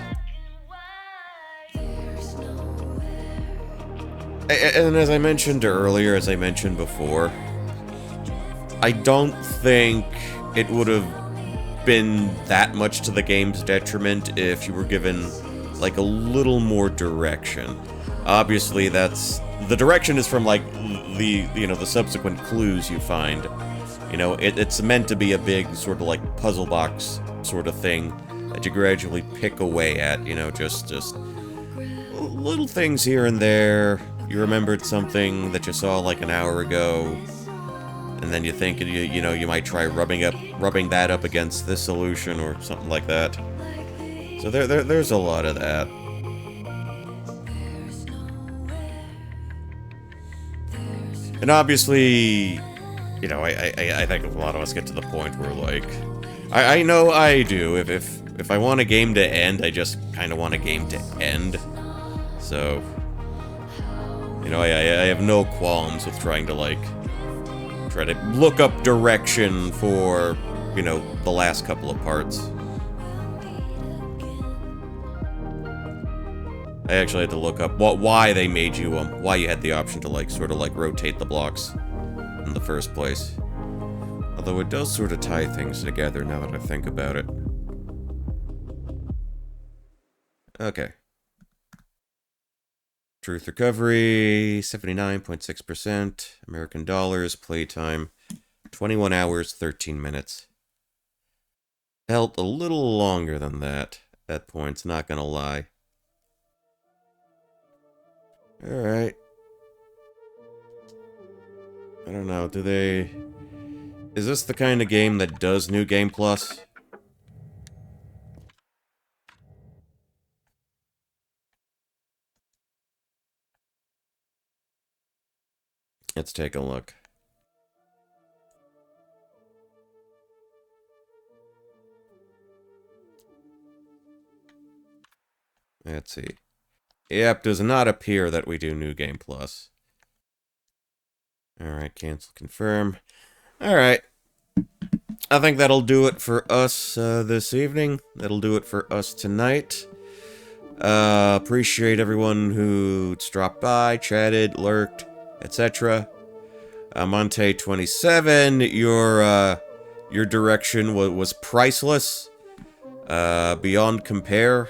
And as I mentioned earlier, as I mentioned before, I don't think it would have been that much to the game's detriment if you were given, like, a little more direction. Obviously, that's... The direction is from, like, the subsequent clues you find. You know, it's meant to be a big, sort of, like, puzzle box sort of thing that you gradually pick away at, you know, just little things here and there. You remembered something that you saw, like, an hour ago, and then you think, you know, you might try rubbing that up against this solution or something like that. So there's a lot of that. And obviously, you know, I think a lot of us get to the point where, like, I know I do. If I want a game to end, I just kind of want a game to end. So, you know, I have no qualms with trying to, like, try to look up direction for, you know, the last couple of parts. I actually had to look up why they made you, why you had the option to, like, sort of, like, rotate the blocks in the first place. Although it does sort of tie things together now that I think about it. Okay. Truth recovery, 79.6%. American dollars, playtime, 21 hours, 13 minutes. Felt a little longer than that at points, not gonna lie. Alright. I don't know, do they... Is this the kind of game that does New Game Plus? Let's take a look. Let's see. Yep, does not appear that we do New Game Plus. Alright, cancel, confirm. Alright. I think that'll do it for us this evening. That'll do it for us tonight. Appreciate everyone who dropped by, chatted, lurked, etc. Monte27, your direction was priceless. Beyond compare.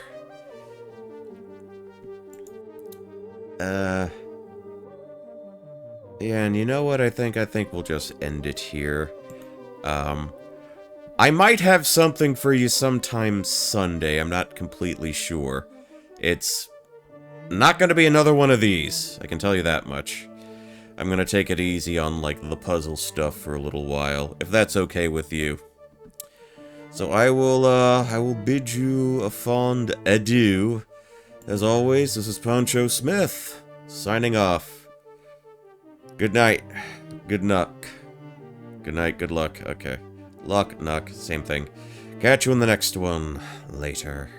Yeah, and you know what? I think we'll just end it here. I might have something for you sometime Sunday. I'm not completely sure. It's not gonna be another one of these. I can tell you that much. I'm gonna take it easy on, like, the puzzle stuff for a little while, if that's okay with you. So I will bid you a fond adieu. As always, this is Poncho Smith, signing off. Good night. Good luck. Good night, good luck. Okay. Luck, nuck, same thing. Catch you in the next one. Later.